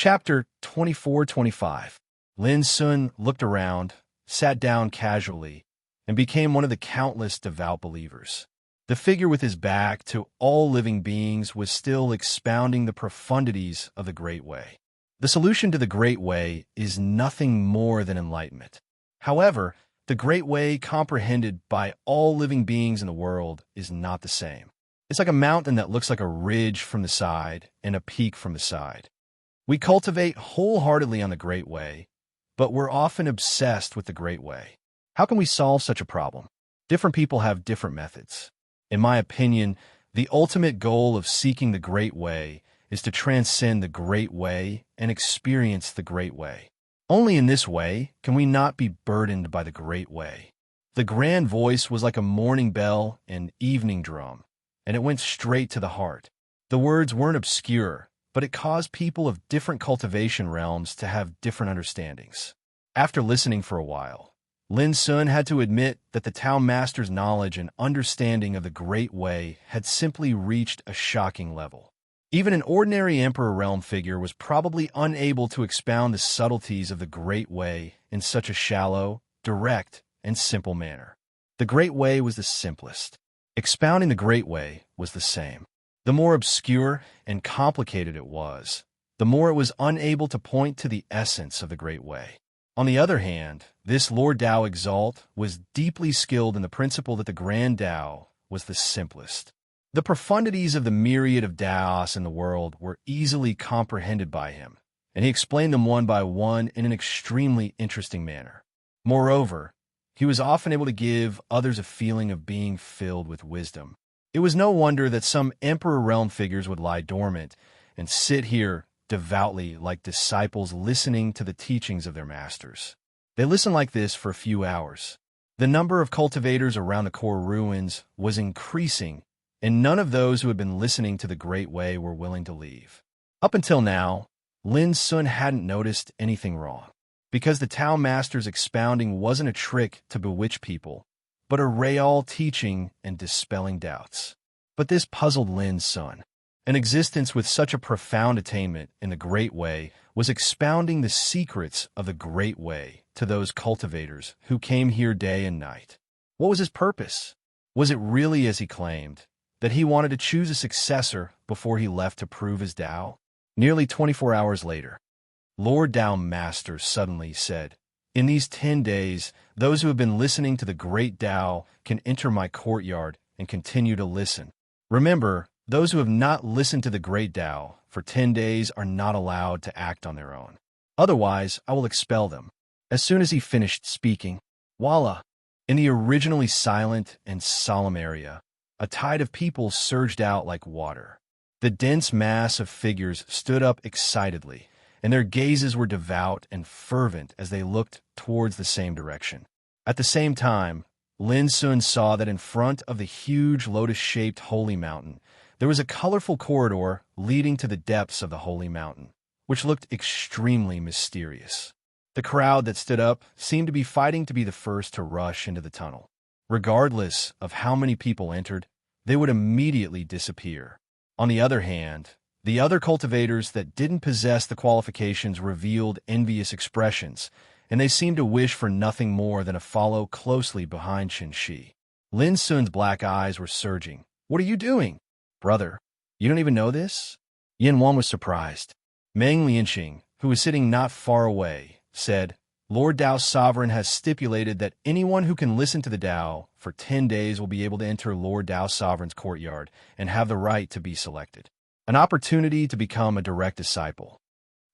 Chapter 24-25. Lin Sun looked around, sat down casually, and became one of the countless devout believers. The figure with his back to all living beings was still expounding the profundities of the Great Way. The solution to the Great Way is nothing more than enlightenment. However, the Great Way comprehended by all living beings in the world is not the same. It's like a mountain that looks like a ridge from the side and a peak from the side. We cultivate wholeheartedly on the Great Way, but we're often obsessed with the Great Way. How can we solve such a problem? Different people have different methods. In my opinion, the ultimate goal of seeking the Great Way is to transcend the Great Way and experience the Great Way. Only in this way can we not be burdened by the Great Way. The grand voice was like a morning bell and evening drum, and it went straight to the heart. The words weren't obscure, but it caused people of different cultivation realms to have different understandings. After listening for a while, Lin Sun had to admit that the Tao Master's knowledge and understanding of the Great Way had simply reached a shocking level. Even an ordinary Emperor Realm figure was probably unable to expound the subtleties of the Great Way in such a shallow, direct, and simple manner. The Great Way was the simplest. Expounding the Great Way was the same. The more obscure and complicated it was, the more it was unable to point to the essence of the Great Way. On the other hand, this Lord Tao Exalt was deeply skilled in the principle that the Grand Tao was the simplest. The profundities of the myriad of Taos in the world were easily comprehended by him, and he explained them one by one in an extremely interesting manner. Moreover, he was often able to give others a feeling of being filled with wisdom. It was no wonder that some Emperor Realm figures would lie dormant and sit here devoutly like disciples listening to the teachings of their masters. They listened like this for a few hours. The number of cultivators around the core ruins was increasing, and none of those who had been listening to the Great Way were willing to leave. Up until now, Lin Sun hadn't noticed anything wrong, because the Tao Master's expounding wasn't a trick to bewitch people, but a real teaching and dispelling doubts. But this puzzled Lin Sun. An existence with such a profound attainment in the Great Way was expounding the secrets of the Great Way to those cultivators who came here day and night. What was his purpose? Was it really, as he claimed, that he wanted to choose a successor before he left to prove his Tao? Nearly 24 hours later, Lord Tao Master suddenly said, "In these 10 days, those who have been listening to the Great Tao can enter my courtyard and continue to listen. Remember, those who have not listened to the Great Tao for 10 days are not allowed to act on their own. Otherwise, I will expel them." As soon as he finished speaking, voila! In the originally silent and solemn area, a tide of people surged out like water. The dense mass of figures stood up excitedly, and their gazes were devout and fervent as they looked towards the same direction. At the same time, Lin Sun saw that in front of the huge lotus-shaped holy mountain, there was a colorful corridor leading to the depths of the holy mountain, which looked extremely mysterious. The crowd that stood up seemed to be fighting to be the first to rush into the tunnel. Regardless of how many people entered, they would immediately disappear. On the other hand, the other cultivators that didn't possess the qualifications revealed envious expressions, and they seemed to wish for nothing more than to follow closely behind Qin Shi. Lin Sun's black eyes were surging. "What are you doing? Brother, you don't even know this?" Yin Wan was surprised. Meng Lianqing, who was sitting not far away, said, "Lord Tao's sovereign has stipulated that anyone who can listen to the Tao for 10 days will be able to enter Lord Tao's sovereign's courtyard and have the right to be selected. An opportunity to become a direct disciple.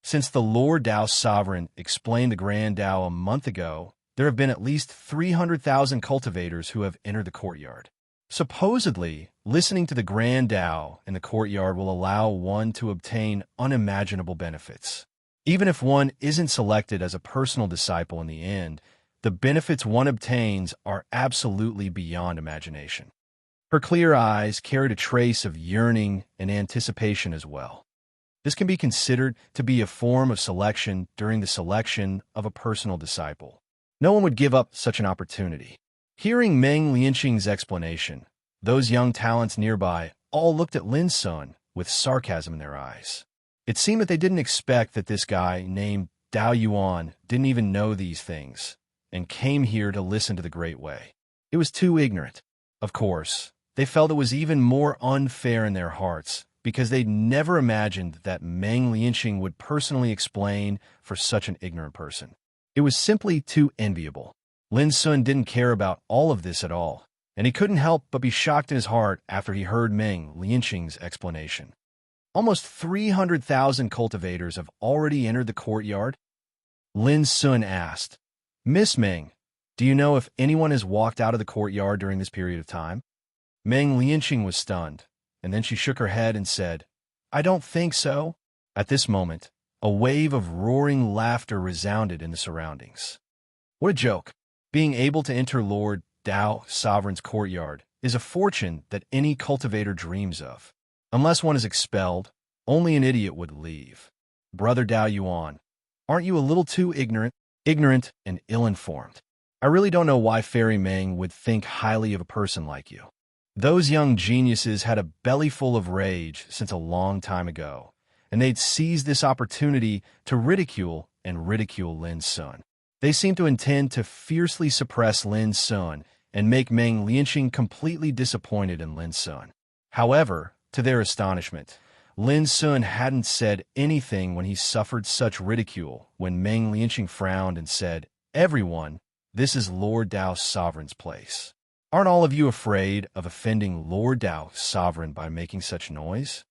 Since the Lord Tao's sovereign explained the Grand Tao a month ago, there have been at least 300,000 cultivators who have entered the courtyard. Supposedly, listening to the Grand Tao in the courtyard will allow one to obtain unimaginable benefits. Even if one isn't selected as a personal disciple in the end, the benefits one obtains are absolutely beyond imagination." Her clear eyes carried a trace of yearning and anticipation as well. This can be considered to be a form of selection during the selection of a personal disciple. No one would give up such an opportunity. Hearing Meng Lianqing's explanation, those young talents nearby all looked at Lin Sun with sarcasm in their eyes. It seemed that they didn't expect that this guy named Dao Yuan didn't even know these things and came here to listen to the Great Way. It was too ignorant. Of course, they felt it was even more unfair in their hearts because they'd never imagined that Meng Lianqing would personally explain for such an ignorant person. It was simply too enviable. Lin Sun didn't care about all of this at all, and he couldn't help but be shocked in his heart after he heard Meng Lianqing's explanation. Almost 300,000 cultivators have already entered the courtyard? Lin Sun asked. Miss Meng, do you know if anyone has walked out of the courtyard during this period of time? Meng Lianqing was stunned, and then she shook her head and said, I don't think so. At this moment, a wave of roaring laughter resounded in the surroundings. What a joke. Being able to enter Lord Dao Sovereign's courtyard is a fortune that any cultivator dreams of. Unless one is expelled, only an idiot would leave. Brother Dao Yuan, aren't you a little too ignorant and ill-informed? I really don't know why Fairy Meng would think highly of a person like you. Those young geniuses had a belly full of rage since a long time ago, and they'd seized this opportunity to ridicule Lin Sun. They seemed to intend to fiercely suppress Lin Sun and make Meng Lianqing completely disappointed in Lin Sun. However, to their astonishment, Lin Sun hadn't said anything when he suffered such ridicule when Meng Lianqing frowned and said, Everyone, this is Lord Dao Sovereign's place. Aren't all of you afraid of offending Lord Dao Sovereign by making such noise?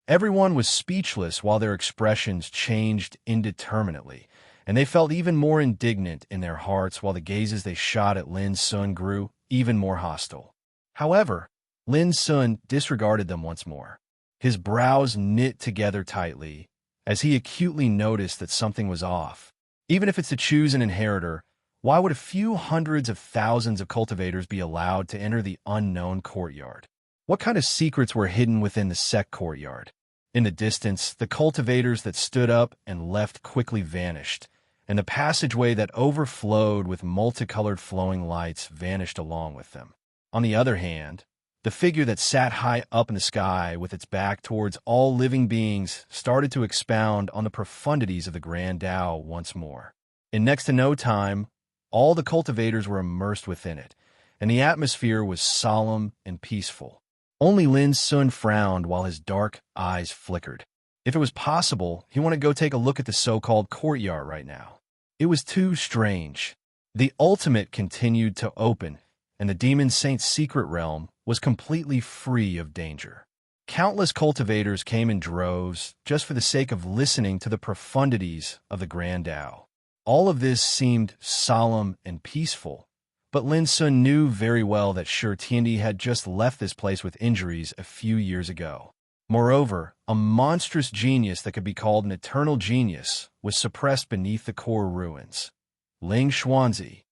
Everyone was speechless while their expressions changed indeterminately, and they felt even more indignant in their hearts while the gazes they shot at Lin Sun grew even more hostile. However, Lin Sun disregarded them once more. His brows knit together tightly as he acutely noticed that something was off. Even if it's to choose an inheritor, why would a few hundreds of thousands of cultivators be allowed to enter the unknown courtyard? What kind of secrets were hidden within the sect courtyard? In the distance, the cultivators that stood up and left quickly vanished, and the passageway that overflowed with multicolored flowing lights vanished along with them. On the other hand, the figure that sat high up in the sky with its back towards all living beings started to expound on the profundities of the Grand Tao once more. In next to no time, all the cultivators were immersed within it, and the atmosphere was solemn and peaceful. Only Lin Sun frowned while his dark eyes flickered. If it was possible, he wanted to go take a look at the so-called courtyard right now. It was too strange. The ultimate continued to open, and the Demon Saint's secret realm was completely free of danger. Countless cultivators came in droves just for the sake of listening to the profundities of the Grand Tao. All of this seemed solemn and peaceful, but Lin Sun knew very well that Shi Tiandi had just left this place with injuries a few years ago. Moreover, a monstrous genius that could be called an eternal genius was suppressed beneath the core ruins. Ling Xuanzi,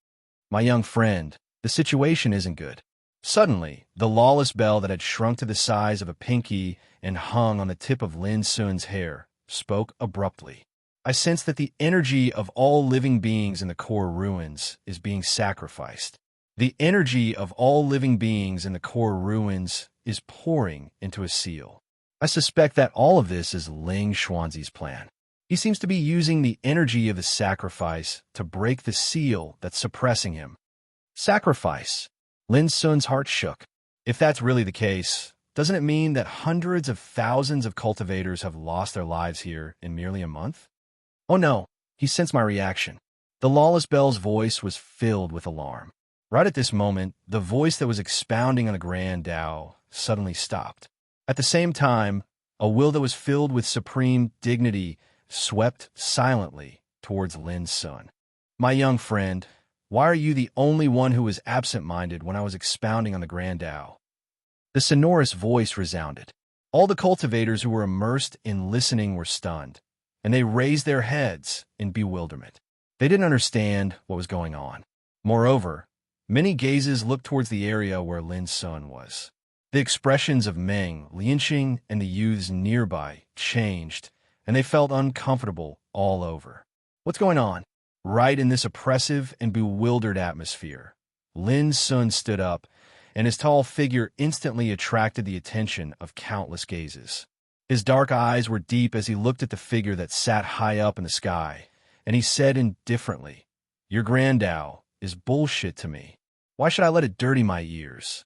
my young friend, the situation isn't good. Suddenly, the lawless bell that had shrunk to the size of a pinky and hung on the tip of Lin Sun's hair spoke abruptly. I sense that the energy of all living beings in the core ruins is being sacrificed. The energy of all living beings in the core ruins is pouring into a seal. I suspect that all of this is Ling Xuanzi's plan. He seems to be using the energy of the sacrifice to break the seal that's suppressing him. Sacrifice. Lin Sun's heart shook. If that's really the case, doesn't it mean that hundreds of thousands of cultivators have lost their lives here in merely a month? Oh no, he sensed my reaction. The lawless bell's voice was filled with alarm. Right at this moment, the voice that was expounding on the Grand Tao suddenly stopped. At the same time, a will that was filled with supreme dignity swept silently towards Lin Sun. My young friend, why are you the only one who was absent-minded when I was expounding on the Grand Tao? The sonorous voice resounded. All the cultivators who were immersed in listening were stunned, and they raised their heads in bewilderment. They didn't understand what was going on. Moreover, many gazes looked towards the area where Lin Sun was. The expressions of Meng Lianqing and the youths nearby changed, and they felt uncomfortable all over. What's going on? Right in this oppressive and bewildered atmosphere, Lin Sun stood up, and his tall figure instantly attracted the attention of countless gazes. His dark eyes were deep as he looked at the figure that sat high up in the sky, and he said indifferently, "Your Grandao is bullshit to me. Why should I let it dirty my ears?"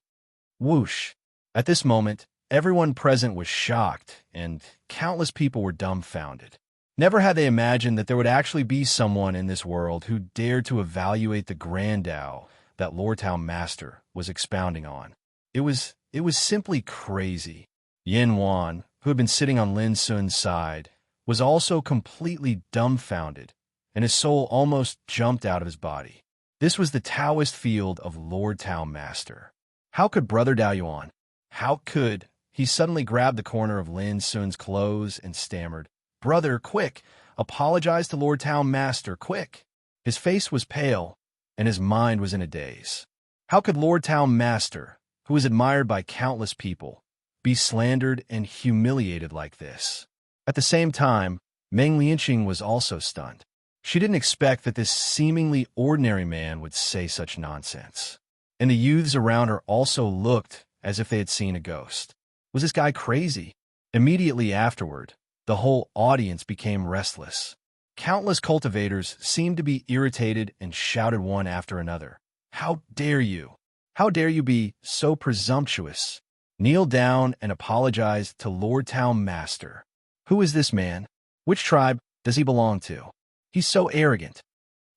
Whoosh! At this moment, everyone present was shocked, and countless people were dumbfounded. Never had they imagined that there would actually be someone in this world who dared to evaluate the Grandao that Lordtown Master was expounding on. It was simply crazy. Yin Wan, who had been sitting on Lin Sun's side, was also completely dumbfounded, and his soul almost jumped out of his body. This was the Taoist field of Lordtown Master. How could Brother Dao Yuan? How could he suddenly grabbed the corner of Lin Sun's clothes and stammered, "Brother, quick! Apologize to Lordtown Master, quick!" His face was pale, and his mind was in a daze. How could Lordtown Master, who was admired by countless people, be slandered and humiliated like this? At the same time, Meng Lianqing was also stunned. She didn't expect that this seemingly ordinary man would say such nonsense. And the youths around her also looked as if they had seen a ghost. Was this guy crazy? Immediately afterward, the whole audience became restless. Countless cultivators seemed to be irritated and shouted one after another, "How dare you? How dare you be so presumptuous? Kneel down and apologize to Lordtown Master. Who is this man? Which tribe does he belong to? He's so arrogant.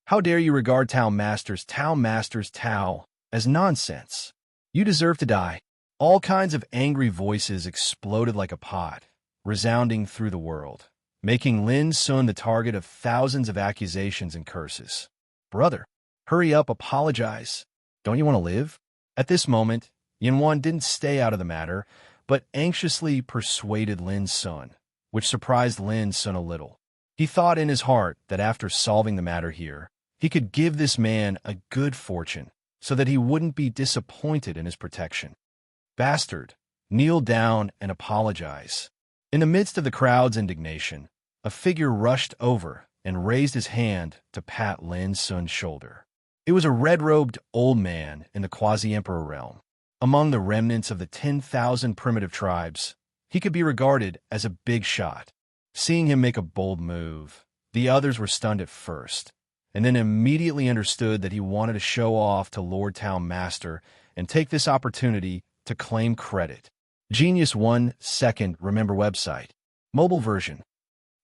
How dare you regard Town Master's Tao as nonsense? You deserve to die." All kinds of angry voices exploded like a pot, resounding through the world, making Lin Sun the target of thousands of accusations and curses. "Brother, hurry up, apologize. Don't you want to live?" At this moment, Yinwan didn't stay out of the matter, but anxiously persuaded Lin Sun, which surprised Lin Sun a little. He thought in his heart that after solving the matter here, he could give this man a good fortune so that he wouldn't be disappointed in his protection. "Bastard, kneel down and apologize." In the midst of the crowd's indignation, a figure rushed over and raised his hand to pat Lin Sun's shoulder. It was a red-robed old man in the quasi-emperor realm. Among the remnants of the 10,000 primitive tribes, he could be regarded as a big shot. Seeing him make a bold move, the others were stunned at first, and then immediately understood that he wanted to show off to Lordtown Master and take this opportunity to claim credit. Genius 1 Second Remember website. Mobile version.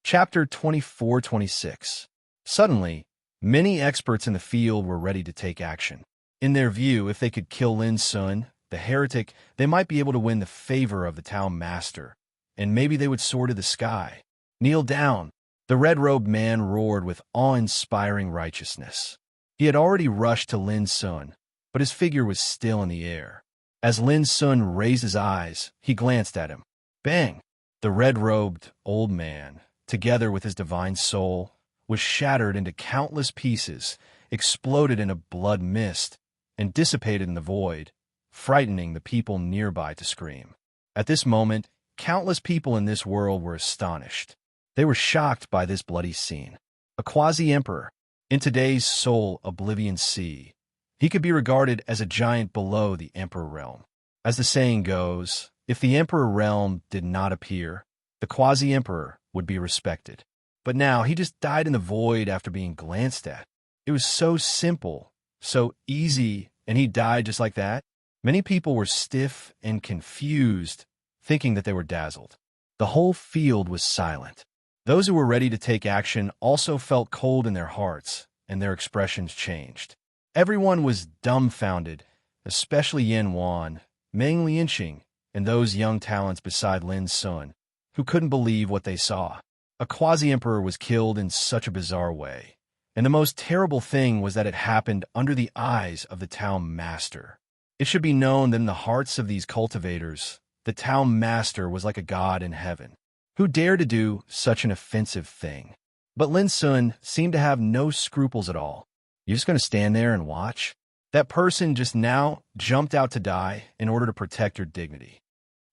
Chapter 24-26. Suddenly, many experts in the field were ready to take action. In their view, if they could kill Lin Sun, the heretic, they might be able to win the favor of the Town Master, and maybe they would soar to the sky. "Kneel down," the red-robed man roared with awe-inspiring righteousness. He had already rushed to Lin Sun, but his figure was still in the air. As Lin Sun raised his eyes, he glanced at him. Bang! The red-robed old man, together with his divine soul, was shattered into countless pieces, exploded in a blood mist, and dissipated in the void, frightening the people nearby to scream. At this moment, countless people in this world were astonished. They were shocked by this bloody scene. A quasi-emperor, in today's soul oblivion sea, he could be regarded as a giant below the emperor realm. As the saying goes, if the emperor realm did not appear, the quasi-emperor would be respected. But now he just died in the void after being glanced at. It was so simple, so easy, and he died just like that. Many people were stiff and confused, thinking that they were dazzled. The whole field was silent. Those who were ready to take action also felt cold in their hearts, and their expressions changed. Everyone was dumbfounded, especially Yin Wan, Meng Lianqing, and those young talents beside Lin Sun, who couldn't believe what they saw. A quasi-emperor was killed in such a bizarre way, and the most terrible thing was that it happened under the eyes of the Town Master. It should be known that in the hearts of these cultivators, the Town Master was like a god in heaven. Who dared to do such an offensive thing? But Lin Sun seemed to have no scruples at all. "You're just going to stand there and watch?" That person just now jumped out to die in order to protect your dignity.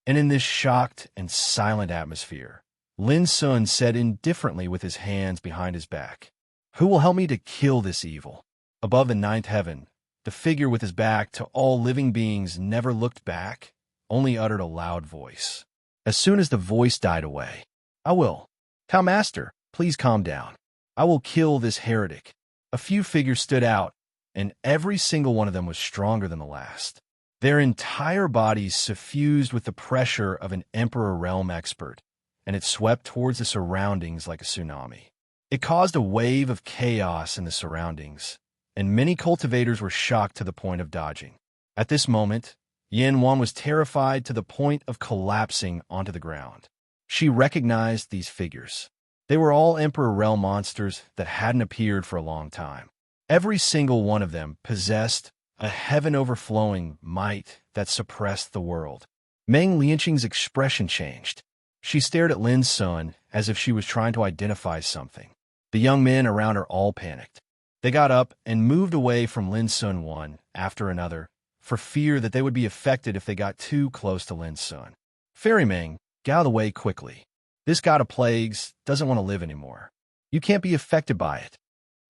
And in this shocked and silent atmosphere, Lin Sun said indifferently with his hands behind his back, "Who will help me to kill this evil?" Above the ninth heaven, the figure with his back to all living beings never looked back, only uttered a loud voice. As soon as the voice died away, "I will. Tao Master, please calm down. I will kill this heretic." A few figures stood out, and every single one of them was stronger than the last. Their entire bodies suffused with the pressure of an Emperor Realm expert, and it swept towards the surroundings like a tsunami. It caused a wave of chaos in the surroundings, and many cultivators were shocked to the point of dodging. At this moment, Yan Wan was terrified to the point of collapsing onto the ground. She recognized these figures. They were all Emperor Realm monsters that hadn't appeared for a long time. Every single one of them possessed a heaven-overflowing might that suppressed the world. Meng Lianqing's expression changed. She stared at Lin Sun as if she was trying to identify something. The young men around her all panicked. They got up and moved away from Lin Sun one after another, for fear that they would be affected if they got too close to Lin Sun. Fairy Meng, get out of the way quickly. This god of plagues doesn't want to live anymore. You can't be affected by it.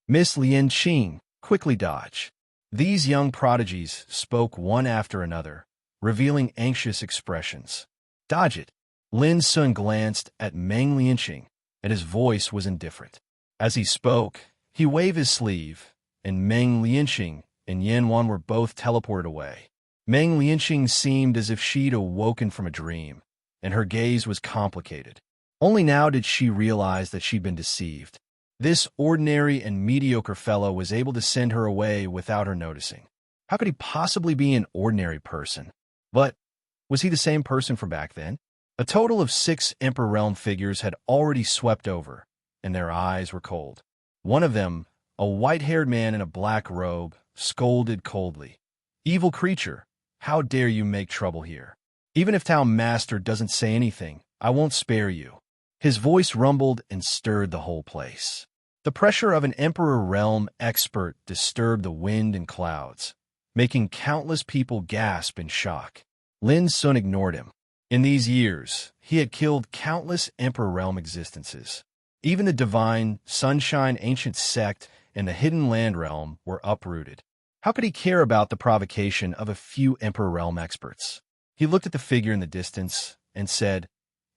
Miss Lianqing, quickly dodge. These young prodigies spoke one after another, revealing anxious expressions. Dodge it. Lin Sun glanced at Meng Lianqing, and his voice was indifferent. As he spoke, he waved his sleeve, and Meng Lianqing and Yan Wan were both teleported away. Meng Lianqing seemed as if she'd awoken from a dream, and her gaze was complicated. Only now did she realize that she'd been deceived. This ordinary and mediocre fellow was able to send her away without her noticing. How could he possibly be an ordinary person? But was he the same person from back then? A total of 6 Emperor Realm figures had already swept over, and their eyes were cold. One of them, a white-haired man in a black robe, scolded coldly. "Evil creature, how dare you make trouble here? Even if Tao Master doesn't say anything, I won't spare you." His voice rumbled and stirred the whole place. The pressure of an Emperor Realm expert disturbed the wind and clouds, making countless people gasp in shock. Lin Sun ignored him. In these years, he had killed countless Emperor Realm existences. Even the divine Sunshine Ancient Sect and the Hidden Land Realm were uprooted. How could he care about the provocation of a few Emperor Realm experts? He looked at the figure in the distance and said,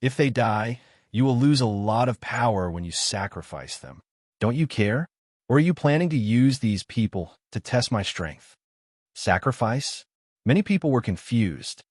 "If they die, you will lose a lot of power when you sacrifice them. Don't you care? Or are you planning to use these people to test my strength?" Sacrifice? Many people were confused.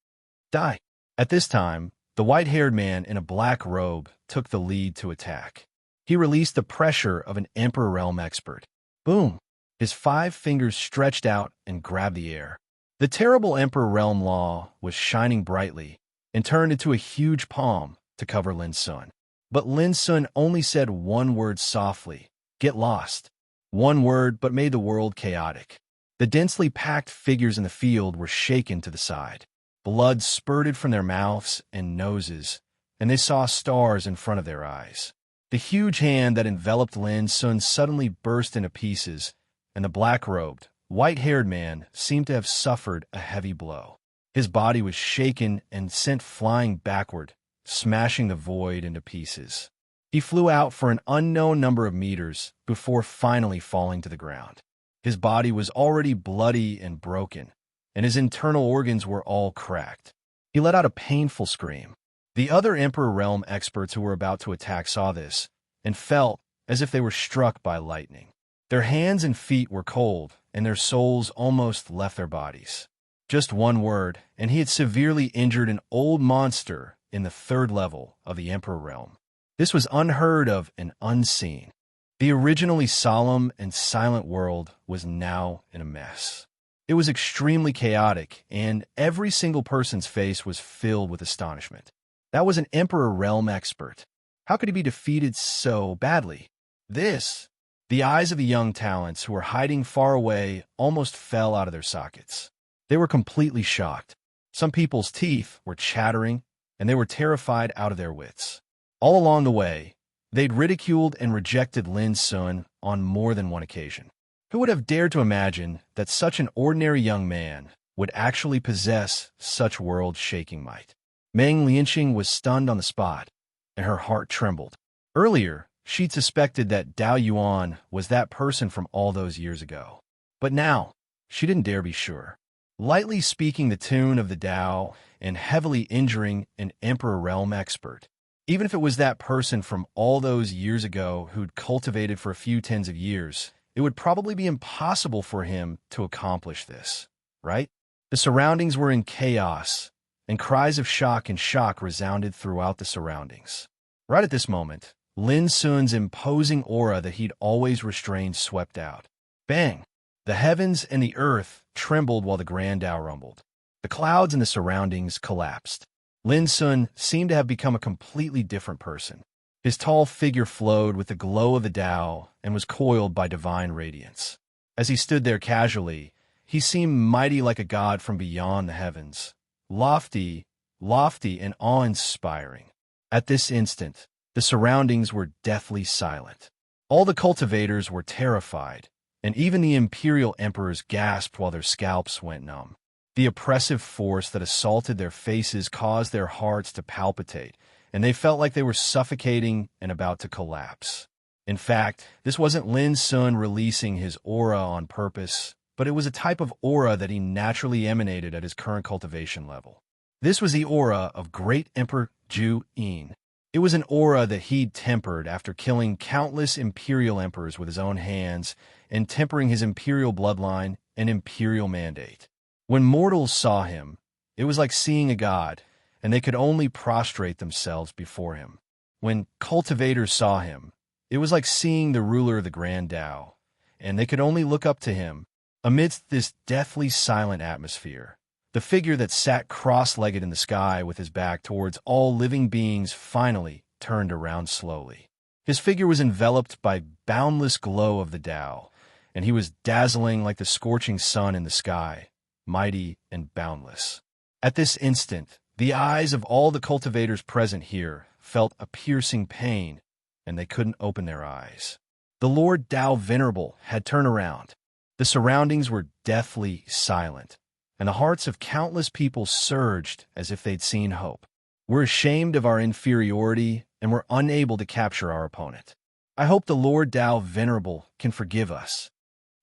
Die. At this time, the white-haired man in a black robe took the lead to attack. He released the pressure of an Emperor Realm expert. Boom! His 5 fingers stretched out and grabbed the air. The terrible Emperor Realm law was shining brightly and turned into a huge palm to cover Lin Sun. But Lin Sun only said one word softly, "Get lost." One word, but made the world chaotic. The densely packed figures in the field were shaken to the side. Blood spurted from their mouths and noses, and they saw stars in front of their eyes. The huge hand that enveloped Lin Sun suddenly burst into pieces, and the black-robed, white-haired man seemed to have suffered a heavy blow. His body was shaken and sent flying backward, smashing the void into pieces. He flew out for an unknown number of meters before finally falling to the ground. His body was already bloody and broken, and his internal organs were all cracked. He let out a painful scream. The other Emperor Realm experts who were about to attack saw this and felt as if they were struck by lightning. Their hands and feet were cold, and their souls almost left their bodies. Just one word, and he had severely injured an old monster in the 3rd level of the Emperor Realm. This was unheard of and unseen. The originally solemn and silent world was now in a mess. It was extremely chaotic, and every single person's face was filled with astonishment. That was an Emperor Realm expert. How could he be defeated so badly? The eyes of the young talents who were hiding far away almost fell out of their sockets. They were completely shocked. Some people's teeth were chattering, and they were terrified out of their wits. All along the way, they'd ridiculed and rejected Lin Sun on more than one occasion. Who would have dared to imagine that such an ordinary young man would actually possess such world-shaking might? Meng Lianqing was stunned on the spot, and her heart trembled. Earlier, she'd suspected that Dao Yuan was that person from all those years ago. But now, she didn't dare be sure. lightly speaking the tune of the Tao and heavily injuring an Emperor realm expert. Even if it was that person from all those years ago who'd cultivated for a few tens of years, it would probably be impossible for him to accomplish this, right? The surroundings were in chaos, and cries of shock and shock resounded throughout the surroundings. Right at this moment, Lin Sun's imposing aura that he'd always restrained swept out. Bang! The heavens and the earth trembled while the Grand Tao rumbled. The clouds and the surroundings collapsed. Lin Sun seemed to have become a completely different person. His tall figure flowed with the glow of the Tao and was coiled by divine radiance. As he stood there casually, he seemed mighty like a god from beyond the heavens, lofty and awe-inspiring. At this instant, the surroundings were deathly silent. All the cultivators were terrified, and even the imperial emperors gasped while their scalps went numb. The oppressive force that assaulted their faces caused their hearts to palpitate, and they felt like they were suffocating and about to collapse. In fact, this wasn't Lin Sun releasing his aura on purpose, but it was a type of aura that he naturally emanated at his current cultivation level. This was the aura of Great Emperor Ju Yin. It was an aura that he'd tempered after killing countless imperial emperors with his own hands and tempering his imperial bloodline and imperial mandate. When mortals saw him, it was like seeing a god, and they could only prostrate themselves before him. When cultivators saw him, it was like seeing the ruler of the Grand Tao, and they could only look up to him. Amidst this deathly silent atmosphere, the figure that sat cross-legged in the sky with his back towards all living beings finally turned around slowly. His figure was enveloped by boundless glow of the Tao, and he was dazzling like the scorching sun in the sky, mighty and boundless. At this instant, the eyes of all the cultivators present here felt a piercing pain, and they couldn't open their eyes. The Lord Tao Venerable had turned around. The surroundings were deathly silent, and the hearts of countless people surged as if they'd seen hope. We're ashamed of our inferiority, and we're unable to capture our opponent. I hope the Lord Tao Venerable can forgive us.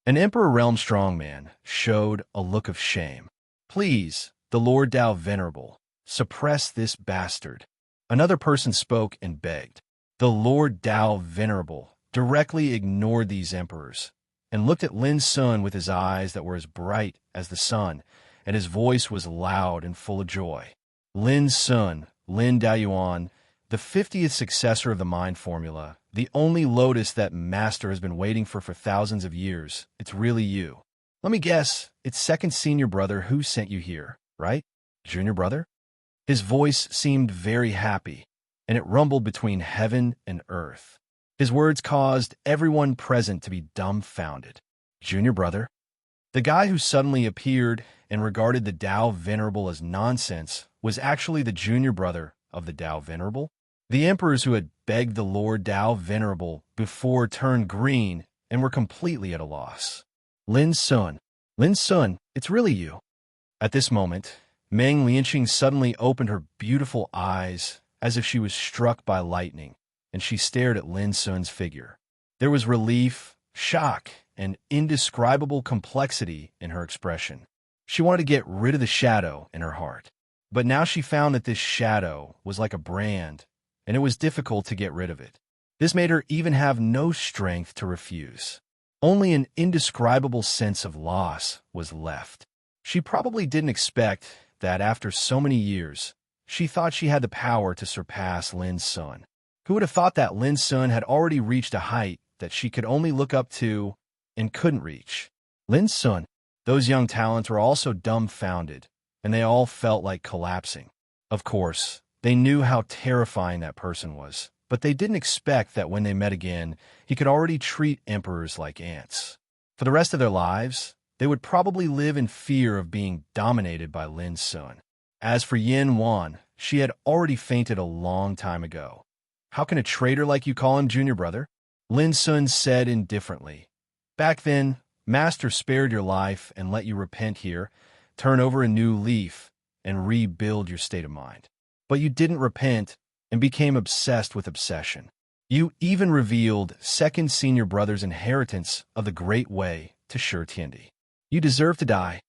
An Emperor Realm strongman showed a look of shame. Please, the Lord Tao Venerable, suppress this bastard. Another person spoke and begged. The Lord Tao Venerable directly ignored these emperors and looked at Lin Sun with his eyes that were as bright as the sun, and his voice was loud and full of joy. Lin Sun, Lin Daoyuan, the 50th successor of the mind formula, the only lotus that Master has been waiting for thousands of years. It's really you. Let me guess, it's second senior brother who sent you here, right? Junior brother? His voice seemed very happy, and it rumbled between heaven and earth. His words caused everyone present to be dumbfounded. Junior brother? The guy who suddenly appeared and regarded the Tao Venerable as nonsense was actually the junior brother of the Tao Venerable. The emperors who had begged the Lord Tao Venerable before turned green and were completely at a loss. Lin Sun, it's really you. At this moment, Meng Lianqing suddenly opened her beautiful eyes as if she was struck by lightning, and she stared at Lin Sun's figure. There was relief, shock, and indescribable complexity in her expression. She wanted to get rid of the shadow in her heart. But now she found that this shadow was like a brand, and it was difficult to get rid of it. This made her even have no strength to refuse. Only an indescribable sense of loss was left. She probably didn't expect that after so many years, she thought she had the power to surpass Lin Sun. Who would have thought that Lin Sun had already reached a height that she could only look up to and couldn't reach? Lin Sun. Those young talents were also dumbfounded, and they all felt like collapsing. Of course, they knew how terrifying that person was, but they didn't expect that when they met again, he could already treat emperors like ants. For the rest of their lives, they would probably live in fear of being dominated by Lin Sun. As for Yin Wan, she had already fainted a long time ago. How can a traitor like you call him junior brother? Lin Sun said indifferently. Back then, Master spared your life and let you repent here, turn over a new leaf, and rebuild your state of mind. But you didn't repent and became obsessed with obsession. You even revealed second senior brother's inheritance of the Great Way to Shi Tiandi. You deserve to die.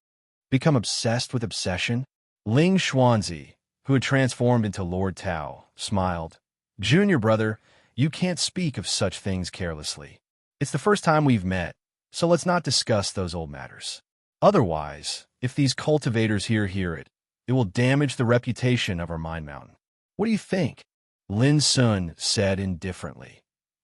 Become obsessed with obsession? Ling Xuanzi, who had transformed into Lord Tao, smiled. Junior brother, you can't speak of such things carelessly. It's the first time we've met, so let's not discuss those old matters. Otherwise, if these cultivators here hear it, it will damage the reputation of our Mind Mountain. What do you think? Lin Sun said indifferently.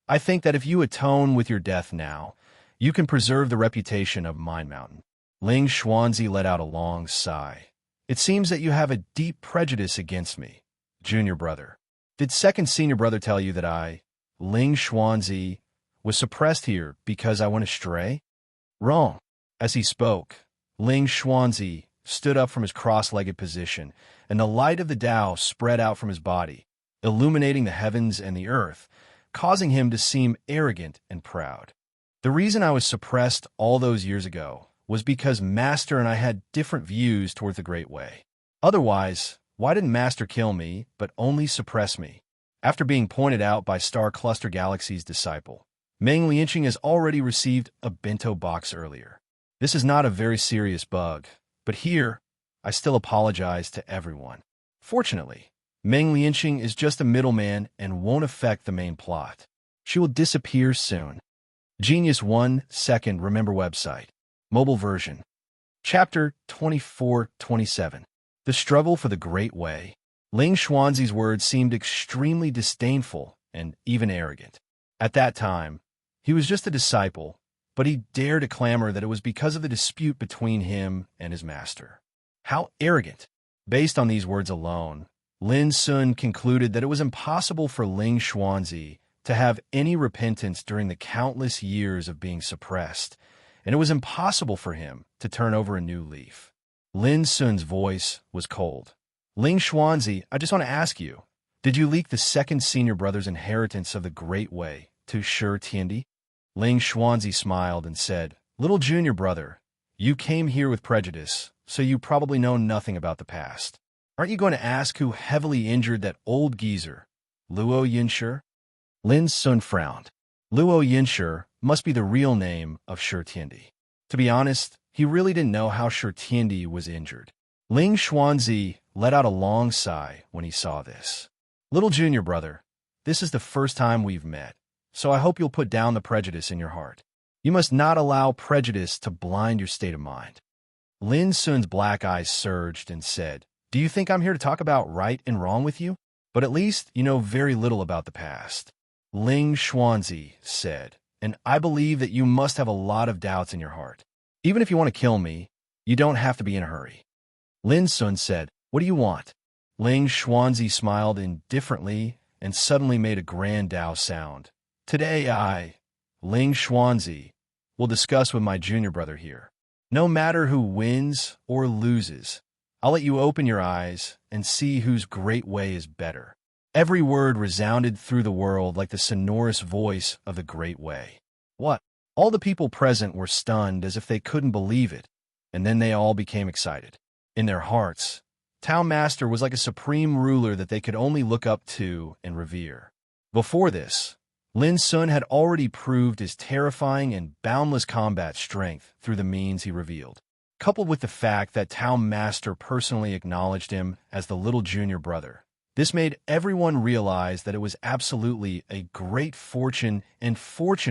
I think that if you atone with your death now, you can preserve the reputation of Mind Mountain. Ling Xuanzi let out a long sigh. It seems that you have a deep prejudice against me, junior brother. Did second senior brother tell you that I, Ling Xuanzi, was suppressed here because I went astray? Wrong. As he spoke, Ling Xuanzi stood up from his cross-legged position, and the light of the Tao spread out from his body, illuminating the heavens and the earth, causing him to seem arrogant and proud. The reason I was suppressed all those years ago was because Master and I had different views toward the Great Way. Otherwise, why didn't Master kill me, but only suppress me? After being pointed out by Star Cluster Galaxy's disciple, Meng Lianqing has already received a bento box earlier. This is not a very serious bug, but here, I still apologize to everyone. Fortunately, Meng Lianqing is just a middleman and won't affect the main plot. She will disappear soon. Genius 1 Second Remember website. Mobile version. Chapter 24-27. The Struggle for the Great Way. Ling Xuanzi's words seemed extremely disdainful and even arrogant. At that time, he was just a disciple, but he dared to clamor that it was because of the dispute between him and his master. How arrogant! Based on these words alone, Lin Sun concluded that it was impossible for Ling Xuanzi to have any repentance during the countless years of being suppressed, and it was impossible for him to turn over a new leaf. Lin Sun's voice was cold. Ling Xuanzi, I just want to ask you, did you leak the second senior brother's inheritance of the Great Way to Shi Tiandi? Ling Xuanzi smiled and said, Little junior brother, you came here with prejudice, so you probably know nothing about the past. Aren't you going to ask who heavily injured that old geezer, Luo Yinshi? Lin Sun frowned. Luo Yinshi must be the real name of Shi Tiandi. To be honest, he really didn't know how Shi Tiandi was injured. Ling Xuanzi let out a long sigh when he saw this. Little junior brother, this is the first time we've met, so I hope you'll put down the prejudice in your heart. You must not allow prejudice to blind your state of mind. Lin Sun's black eyes surged and said, Do you think I'm here to talk about right and wrong with you? But at least you know very little about the past. Ling Xuanzi said, and I believe that you must have a lot of doubts in your heart. Even if you want to kill me, you don't have to be in a hurry. Lin Sun said, What do you want? Ling Xuanzi smiled indifferently and suddenly made a grand Tao sound. Today I, Ling Xuanzi, will discuss with my junior brother here. No matter who wins or loses, I'll let you open your eyes and see whose great way is better. Every word resounded through the world like the sonorous voice of the Great Way. What? All the people present were stunned as if they couldn't believe it, and then they all became excited. In their hearts, Tao Master was like a supreme ruler that they could only look up to and revere. Before this, Lin Sun had already proved his terrifying and boundless combat strength through the means he revealed. Coupled with the fact that Tao Master personally acknowledged him as the little junior brother, this made everyone realize that it was absolutely a great fortune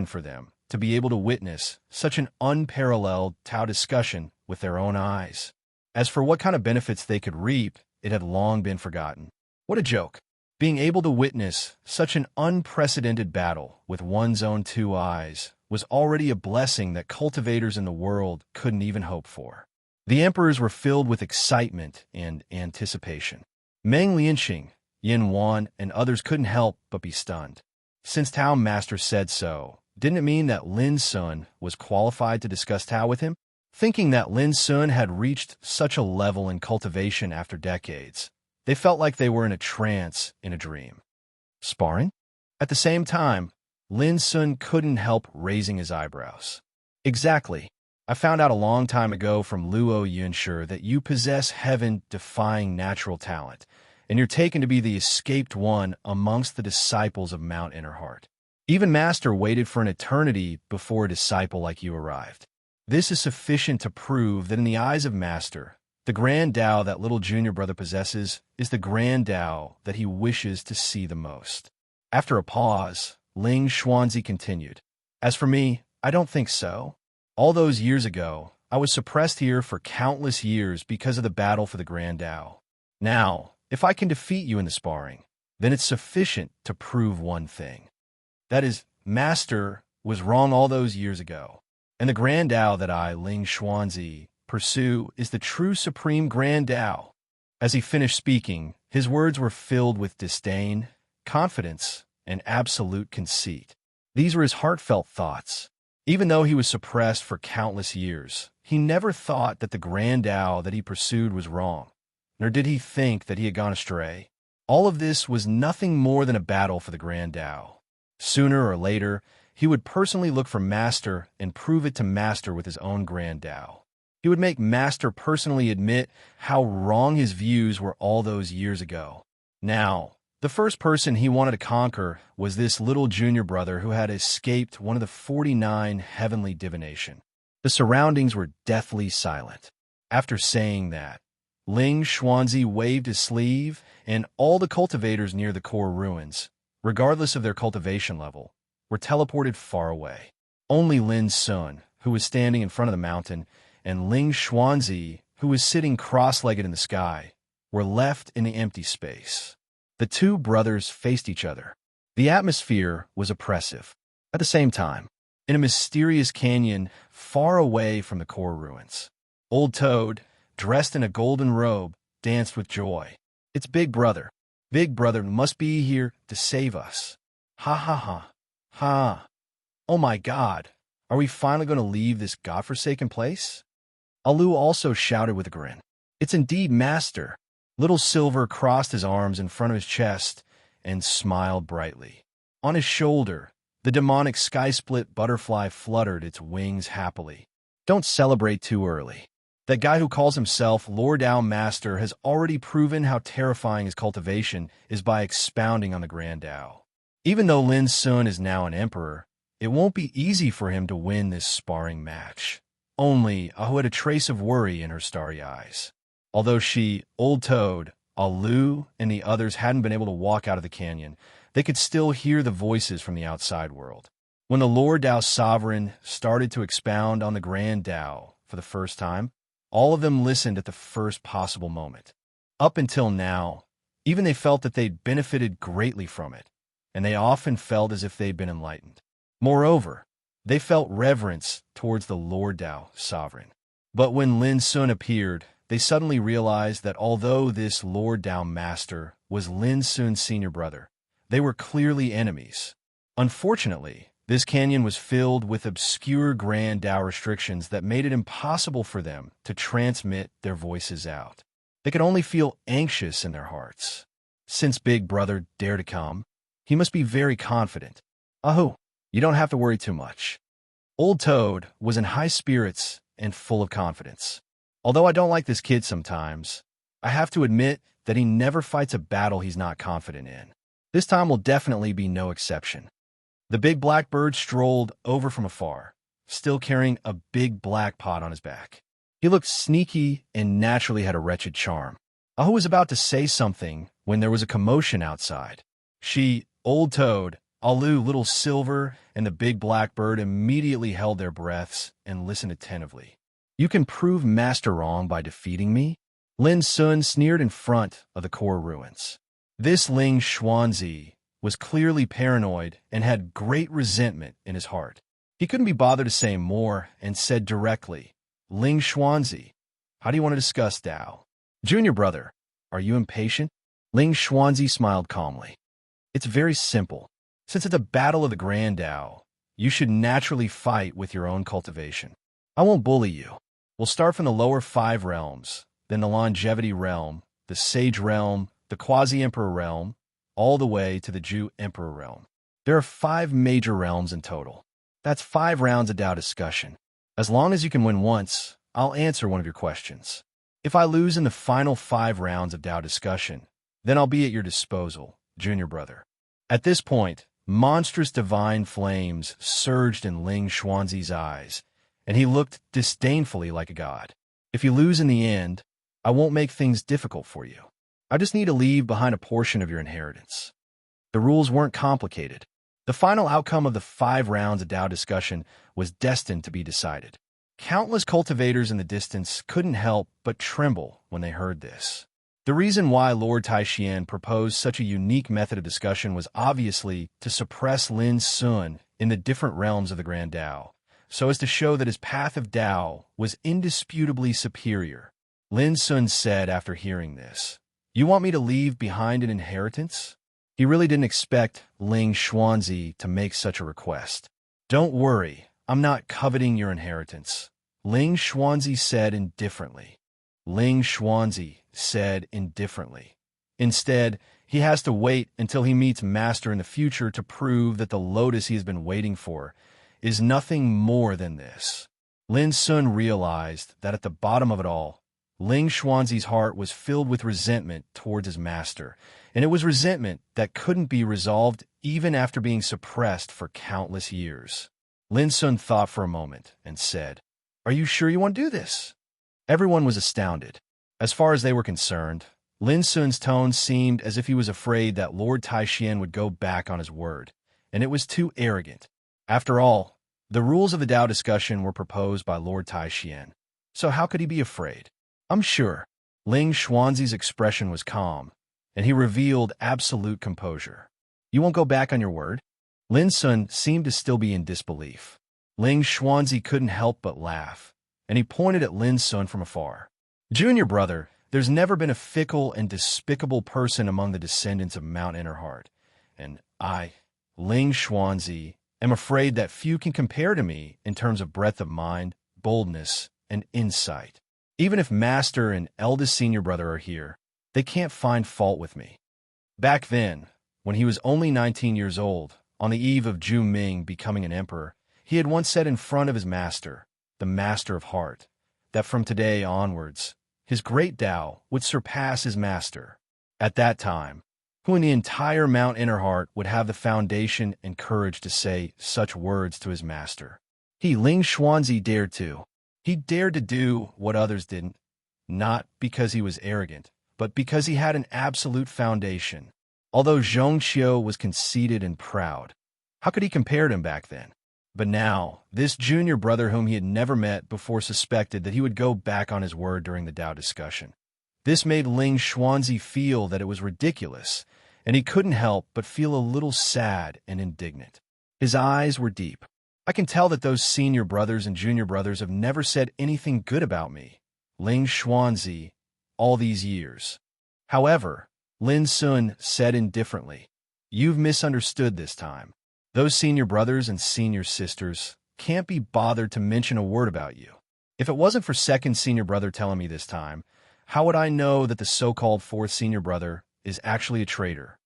for them to be able to witness such an unparalleled Tao discussion with their own eyes. As for what kind of benefits they could reap, it had long been forgotten. What a joke! Being able to witness such an unprecedented battle with one's own two eyes was already a blessing that cultivators in the world couldn't even hope for. The emperors were filled with excitement and anticipation. Meng Lianqing, Yin Wan, and others couldn't help but be stunned. Since Tao Master said so, didn't it mean that Lin Sun was qualified to discuss Tao with him? Thinking that Lin Sun had reached such a level in cultivation after decades, they felt like they were in a trance in a dream. Sparring? At the same time, Lin Sun couldn't help raising his eyebrows. Exactly. I found out a long time ago from Luo Yinshi that you possess heaven-defying natural talent, and you're taken to be the escaped one amongst the disciples of Mount Innerheart. Even Master waited for an eternity before a disciple like you arrived. This is sufficient to prove that in the eyes of Master, the grand Tao that little junior brother possesses is the grand Tao that he wishes to see the most. After a pause, Ling Xuanzi continued, "As for me, I don't think so. All those years ago, I was suppressed here for countless years because of the battle for the grand Tao. Now, if I can defeat you in the sparring, then it's sufficient to prove one thing. That is, Master was wrong all those years ago, and the grand Tao that I, Ling Xuanzi, pursue is the true supreme grand Tao." As he finished speaking, his words were filled with disdain, confidence, and absolute conceit. These were his heartfelt thoughts. Even though he was suppressed for countless years, he never thought that the grand Tao that he pursued was wrong, nor did he think that he had gone astray. All of this was nothing more than a battle for the grand Tao. Sooner or later, he would personally look for Master and prove it to Master with his own grand Tao. He would make Master personally admit how wrong his views were all those years ago. Now, the first person he wanted to conquer was this little junior brother who had escaped one of the 49 heavenly divination. The surroundings were deathly silent. After saying that, Ling Xuanzi waved his sleeve, and all the cultivators near the core ruins, regardless of their cultivation level, were teleported far away. Only Lin Sun, who was standing in front of the mountain, and Ling Xuanzi, who was sitting cross-legged in the sky, were left in the empty space. The two brothers faced each other. The atmosphere was oppressive. At the same time, in a mysterious canyon far away from the core ruins, Old Toad, dressed in a golden robe, danced with joy. "It's Big Brother. Big Brother must be here to save us. Ha ha ha. Ha. Oh my God, are we finally going to leave this godforsaken place?" Alu also shouted with a grin. "It's indeed Master." Little Silver crossed his arms in front of his chest and smiled brightly. On his shoulder, the demonic sky-split butterfly fluttered its wings happily. "Don't celebrate too early. That guy who calls himself Lord Tao Master has already proven how terrifying his cultivation is by expounding on the grand Tao. Even though Lin Sun is now an emperor, it won't be easy for him to win this sparring match." Only Ahu had a trace of worry in her starry eyes. Although she, Old Toad, Alu, and the others hadn't been able to walk out of the canyon, they could still hear the voices from the outside world. When the Lord Tao Sovereign started to expound on the grand Tao for the first time, all of them listened at the first possible moment. Up until now, even they felt that they'd benefited greatly from it, and they often felt as if they'd been enlightened. Moreover, they felt reverence towards the Lord Tao Sovereign. But when Lin Sun appeared, they suddenly realized that although this Lord Tao Master was Lin Sun's senior brother, they were clearly enemies. Unfortunately, this canyon was filled with obscure grand Tao restrictions that made it impossible for them to transmit their voices out. They could only feel anxious in their hearts. Since Big Brother dared to come, he must be very confident. "Ahu, you don't have to worry too much." Old Toad was in high spirits and full of confidence. "Although I don't like this kid sometimes, I have to admit that he never fights a battle he's not confident in. This time will definitely be no exception." The big black bird strolled over from afar, still carrying a big black pot on his back. He looked sneaky and naturally had a wretched charm. Ahu was about to say something when there was a commotion outside. She, Old Toad, Alu, Little Silver, and the big black bird immediately held their breaths and listened attentively. "You can prove Master wrong by defeating me?" Lin Sun sneered in front of the core ruins. This Ling Xuanzi was clearly paranoid and had great resentment in his heart. He couldn't be bothered to say more and said directly, "Ling Xuanzi, how do you want to discuss Tao?" "Junior brother, are you impatient?" Ling Xuanzi smiled calmly. "It's very simple. Since it's a battle of the grand Tao, you should naturally fight with your own cultivation. I won't bully you. We'll start from the lower 5 realms, then the longevity realm, the sage realm, the quasi-emperor realm, all the way to the Jew emperor realm. There are 5 major realms in total. That's 5 rounds of Tao discussion. As long as you can win once, I'll answer one of your questions. If I lose in the final 5 rounds of Tao discussion, then I'll be at your disposal, junior brother." At this point, monstrous divine flames surged in Ling Xuanzi's eyes, and he looked disdainfully like a god. If you lose in the end, I won't make things difficult for you. I just need to leave behind a portion of your inheritance. The rules weren't complicated. The final outcome of the 5 rounds of Tao discussion was destined to be decided. Countless cultivators in the distance couldn't help but tremble when they heard this. The reason why Lord Taishian proposed such a unique method of discussion was obviously to suppress Lin Sun in the different realms of the Grand Tao, so as to show that his path of Tao was indisputably superior. Lin Sun said after hearing this, "You want me to leave behind an inheritance?" He really didn't expect Ling Xuanzi to make such a request. "Don't worry, I'm not coveting your inheritance," Ling Xuanzi said indifferently. Ling Xuanzi said indifferently. Instead, he has to wait until he meets Master in the future to prove that the lotus he has been waiting for is nothing more than this. Lin Sun realized that at the bottom of it all, Ling Xuanzi's heart was filled with resentment towards his master, and it was resentment that couldn't be resolved even after being suppressed for countless years. Lin Sun thought for a moment and said, "Are you sure you want to do this?" Everyone was astounded. As far as they were concerned, Lin Sun's tone seemed as if he was afraid that Lord Taishian would go back on his word, and it was too arrogant. After all, the rules of the Tao discussion were proposed by Lord Taishian, so how could he be afraid? "I'm sure." Ling Xuanzi's expression was calm, and he revealed absolute composure. "You won't go back on your word?" Lin Sun seemed to still be in disbelief. Ling Xuanzi couldn't help but laugh, and he pointed at Lin Sun from afar. "Junior brother, there's never been a fickle and despicable person among the descendants of Mount Innerheart, and I, Ling Xuanzi, am afraid that few can compare to me in terms of breadth of mind, boldness, and insight. Even if Master and eldest senior brother are here, they can't find fault with me." Back then, when he was only 19 years old, on the eve of Zhu Ming becoming an emperor, he had once said in front of his master, the Master of Heart, that from today onwards, his great Tao would surpass his master. At that time, who in the entire Mount Innerheart would have the foundation and courage to say such words to his master? He, Ling Xuanzi, dared to. He dared to do what others didn't, not because he was arrogant, but because he had an absolute foundation. Although Zhongqiu was conceited and proud, how could he compare to him back then? But now, this junior brother whom he had never met before suspected that he would go back on his word during the Tao discussion. This made Ling Xuanzi feel that it was ridiculous, and he couldn't help but feel a little sad and indignant. His eyes were deep. "I can tell that those senior brothers and junior brothers have never said anything good about me, Ling Xuanzi, all these years." However, Lin Sun said indifferently, "You've misunderstood this time. Those senior brothers and senior sisters can't be bothered to mention a word about you. If it wasn't for second senior brother telling me this time, how would I know that the so-called fourth senior brother is actually a traitor?"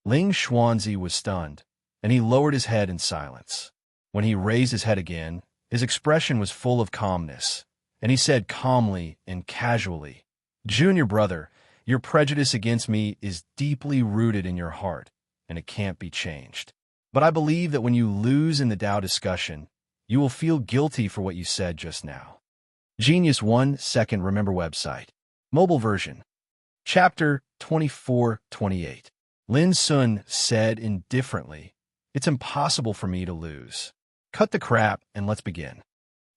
Ling Xuanzi was stunned, and he lowered his head in silence. When he raised his head again, his expression was full of calmness, and he said calmly and casually, "Junior brother, your prejudice against me is deeply rooted in your heart, and it can't be changed. But I believe that when you lose in the Tao discussion, you will feel guilty for what you said just now." Genius 1 Second Remember website. Mobile version. Chapter 24-28. Lin Sun said indifferently, "It's impossible for me to lose. Cut the crap and let's begin."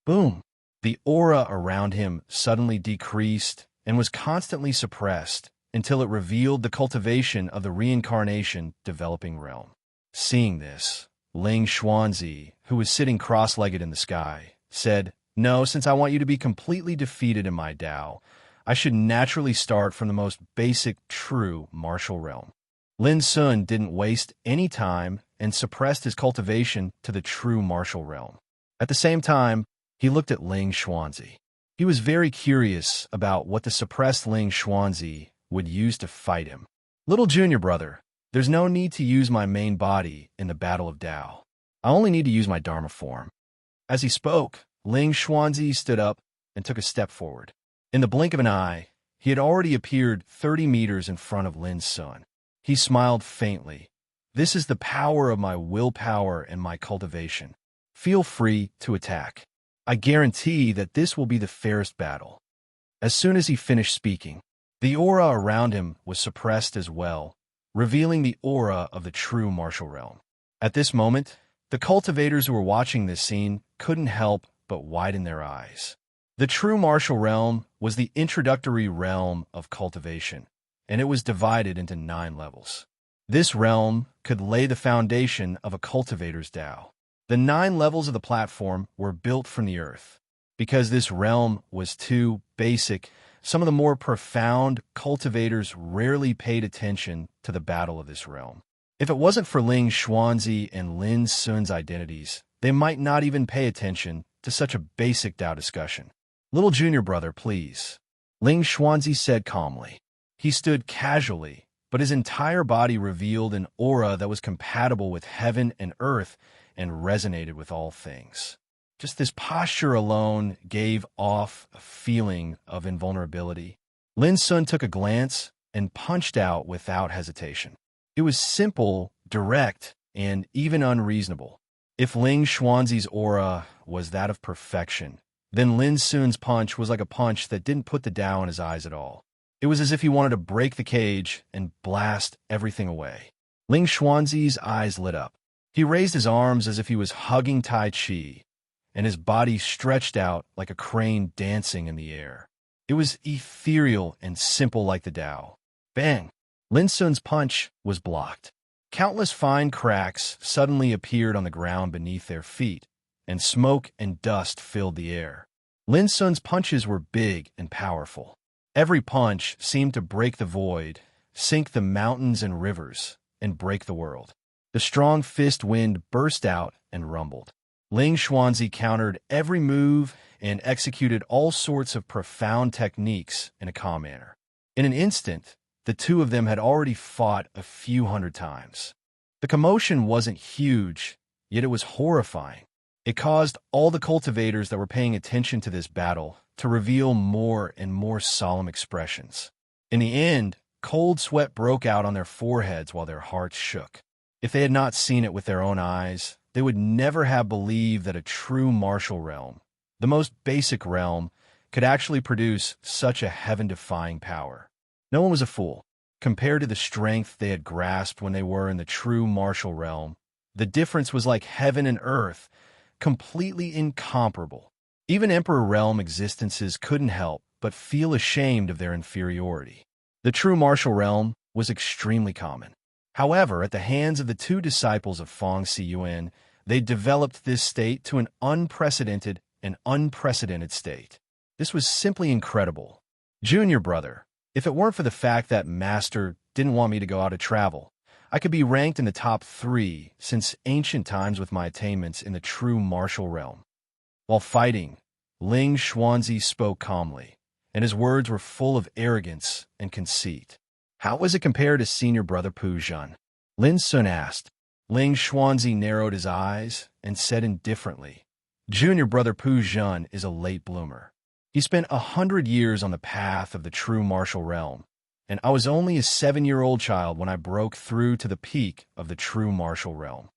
Boom. The aura around him suddenly decreased and was constantly suppressed until it revealed the cultivation of the reincarnation developing realm. Seeing this, Ling Xuanzi, who was sitting cross-legged in the sky, said, "No, since I want you to be completely defeated in my Tao, I should naturally start from the most basic, true martial realm." Lin Sun didn't waste any time and suppressed his cultivation to the true martial realm. At the same time, he looked at Ling Xuanzi. He was very curious about what the suppressed Ling Xuanzi would use to fight him. "Little junior brother, there's no need to use my main body in the battle of Tao. I only need to use my Dharma form." As he spoke, Ling Xuanzi stood up and took a step forward. In the blink of an eye, he had already appeared 30 meters in front of Lin Sun. He smiled faintly. "This is the power of my willpower and my cultivation. Feel free to attack." I guarantee that this will be the fairest battle." As soon as he finished speaking, the aura around him was suppressed as well, revealing the aura of the true martial realm. At this moment, the cultivators who were watching this scene couldn't help but widen their eyes. The true martial realm was the introductory realm of cultivation, and it was divided into 9 levels. This realm could lay the foundation of a cultivator's Tao. The 9 levels of the platform were built from the earth. Because this realm was too basic, some of the more profound cultivators rarely paid attention to the battle of this realm. If it wasn't for Ling Xuanzi and Lin Sun's identities, they might not even pay attention to such a basic Tao discussion. "Little junior brother, please," Ling Xuanzi said calmly. He stood casually, but his entire body revealed an aura that was compatible with heaven and earth and resonated with all things. Just this posture alone gave off a feeling of invulnerability. Lin Sun took a glance and punched out without hesitation. It was simple, direct, and even unreasonable. If Ling Xuanzi's aura was that of perfection, then Lin Sun's punch was like a punch that didn't put the Tao in his eyes at all. It was as if he wanted to break the cage and blast everything away. Ling Xuanzi's eyes lit up. He raised his arms as if he was hugging Tai Chi, and his body stretched out like a crane dancing in the air. It was ethereal and simple like the Tao. Bang! Lin Sun's punch was blocked. Countless fine cracks suddenly appeared on the ground beneath their feet, and smoke and dust filled the air. Lin Sun's punches were big and powerful. Every punch seemed to break the void, sink the mountains and rivers, and break the world. The strong fist wind burst out and rumbled. Ling Xuanzi countered every move and executed all sorts of profound techniques in a calm manner. In an instant, the two of them had already fought a few hundred times. The commotion wasn't huge, yet it was horrifying. It caused all the cultivators that were paying attention to this battle to reveal more and more solemn expressions. In the end, cold sweat broke out on their foreheads while their hearts shook. If they had not seen it with their own eyes, they would never have believed that a true martial realm, the most basic realm, could actually produce such a heaven-defying power. No one was a fool. Compared to the strength they had grasped when they were in the true martial realm, the difference was like heaven and earth, completely incomparable. Even Emperor Realm existences couldn't help but feel ashamed of their inferiority. The true martial realm was extremely common. However, at the hands of the 2 disciples of Feng Siyuan, they developed this state to an unprecedented state. This was simply incredible. "Junior brother, if it weren't for the fact that Master didn't want me to go out to travel, I could be ranked in the top 3 since ancient times with my attainments in the true martial realm." While fighting, Ling Xuanzi spoke calmly, and his words were full of arrogance and conceit. "How was it compared to senior brother Pu Zhen?" Lin Sun asked. Ling Xuanzi narrowed his eyes and said indifferently, "Junior brother Pu Zhen is a late bloomer. He spent 100 years on the path of the true martial realm, and I was only a 7-year-old child when I broke through to the peak of the true martial realm.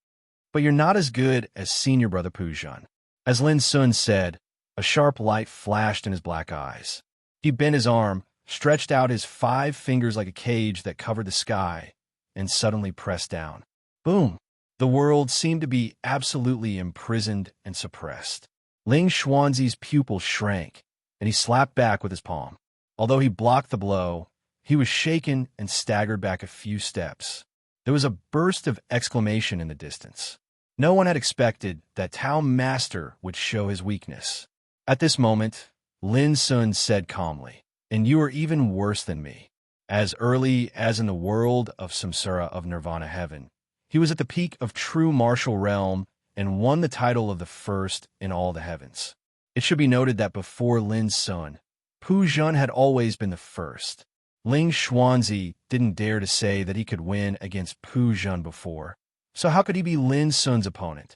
But you're not as good as senior brother Pu Zhen." As Lin Sun said, a sharp light flashed in his black eyes. He bent his arm, stretched out his 5 fingers like a cage that covered the sky, and suddenly pressed down. Boom! The world seemed to be absolutely imprisoned and suppressed. Ling Xuanzi's pupil shrank, and he slapped back with his palm. Although he blocked the blow, he was shaken and staggered back a few steps. There was a burst of exclamation in the distance. No one had expected that Tao Master would show his weakness. At this moment, Lin Sun said calmly, "And you are even worse than me." As early as in the world of Samsara of Nirvana Heaven, he was at the peak of true martial realm and won the title of the first in all the heavens. It should be noted that before Lin Sun, Pu Zhen had always been the first. Ling Xuanzi didn't dare to say that he could win against Pu Zhen before, so how could he be Lin Sun's opponent?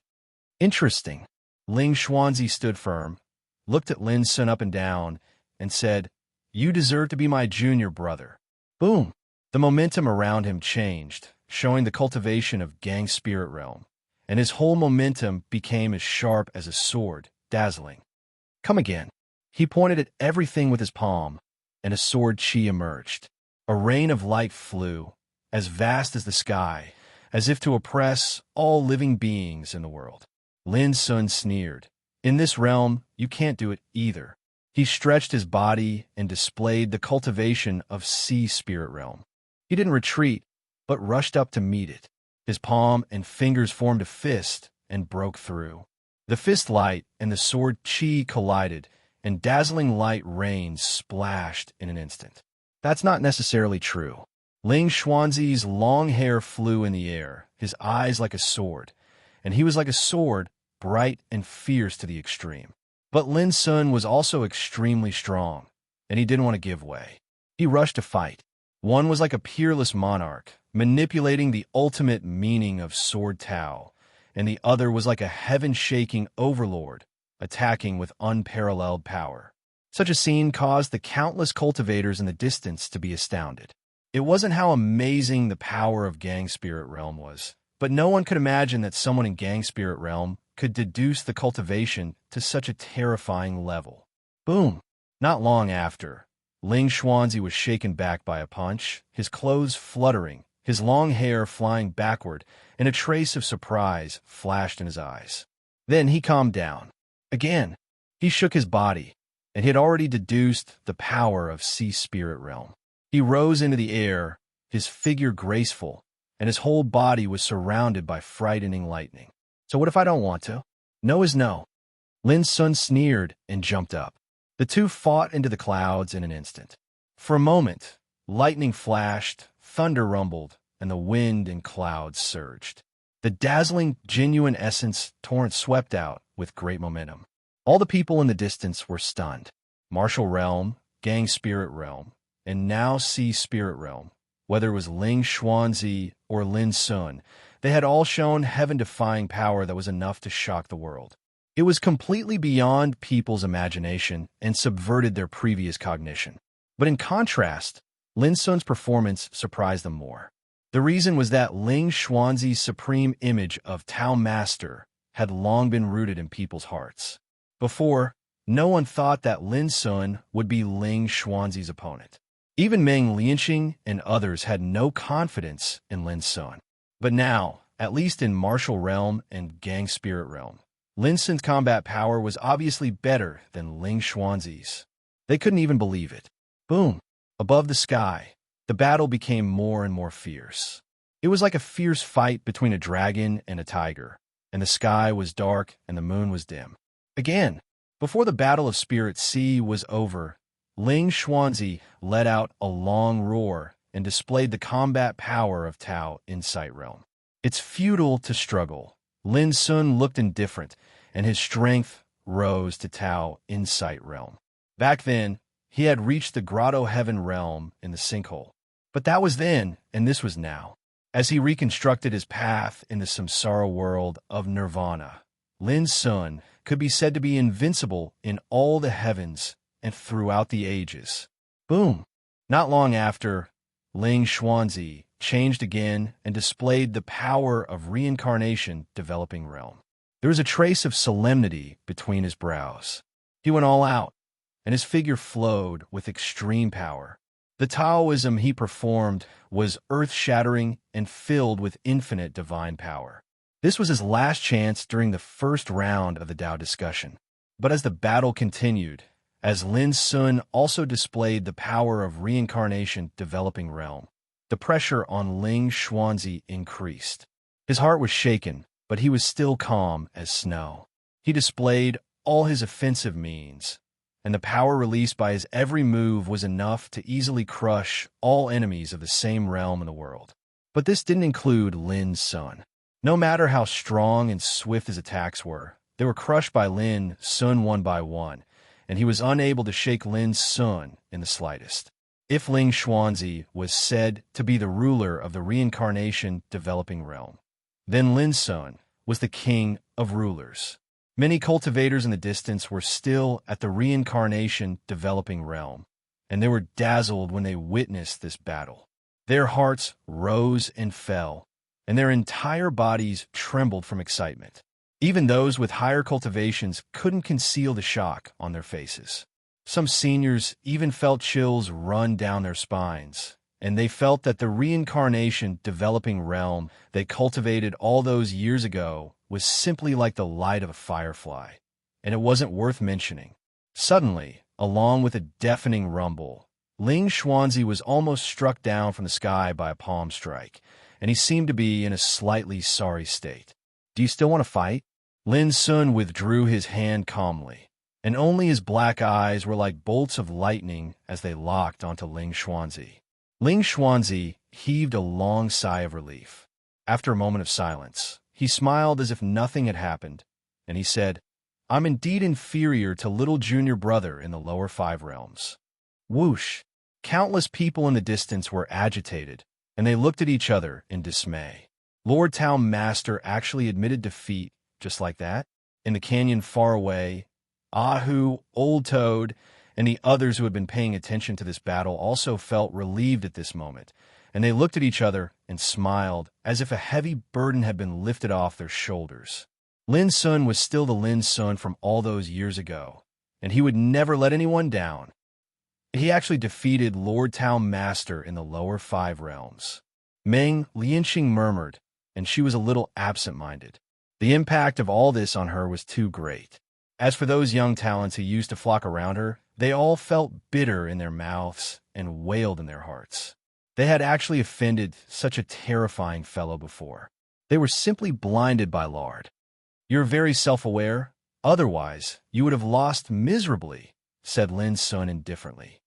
Interesting. Ling Xuanzi stood firm, looked at Lin Sun up and down, and said, "You deserve to be my junior brother." Boom! The momentum around him changed, showing the cultivation of Gang Spirit Realm, and his whole momentum became as sharp as a sword, dazzling. Come again. He pointed at everything with his palm, and a sword chi emerged. A rain of light flew, as vast as the sky, as if to oppress all living beings in the world. Lin Sun sneered. In this realm, you can't do it either. He stretched his body and displayed the cultivation of sea spirit realm. He didn't retreat, but rushed up to meet it. His palm and fingers formed a fist and broke through. The fist light and the sword chi collided, and dazzling light rain splashed in an instant. That's not necessarily true. Ling Xuanzi's long hair flew in the air, his eyes like a sword, and he was like a sword, bright and fierce to the extreme. But Lin Sun was also extremely strong, and he didn't want to give way. He rushed to fight. One was like a peerless monarch, manipulating the ultimate meaning of Sword Tao, and the other was like a heaven-shaking overlord, attacking with unparalleled power. Such a scene caused the countless cultivators in the distance to be astounded. It wasn't how amazing the power of Gang Spirit Realm was, but no one could imagine that someone in Gang Spirit Realm could deduce the cultivation to such a terrifying level. Boom! Not long after, Ling Xuanzi was shaken back by a punch, his clothes fluttering, his long hair flying backward, and a trace of surprise flashed in his eyes. Then he calmed down. Again, he shook his body, and he had already deduced the power of Sea Spirit Realm. He rose into the air, his figure graceful, and his whole body was surrounded by frightening lightning. So what if I don't want to? No is no. Lin Sun sneered and jumped up. The two fought into the clouds in an instant. For a moment, lightning flashed, thunder rumbled, and the wind and clouds surged. The dazzling, genuine essence torrent swept out with great momentum. All the people in the distance were stunned. Martial Realm, Gang Spirit Realm, and now Sea Spirit Realm. Whether it was Ling Xuanzi or Lin Sun, they had all shown heaven-defying power that was enough to shock the world. It was completely beyond people's imagination and subverted their previous cognition. But in contrast, Lin Sun's performance surprised them more. The reason was that Ling Xuanzi's supreme image of Tao Master had long been rooted in people's hearts. Before, no one thought that Lin Sun would be Ling Xuanzi's opponent. Even Meng Lianxing and others had no confidence in Lin Sun. But now, at least in Martial Realm and Gang Spirit Realm, Lin Sun's combat power was obviously better than Ling Xuanzi's. They couldn't even believe it. Boom! Above the sky, the battle became more and more fierce. It was like a fierce fight between a dragon and a tiger, and the sky was dark and the moon was dim. Again, before the Battle of Spirit Sea was over, Ling Xuanzi let out a long roar and displayed the combat power of Tao Insight Realm. It's futile to struggle. Lin Sun looked indifferent, and his strength rose to Tao Insight Realm. Back then, he had reached the Grotto Heaven Realm in the sinkhole. But that was then, and this was now. As he reconstructed his path in the samsara world of nirvana, Lin Sun could be said to be invincible in all the heavens and throughout the ages. Boom! Not long after, Ling Xuanzi changed again and displayed the power of reincarnation developing realm. There was a trace of solemnity between his brows. He went all out, and his figure flowed with extreme power. The Taoism he performed was earth-shattering and filled with infinite divine power. This was his last chance during the first round of the Tao discussion. But as the battle continued, as Lin Sun also displayed the power of reincarnation developing realm, the pressure on Ling Xuanzi increased. His heart was shaken, but he was still calm as snow. He displayed all his offensive means, and the power released by his every move was enough to easily crush all enemies of the same realm in the world. But this didn't include Lin Sun. No matter how strong and swift his attacks were, they were crushed by Lin Sun one by one, and he was unable to shake Lin Sun in the slightest. If Ling Xuanzi was said to be the ruler of the reincarnation developing realm, then Lin Sun was the king of rulers. Many cultivators in the distance were still at the reincarnation developing realm, and they were dazzled when they witnessed this battle. Their hearts rose and fell, and their entire bodies trembled from excitement. Even those with higher cultivations couldn't conceal the shock on their faces. Some seniors even felt chills run down their spines, and they felt that the reincarnation developing realm they cultivated all those years ago was simply like the light of a firefly, and it wasn't worth mentioning. Suddenly, along with a deafening rumble, Ling Xuanzi was almost struck down from the sky by a palm strike, and he seemed to be in a slightly sorry state. "Do you still want to fight?" Lin Sun withdrew his hand calmly, and only his black eyes were like bolts of lightning as they locked onto Ling Xuanzi. Ling Xuanzi heaved a long sigh of relief. After a moment of silence, he smiled as if nothing had happened, and he said, "I'm indeed inferior to little junior brother in the lower 5 realms." Whoosh! Countless people in the distance were agitated, and they looked at each other in dismay. Lord Town Master actually admitted defeat just like that? In the canyon far away, Ahu, Old Toad, and the others who had been paying attention to this battle also felt relieved at this moment, and they looked at each other and smiled as if a heavy burden had been lifted off their shoulders. Lin Sun was still the Lin Sun from all those years ago, and he would never let anyone down. He actually defeated Lord Town Master in the lower 5 realms. Meng Lianxing murmured, and she was a little absent-minded. The impact of all this on her was too great. As for those young talents who used to flock around her, they all felt bitter in their mouths and wailed in their hearts. They had actually offended such a terrifying fellow before. They were simply blinded by lard. "You're very self-aware. Otherwise, you would have lost miserably," said Lin Sun indifferently.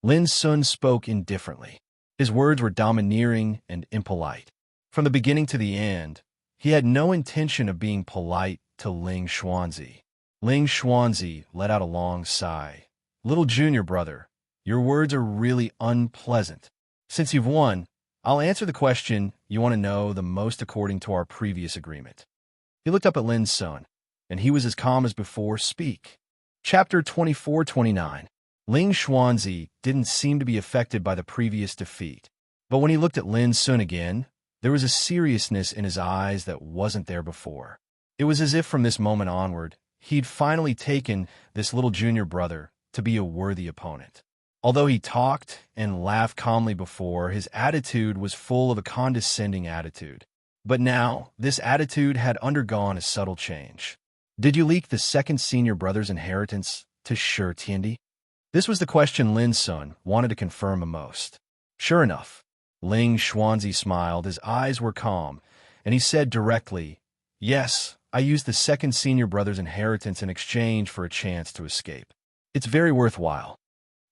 Lin Sun spoke indifferently. His words were domineering and impolite. From the beginning to the end, he had no intention of being polite to Ling Xuanzi. Ling Xuanzi let out a long sigh. "Little junior brother, your words are really unpleasant. Since you've won, I'll answer the question you want to know the most according to our previous agreement." He looked up at Lin Sun, and he was as calm as before. "Speak." Chapter 24-29. Ling Xuanzi didn't seem to be affected by the previous defeat, but when he looked at Lin Sun again, there was a seriousness in his eyes that wasn't there before. It was as if from this moment onward, he'd finally taken this little junior brother to be a worthy opponent. Although he talked and laughed calmly before, his attitude was full of a condescending attitude. But now, this attitude had undergone a subtle change. "Did you leak the second senior brother's inheritance to Shi Tiandi?" This was the question Lin Sun wanted to confirm the most. Sure enough, Ling Xuanzi smiled, his eyes were calm, and he said directly, "Yes, I used the second senior brother's inheritance in exchange for a chance to escape. It's very worthwhile."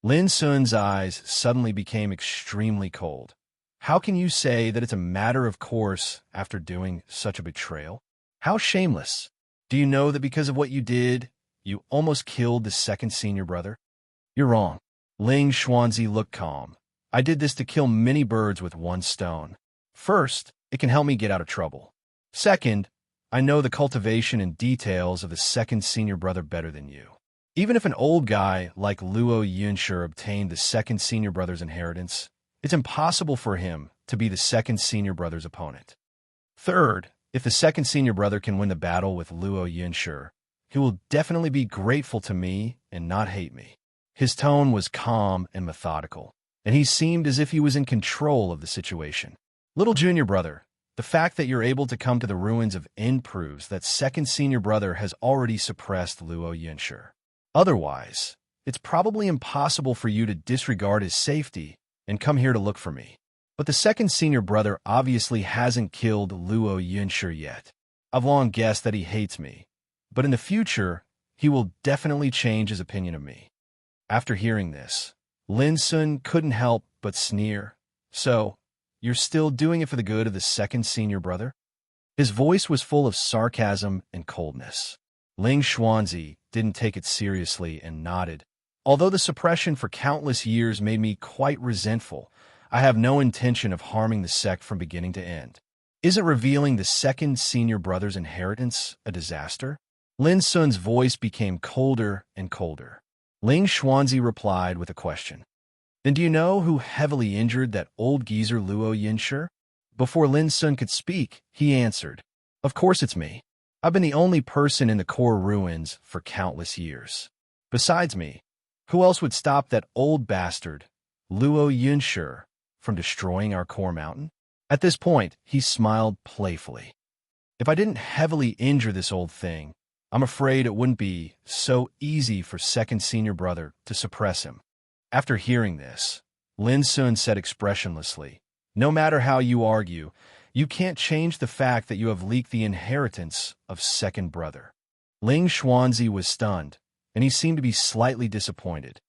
Lin Sun's eyes suddenly became extremely cold. "How can you say that it's a matter of course after doing such a betrayal? How shameless! Do you know that because of what you did, you almost killed the second senior brother?" "You're wrong." Ling Xuanzi looked calm. "I did this to kill many birds with one stone. First, it can help me get out of trouble. Second, I know the cultivation and details of the second senior brother better than you. Even if an old guy like Luo Yunshi obtained the second senior brother's inheritance, it's impossible for him to be the second senior brother's opponent. Third, if the second senior brother can win the battle with Luo Yunshi, he will definitely be grateful to me and not hate me." His tone was calm and methodical, and he seemed as if he was in control of the situation. "Little junior brother, the fact that you're able to come to the ruins of N proves that second senior brother has already suppressed Luo Yunshi. Otherwise, it's probably impossible for you to disregard his safety and come here to look for me. But the second senior brother obviously hasn't killed Luo Yunshi yet. I've long guessed that he hates me, but in the future, he will definitely change his opinion of me." After hearing this, Lin Sun couldn't help but sneer. "So, you're still doing it for the good of the second senior brother?" His voice was full of sarcasm and coldness. Ling Xuanzi didn't take it seriously and nodded. "Although the suppression for countless years made me quite resentful, I have no intention of harming the sect from beginning to end. Isn't revealing the second senior brother's inheritance a disaster?" Lin Sun's voice became colder and colder. Ling Xuanzi replied with a question. "Then do you know who heavily injured that old geezer Luo Yunshi?" Before Lin Sun could speak, he answered, "Of course it's me." I've been the only person in the core ruins for countless years. Besides me, who else would stop that old bastard, Luo Yunshur, from destroying our core mountain? At this point, he smiled playfully. If I didn't heavily injure this old thing, I'm afraid it wouldn't be so easy for second senior brother to suppress him. After hearing this, Lin Sun said expressionlessly, "No matter how you argue, you can't change the fact that you have leaked the inheritance of second brother." Ling Xuanzi was stunned, and he seemed to be slightly disappointed.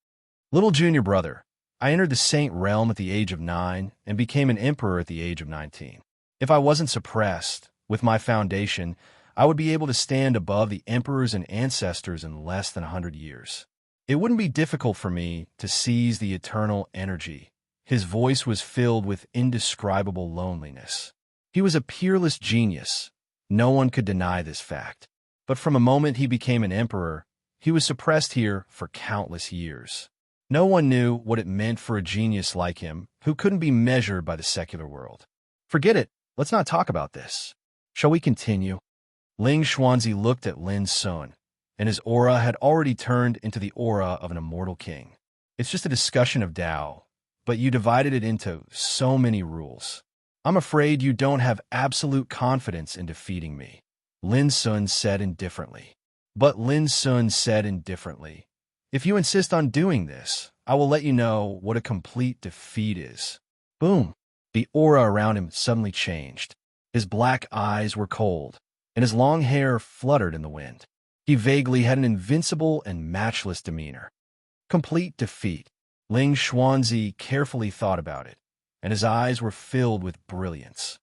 "Little junior brother, I entered the Saint Realm at the age of 9 and became an emperor at the age of 19. If I wasn't suppressed, with my foundation, I would be able to stand above the emperors and ancestors in less than 100 years. It wouldn't be difficult for me to seize the eternal energy." His voice was filled with indescribable loneliness. He was a peerless genius. No one could deny this fact. But from the moment he became an emperor, he was suppressed here for countless years. No one knew what it meant for a genius like him, who couldn't be measured by the secular world. "Forget it. Let's not talk about this. Shall we continue?" Ling Xuanzi looked at Lin Sun, and his aura had already turned into the aura of an immortal king. "It's just a discussion of Tao, but you divided it into so many rules. I'm afraid you don't have absolute confidence in defeating me," Lin Sun said indifferently. But Lin Sun said indifferently, "If you insist on doing this, I will let you know what a complete defeat is." Boom! The aura around him suddenly changed. His black eyes were cold, and his long hair fluttered in the wind. He vaguely had an invincible and matchless demeanor. Complete defeat. Ling Xuanzi carefully thought about it, and his eyes were filled with brilliance.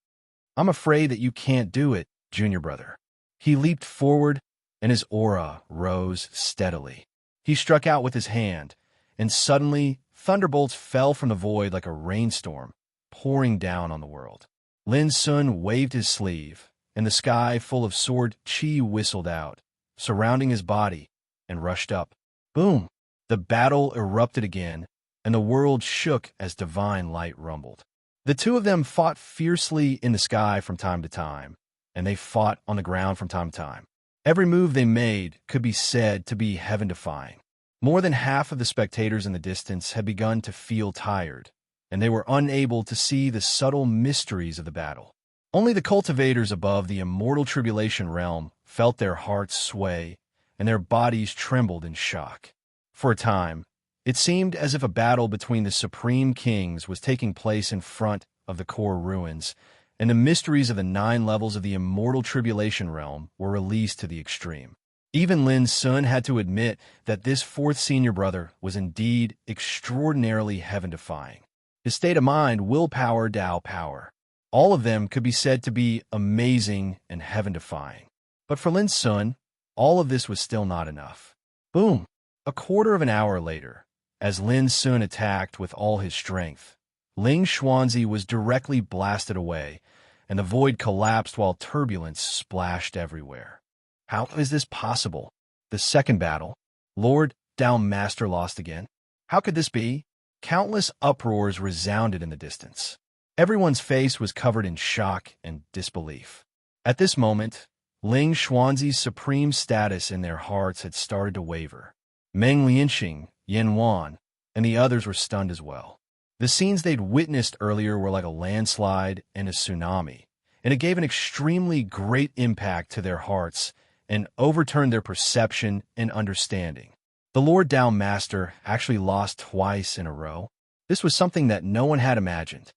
"I'm afraid that you can't do it, junior brother." He leaped forward, and his aura rose steadily. He struck out with his hand, and suddenly thunderbolts fell from the void like a rainstorm, pouring down on the world. Lin Sun waved his sleeve, and the sky full of sword chi whistled out, surrounding his body, and rushed up. Boom! The battle erupted again, and the world shook as divine light rumbled. The two of them fought fiercely in the sky from time to time, and they fought on the ground from time to time. Every move they made could be said to be heaven-defying. More than half of the spectators in the distance had begun to feel tired, and they were unable to see the subtle mysteries of the battle. Only the cultivators above the immortal tribulation realm felt their hearts sway, and their bodies trembled in shock. For a time, it seemed as if a battle between the supreme kings was taking place in front of the core ruins, and the mysteries of the 9 levels of the immortal tribulation realm were released to the extreme. Even Lin Sun had to admit that this fourth senior brother was indeed extraordinarily heaven-defying. His state of mind, willpower, Tao power, all of them could be said to be amazing and heaven-defying. But for Lin Sun, all of this was still not enough. Boom! A quarter of an hour later, as Lin Sun attacked with all his strength, Ling Xuanzi was directly blasted away, and the void collapsed while turbulence splashed everywhere. How is this possible? The second battle, Lord Tao Master lost again? How could this be? Countless uproars resounded in the distance. Everyone's face was covered in shock and disbelief. At this moment, Ling Xuanzi's supreme status in their hearts had started to waver. Meng Lianxing, Yan Wan, and the others were stunned as well. The scenes they'd witnessed earlier were like a landslide and a tsunami, and it gave an extremely great impact to their hearts and overturned their perception and understanding. The Lord Tao Master actually lost twice in a row. This was something that no one had imagined.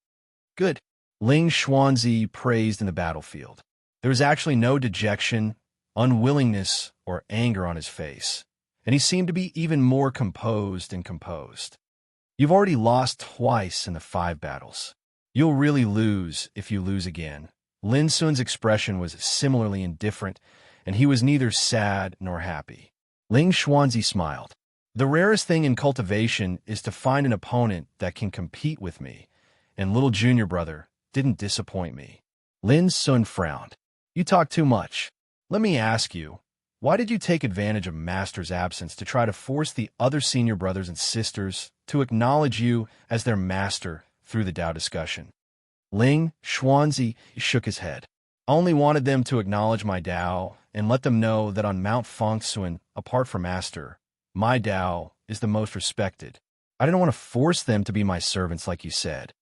Good. Ling Xuanzi praised in the battlefield. There was actually no dejection, unwillingness, or anger on his face, and he seemed to be even more composed and composed. You've already lost twice in the 5 battles. You'll really lose if you lose again. Lin Sun's expression was similarly indifferent, and he was neither sad nor happy. Ling Xuanzi smiled. The rarest thing in cultivation is to find an opponent that can compete with me, and little junior brother didn't disappoint me. Lin Sun frowned. You talk too much. Let me ask you, why did you take advantage of Master's absence to try to force the other senior brothers and sisters to acknowledge you as their master through the Tao discussion? Ling Xuanzi shook his head. I only wanted them to acknowledge my Tao and let them know that on Mount Fengxuan, apart from Master, my Tao is the most respected. I didn't want to force them to be my servants like you said.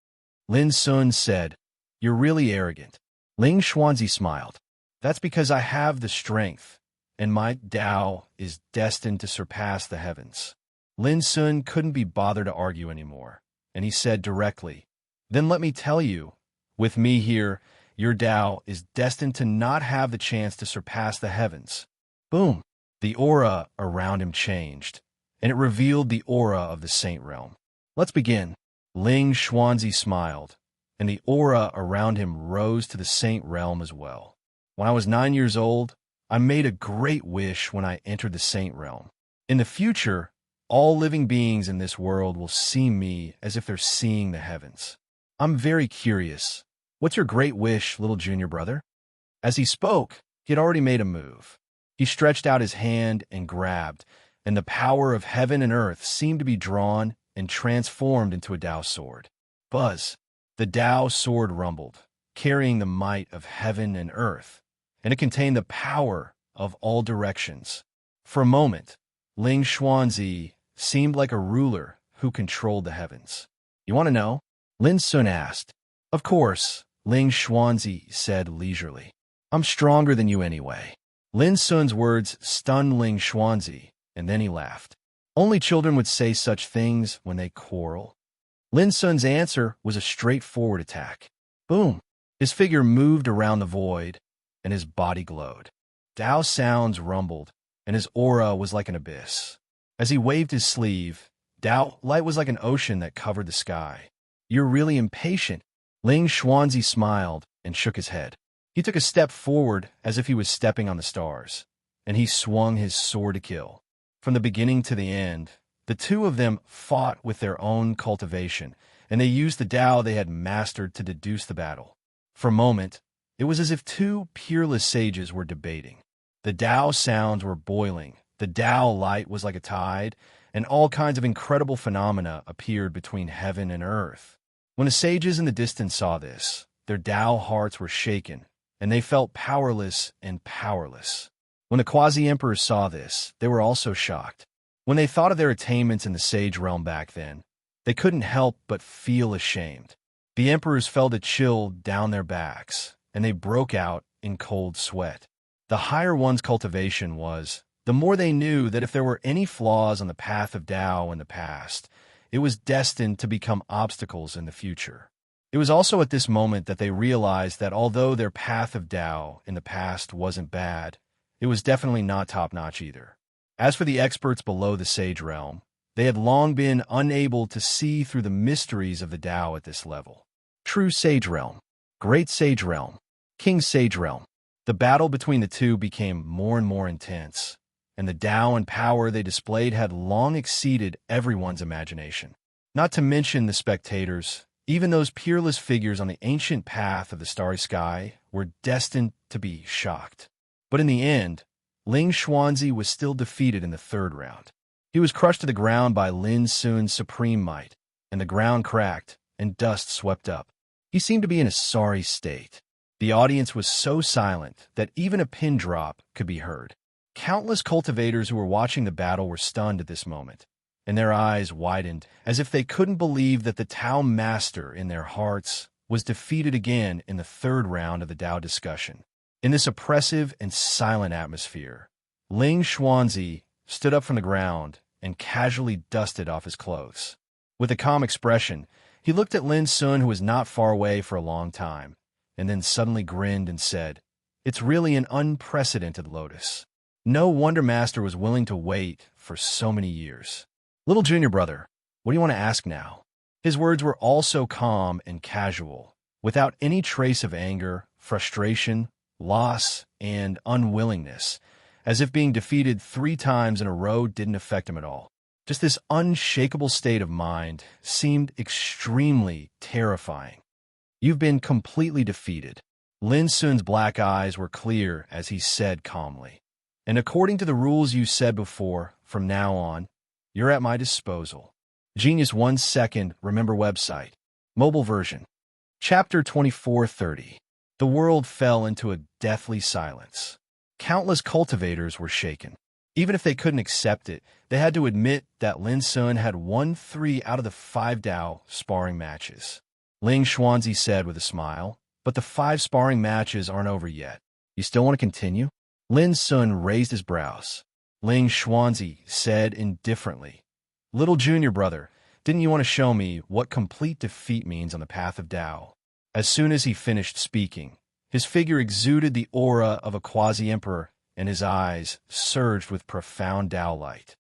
Lin Sun said, "You're really arrogant." Ling Xuanzi smiled. "That's because I have the strength, and my Tao is destined to surpass the heavens." Lin Sun couldn't be bothered to argue anymore, and he said directly, "Then let me tell you, with me here, your Tao is destined to not have the chance to surpass the heavens." Boom! The aura around him changed, and it revealed the aura of the Saint Realm. "Let's begin." Ling Xuanzi smiled, and the aura around him rose to the Saint Realm as well. "When I was 9 years old, I made a great wish when I entered the Saint Realm. In the future, all living beings in this world will see me as if they're seeing the heavens. I'm very curious. What's your great wish, little junior brother?" As he spoke, he had already made a move. He stretched out his hand and grabbed, and the power of heaven and earth seemed to be drawn and transformed into a Tao sword. Buzz! The Tao sword rumbled, carrying the might of heaven and earth, and it contained the power of all directions. For a moment, Ling Xuanzi seemed like a ruler who controlled the heavens. "You want to know?" Lin Sun asked. "Of course," Ling Xuanzi said leisurely. "I'm stronger than you anyway." Lin Sun's words stunned Ling Xuanzi, and then he laughed. Only children would say such things when they quarrel. Lin Sun's answer was a straightforward attack. Boom! His figure moved around the void, and his body glowed. Tao sounds rumbled, and his aura was like an abyss. As he waved his sleeve, Tao light was like an ocean that covered the sky. "You're really impatient." Ling Xuanzi smiled and shook his head. He took a step forward as if he was stepping on the stars, and he swung his sword to kill. From the beginning to the end, the two of them fought with their own cultivation, and they used the Tao they had mastered to deduce the battle. For a moment, it was as if two peerless sages were debating. The Tao sounds were boiling, the Tao light was like a tide, and all kinds of incredible phenomena appeared between heaven and earth. When the sages in the distance saw this, their Tao hearts were shaken, and they felt powerless and powerless. When the quasi-emperors saw this, they were also shocked. When they thought of their attainments in the sage realm back then, they couldn't help but feel ashamed. The emperors felt a chill down their backs, and they broke out in cold sweat. The higher one's cultivation was, the more they knew that if there were any flaws on the path of Tao in the past, it was destined to become obstacles in the future. It was also at this moment that they realized that although their path of Tao in the past wasn't bad, it was definitely not top-notch either. As for the experts below the sage realm, they had long been unable to see through the mysteries of the Tao at this level. True sage realm, great sage realm, king sage realm. The battle between the two became more and more intense, and the Tao and power they displayed had long exceeded everyone's imagination. Not to mention the spectators, even those peerless figures on the ancient path of the starry sky were destined to be shocked. But in the end, Ling Xuanzi was still defeated in the third round. He was crushed to the ground by Lin Sun's supreme might, and the ground cracked and dust swept up. He seemed to be in a sorry state. The audience was so silent that even a pin drop could be heard. Countless cultivators who were watching the battle were stunned at this moment, and their eyes widened as if they couldn't believe that the Tao master in their hearts was defeated again in the third round of the Tao discussion. In this oppressive and silent atmosphere, Ling Xuanzi stood up from the ground and casually dusted off his clothes. With a calm expression, he looked at Lin Sun, who was not far away for a long time, and then suddenly grinned and said, "It's really an unprecedented lotus. No wonder Master was willing to wait for so many years. Little junior brother, what do you want to ask now?" His words were also calm and casual, without any trace of anger, frustration, loss, and unwillingness, as if being defeated 3 times in a row didn't affect him at all. Just this unshakable state of mind seemed extremely terrifying. "You've been completely defeated." Lin Sun's black eyes were clear as he said calmly, "And according to the rules you said before, from now on, you're at my disposal." Genius 1 second, remember website. Mobile version. Chapter 2430. The world fell into a deathly silence. Countless cultivators were shaken. Even if they couldn't accept it, they had to admit that Lin Sun had won 3 out of the 5 Dao sparring matches. Ling Xuanzi said with a smile, "But the 5 sparring matches aren't over yet. You still want to continue?" Lin Sun raised his brows. Ling Xuanzi said indifferently, "Little junior brother, didn't you want to show me what complete defeat means on the path of Dao?" As soon as he finished speaking, his figure exuded the aura of a quasi-emperor, and his eyes surged with profound Dao light.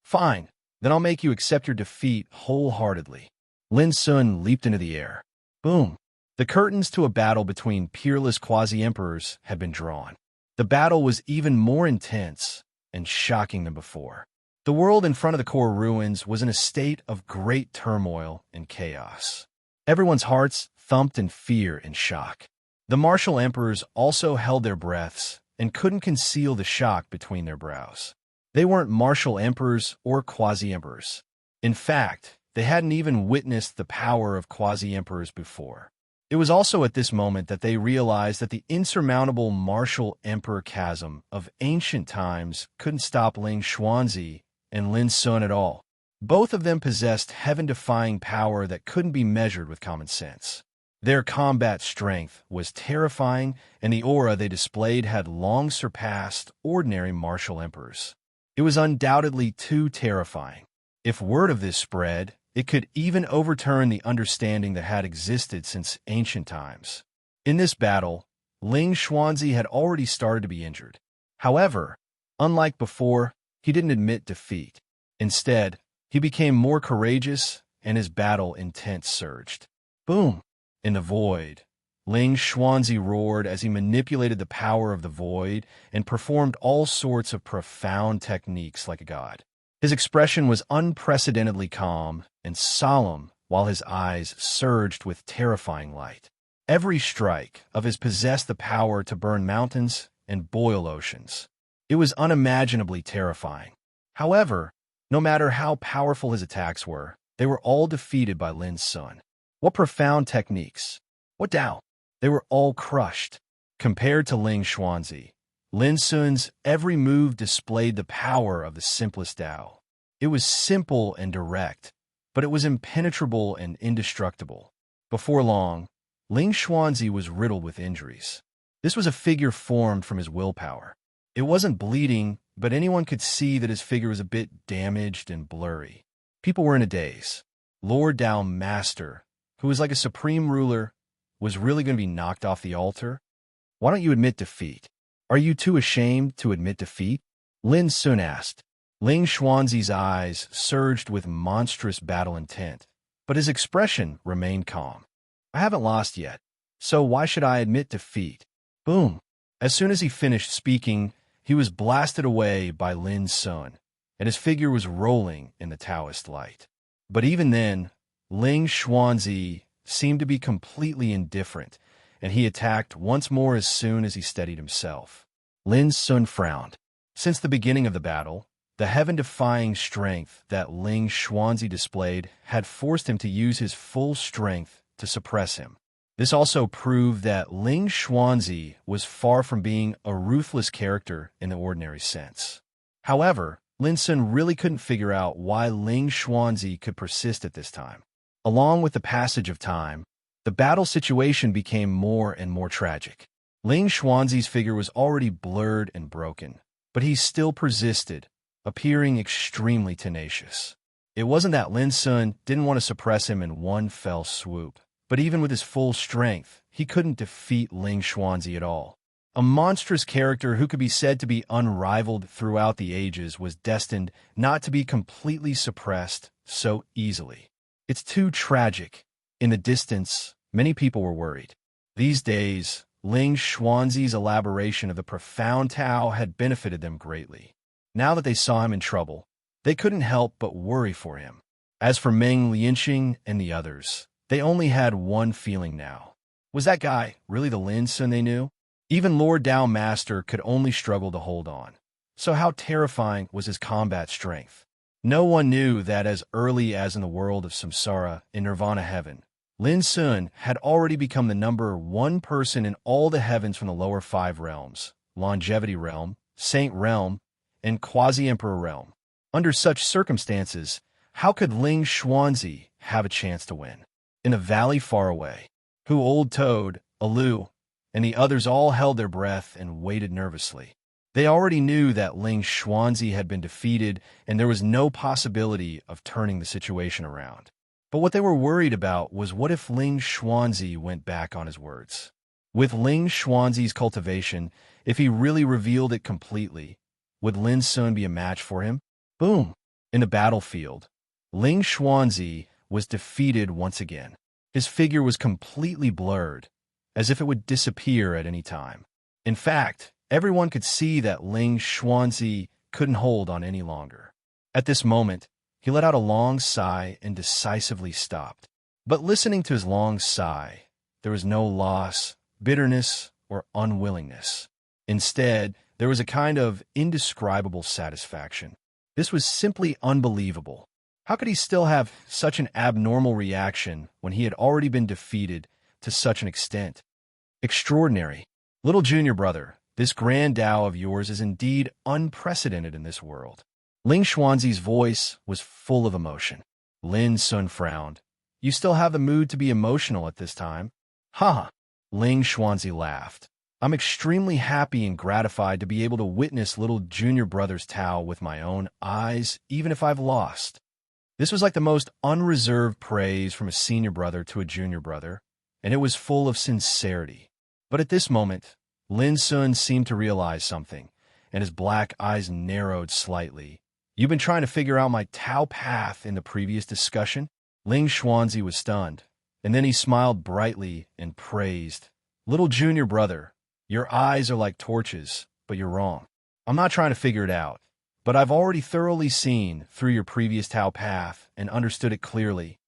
"Fine, then I'll make you accept your defeat wholeheartedly." Lin Sun leaped into the air. Boom! The curtains to a battle between peerless quasi-emperors had been drawn. The battle was even more intense and shocking than before. The world in front of the core ruins was in a state of great turmoil and chaos. Everyone's hearts thumped in fear and shock. The martial emperors also held their breaths and couldn't conceal the shock between their brows. They weren't martial emperors or quasi-emperors. In fact, they hadn't even witnessed the power of quasi-emperors before. It was also at this moment that they realized that the insurmountable martial emperor chasm of ancient times couldn't stop Ling Xuanzi and Lin Sun at all. Both of them possessed heaven-defying power that couldn't be measured with common sense. Their combat strength was terrifying, and the aura they displayed had long surpassed ordinary martial emperors. It was undoubtedly too terrifying. If word of this spread, it could even overturn the understanding that had existed since ancient times. In this battle, Ling Xuanzi had already started to be injured. However, unlike before, he didn't admit defeat. Instead, he became more courageous, and his battle intent surged. Boom! In the void, Ling Xuanzi roared as he manipulated the power of the void and performed all sorts of profound techniques like a god. His expression was unprecedentedly calm and solemn, while his eyes surged with terrifying light. Every strike of his possessed the power to burn mountains and boil oceans. It was unimaginably terrifying. However, no matter how powerful his attacks were, they were all defeated by Lin Sun. What profound techniques! What Dao! They were all crushed. Compared to Ling Xuanzi, Lin Sun's every move displayed the power of the simplest Dao. It was simple and direct, but it was impenetrable and indestructible. Before long, Ling Xuanzi was riddled with injuries. This was a figure formed from his willpower. It wasn't bleeding, but anyone could see that his figure was a bit damaged and blurry. People were in a daze. Lord Dao Master, who was like a supreme ruler, was really going to be knocked off the altar? Why don't you admit defeat? Are you too ashamed to admit defeat? Lin Sun asked. Ling Xuanzi's eyes surged with monstrous battle intent, but his expression remained calm. "I haven't lost yet, so why should I admit defeat?" Boom! As soon as he finished speaking, he was blasted away by Lin Sun, and his figure was rolling in the Taoist light. But even then, Ling Xuanzi seemed to be completely indifferent, and he attacked once more as soon as he steadied himself. Lin Sun frowned. Since the beginning of the battle, the heaven-defying strength that Ling Xuanzi displayed had forced him to use his full strength to suppress him. This also proved that Ling Xuanzi was far from being a ruthless character in the ordinary sense. However, Lin Sun really couldn't figure out why Ling Xuanzi could persist at this time. Along with the passage of time, the battle situation became more and more tragic. Ling Xuanzi's figure was already blurred and broken, but he still persisted, appearing extremely tenacious. It wasn't that Lin Sun didn't want to suppress him in one fell swoop, but even with his full strength, he couldn't defeat Ling Xuanzi at all. A monstrous character who could be said to be unrivaled throughout the ages was destined not to be completely suppressed so easily. It's too tragic. In the distance, many people were worried. These days, Ling Xuanzi's elaboration of the profound Tao had benefited them greatly. Now that they saw him in trouble, they couldn't help but worry for him. As for Meng Lianxing and the others, they only had one feeling now. Was that guy really the Lin Sun they knew? Even Lord Dao Master could only struggle to hold on. So how terrifying was his combat strength? No one knew that as early as in the world of samsara in Nirvana heaven, Lin Sun had already become the #1 person in all the heavens from the lower 5 realms: Longevity Realm, Saint Realm, and Quasi-Emperor Realm. Under such circumstances, how could Ling Xuanzi have a chance to win? In a valley far away, Hu Old Toad, Alu, and the others all held their breath and waited nervously. They already knew that Ling Xuanzi had been defeated, and there was no possibility of turning the situation around. But what they were worried about was, what if Ling Xuanzi went back on his words? With Ling Xuanzi's cultivation, if he really revealed it completely, would Lin Sun be a match for him? Boom! In the battlefield, Ling Xuanzi was defeated once again. His figure was completely blurred, as if it would disappear at any time. In fact, everyone could see that Ling Xuanzi couldn't hold on any longer. At this moment, he let out a long sigh and decisively stopped. But listening to his long sigh, there was no loss, bitterness, or unwillingness. Instead, there was a kind of indescribable satisfaction. This was simply unbelievable. How could he still have such an abnormal reaction when he had already been defeated to such an extent? Extraordinary. Little junior brother, this grand Tao of yours is indeed unprecedented in this world. Ling Xuanzi's voice was full of emotion. Lin Sun frowned. You still have the mood to be emotional at this time? Ha! Ling Xuanzi laughed. I'm extremely happy and gratified to be able to witness little junior brother's Tao with my own eyes, even if I've lost. This was like the most unreserved praise from a senior brother to a junior brother, and it was full of sincerity. But at this moment, Lin Sun seemed to realize something, and his black eyes narrowed slightly. You've been trying to figure out my Tao path in the previous discussion? Ling Xuanzi was stunned, and then he smiled brightly and praised. Little junior brother, your eyes are like torches, but you're wrong. I'm not trying to figure it out, but I've already thoroughly seen through your previous Tao path and understood it clearly.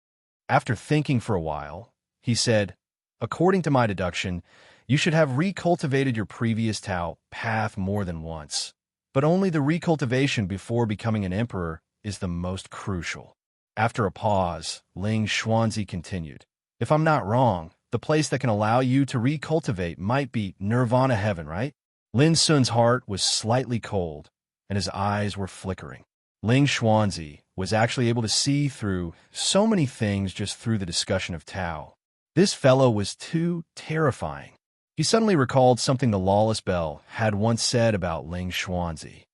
After thinking for a while, he said, according to my deduction, you should have recultivated your previous Tao path more than once. But only the recultivation before becoming an emperor is the most crucial. After a pause, Ling Xuanzi continued, if I'm not wrong, the place that can allow you to recultivate might be Nirvana Heaven, right? Lin Sun's heart was slightly cold, and his eyes were flickering. Ling Xuanzi was actually able to see through so many things just through the discussion of Tao. This fellow was too terrifying. He suddenly recalled something the Lawless Bell had once said about Ling Xuanzi.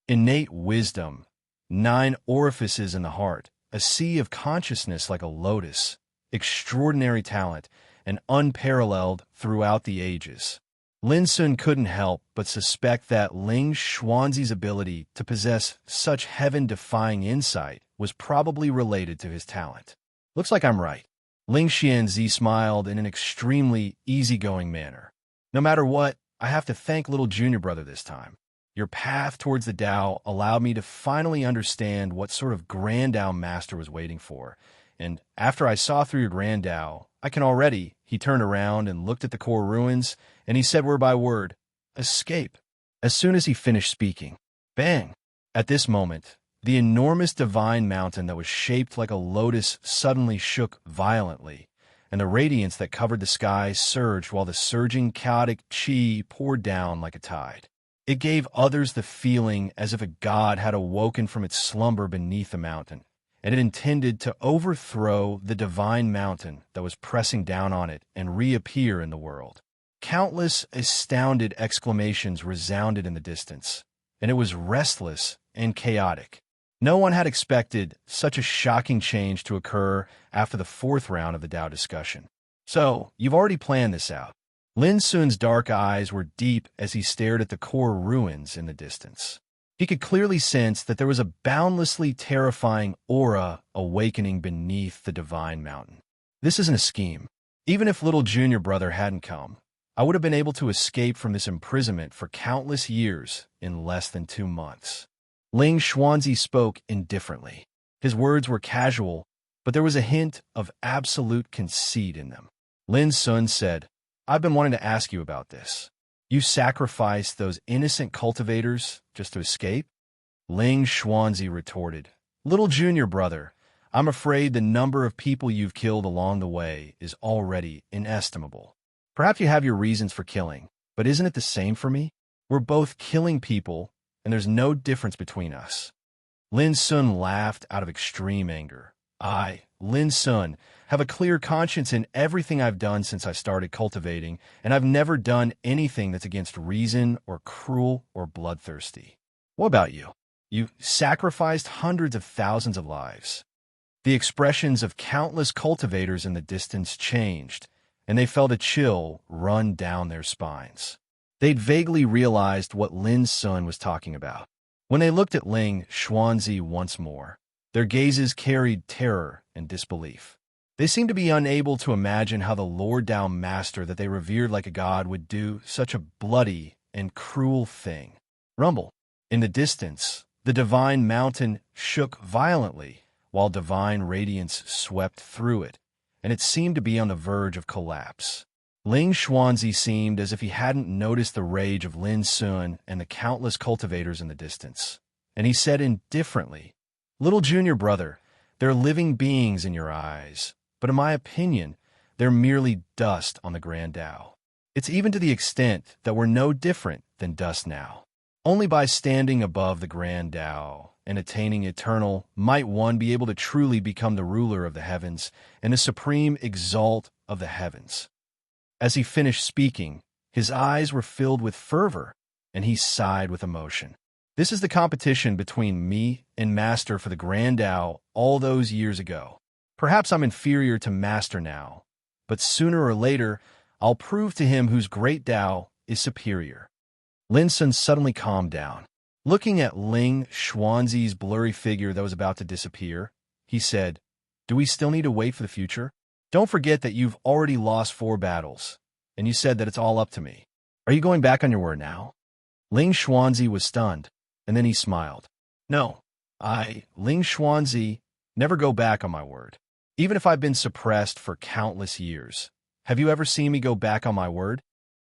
Innate wisdom, 9 orifices in the heart, a sea of consciousness like a lotus, extraordinary talent, and unparalleled throughout the ages. Lin Sun couldn't help but suspect that Ling Xuanzi's ability to possess such heaven-defying insight was probably related to his talent. Looks like I'm right. Ling Xuanzi smiled in an extremely easygoing manner. No matter what, I have to thank little junior brother this time. Your path towards the Tao allowed me to finally understand what sort of grand Tao master was waiting for. And after I saw through your grand Tao, I can already, he turned around and looked at the core ruins, and he said word by word, escape. As soon as he finished speaking, bang! At this moment, the enormous divine mountain that was shaped like a lotus suddenly shook violently, and the radiance that covered the sky surged while the surging chaotic chi poured down like a tide. It gave others the feeling as if a god had awoken from its slumber beneath the mountain, and it intended to overthrow the divine mountain that was pressing down on it and reappear in the world. Countless astounded exclamations resounded in the distance, and it was restless and chaotic. No one had expected such a shocking change to occur after the 4th round of the Tao discussion. So, you've already planned this out. Lin Sun's dark eyes were deep as he stared at the core ruins in the distance. He could clearly sense that there was a boundlessly terrifying aura awakening beneath the divine mountain. This isn't a scheme. Even if little junior brother hadn't come, I would have been able to escape from this imprisonment for countless years in less than 2 months. Ling Xuanzi spoke indifferently. His words were casual, but there was a hint of absolute conceit in them. Lin Sun said, I've been wanting to ask you about this. You sacrificed those innocent cultivators just to escape? Ling Xuanzi retorted, little junior brother, I'm afraid the number of people you've killed along the way is already inestimable. Perhaps you have your reasons for killing, but isn't it the same for me? We're both killing people, and there's no difference between us. Lin Sun laughed out of extreme anger. I, Lin Sun, have a clear conscience in everything I've done since I started cultivating, and I've never done anything that's against reason or cruel or bloodthirsty. What about you? You sacrificed hundreds of thousands of lives. The expressions of countless cultivators in the distance changed, and they felt a chill run down their spines. They'd vaguely realized what Lin Sun was talking about. When they looked at Ling Xuanzi once more, their gazes carried terror and disbelief. They seemed to be unable to imagine how the Lord Tao Master that they revered like a god would do such a bloody and cruel thing. Rumble. In the distance, the divine mountain shook violently, while divine radiance swept through it, and it seemed to be on the verge of collapse. Ling Xuanzi seemed as if he hadn't noticed the rage of Lin Sun and the countless cultivators in the distance, and he said indifferently, "Little junior brother, they're living beings in your eyes, but in my opinion, they're merely dust on the Grand Tao. It's even to the extent that we're no different than dust now. Only by standing above the Grand Tao and attaining eternal might one be able to truly become the ruler of the heavens and the supreme exalt of the heavens." As he finished speaking, his eyes were filled with fervor, and he sighed with emotion. This is the competition between me and Master for the Grand Tao all those years ago. Perhaps I'm inferior to Master now, but sooner or later, I'll prove to him whose great Tao is superior. Lin Sun suddenly calmed down. Looking at Ling Xuanzi's blurry figure that was about to disappear, he said, "Do we still need to wait for the future? Don't forget that you've already lost 4 battles, and you said that it's all up to me. Are you going back on your word now?" Ling Xuanzi was stunned, and then he smiled. "No, Ling Xuanzi, never go back on my word. Even if I've been suppressed for countless years. Have you ever seen me go back on my word?"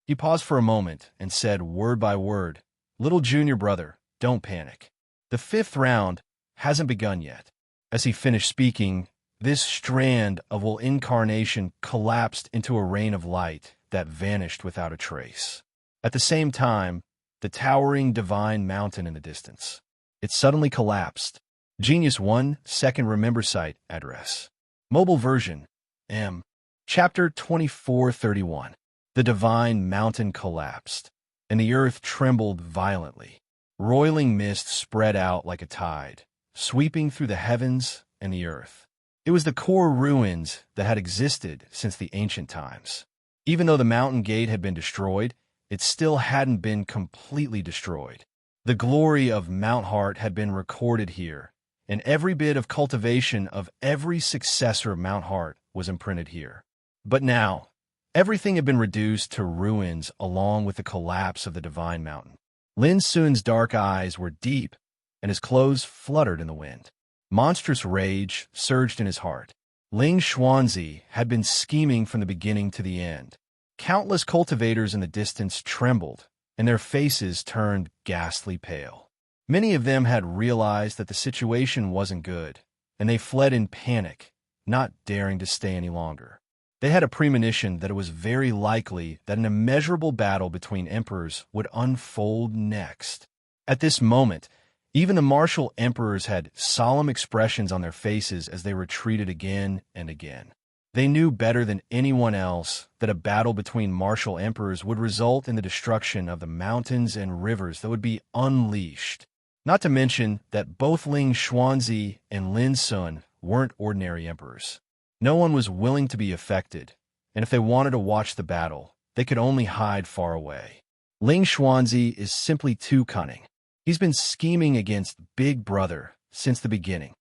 He paused for a moment and said word by word, "Little junior brother, don't panic. The 5th round hasn't begun yet." As he finished speaking, this strand of incarnation collapsed into a rain of light that vanished without a trace. At the same time, the towering divine mountain in the distance. It suddenly collapsed. Genius 1 second remember site address. Mobile version. M. Chapter 2431. The divine mountain collapsed, and the earth trembled violently. Roiling mist spread out like a tide, sweeping through the heavens and the earth. It was the core ruins that had existed since the ancient times. Even though the mountain gate had been destroyed, it still hadn't been completely destroyed. The glory of Mount Heart had been recorded here, and every bit of cultivation of every successor of Mount Heart was imprinted here. But now, everything had been reduced to ruins along with the collapse of the divine mountain. Lin Sun's dark eyes were deep, and his clothes fluttered in the wind. Monstrous rage surged in his heart. Ling Xuanzi had been scheming from the beginning to the end. Countless cultivators in the distance trembled, and their faces turned ghastly pale. Many of them had realized that the situation wasn't good, and they fled in panic, not daring to stay any longer. They had a premonition that it was very likely that an immeasurable battle between emperors would unfold next. At this moment, even the martial emperors had solemn expressions on their faces as they retreated again and again. They knew better than anyone else that a battle between martial emperors would result in the destruction of the mountains and rivers that would be unleashed. Not to mention that both Ling Xuanzi and Lin Sun weren't ordinary emperors. No one was willing to be affected, and if they wanted to watch the battle, they could only hide far away. Ling Xuanzi is simply too cunning. He's been scheming against Big Brother since the beginning.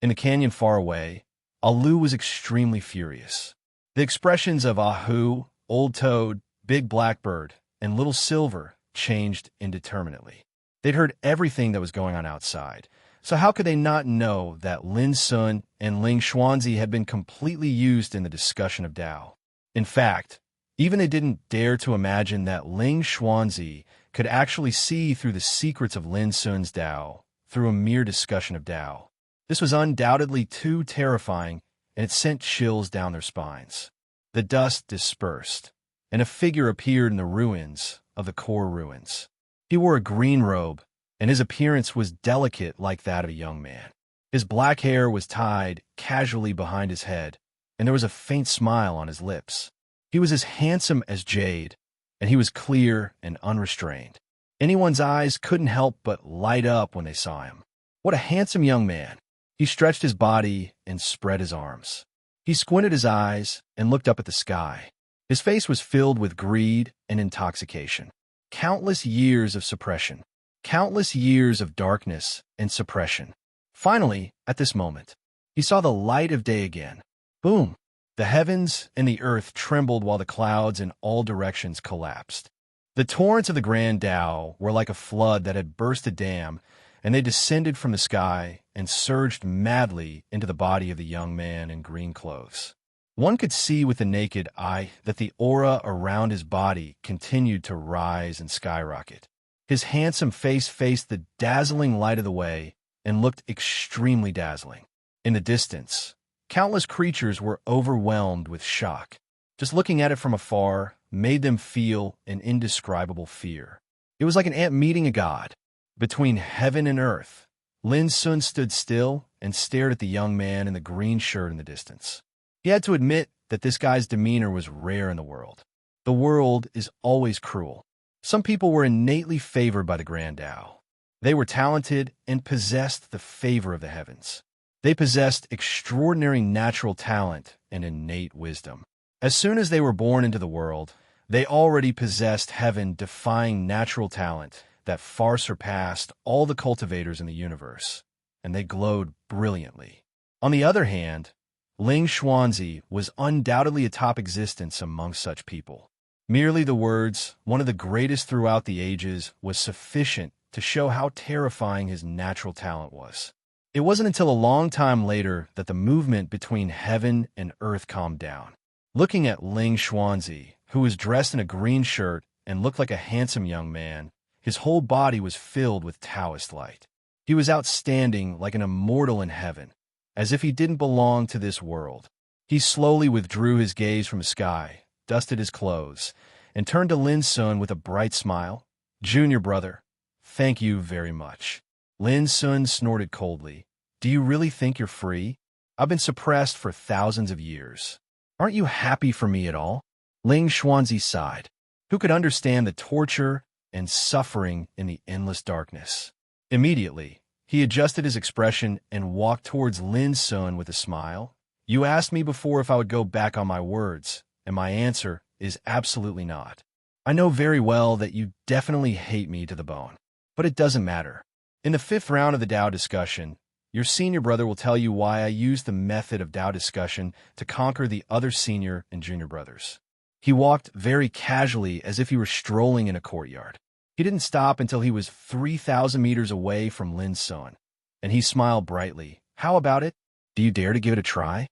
In the canyon far away, Alu was extremely furious. The expressions of Ahu, Old Toad, Big Blackbird, and Little Silver changed indeterminately. They'd heard everything that was going on outside, so how could they not know that Lin Sun and Ling Xuanzi had been completely used in the discussion of Tao? In fact, even they didn't dare to imagine that Ling Xuanzi could actually see through the secrets of Lin Sun's Tao through a mere discussion of Tao. This was undoubtedly too terrifying, and it sent chills down their spines. The dust dispersed, and a figure appeared in the ruins of the core ruins. He wore a green robe, and his appearance was delicate like that of a young man. His black hair was tied casually behind his head, and there was a faint smile on his lips. He was as handsome as jade, and he was clear and unrestrained. Anyone's eyes couldn't help but light up when they saw him. What a handsome young man! He stretched his body and spread his arms. He squinted his eyes and looked up at the sky. His face was filled with greed and intoxication. Countless years of suppression. Countless years of darkness and suppression. Finally, at this moment, he saw the light of day again. Boom! The heavens and the earth trembled while the clouds in all directions collapsed. The torrents of the Grand Tao were like a flood that had burst a dam, and they descended from the sky and surged madly into the body of the young man in green clothes. One could see with the naked eye that the aura around his body continued to rise and skyrocket. His handsome face faced the dazzling light of the way and looked extremely dazzling. In the distance, countless creatures were overwhelmed with shock. Just looking at it from afar made them feel an indescribable fear. It was like an ant meeting a god. Between heaven and earth, Lin Sun stood still and stared at the young man in the green shirt in the distance. He had to admit that this guy's demeanor was rare in the world. The world is always cruel. Some people were innately favored by the Grand Tao. They were talented and possessed the favor of the heavens. They possessed extraordinary natural talent and innate wisdom. As soon as they were born into the world, they already possessed heaven-defying natural talent that far surpassed all the cultivators in the universe, and they glowed brilliantly. On the other hand, Ling Xuanzi was undoubtedly a top existence among such people. Merely the words, one of the greatest throughout the ages, was sufficient to show how terrifying his natural talent was. It wasn't until a long time later that the movement between heaven and earth calmed down. Looking at Ling Xuanzi, who was dressed in a green shirt and looked like a handsome young man, his whole body was filled with Taoist light. He was outstanding like an immortal in heaven, as if he didn't belong to this world. He slowly withdrew his gaze from the sky, dusted his clothes, and turned to Lin Sun with a bright smile. "Junior brother, thank you very much." Lin Sun snorted coldly. "Do you really think you're free? I've been suppressed for thousands of years. Aren't you happy for me at all?" Ling Xuanzi sighed. Who could understand the torture and suffering in the endless darkness? Immediately, he adjusted his expression and walked towards Lin Sun with a smile. "You asked me before if I would go back on my words, and my answer is absolutely not. I know very well that you definitely hate me to the bone, but it doesn't matter. In the 5th round of the Tao discussion, your senior brother will tell you why I used the method of Tao discussion to conquer the other senior and junior brothers." He walked very casually as if he were strolling in a courtyard. He didn't stop until he was 3,000 meters away from Lin Sun, and he smiled brightly. "How about it? Do you dare to give it a try?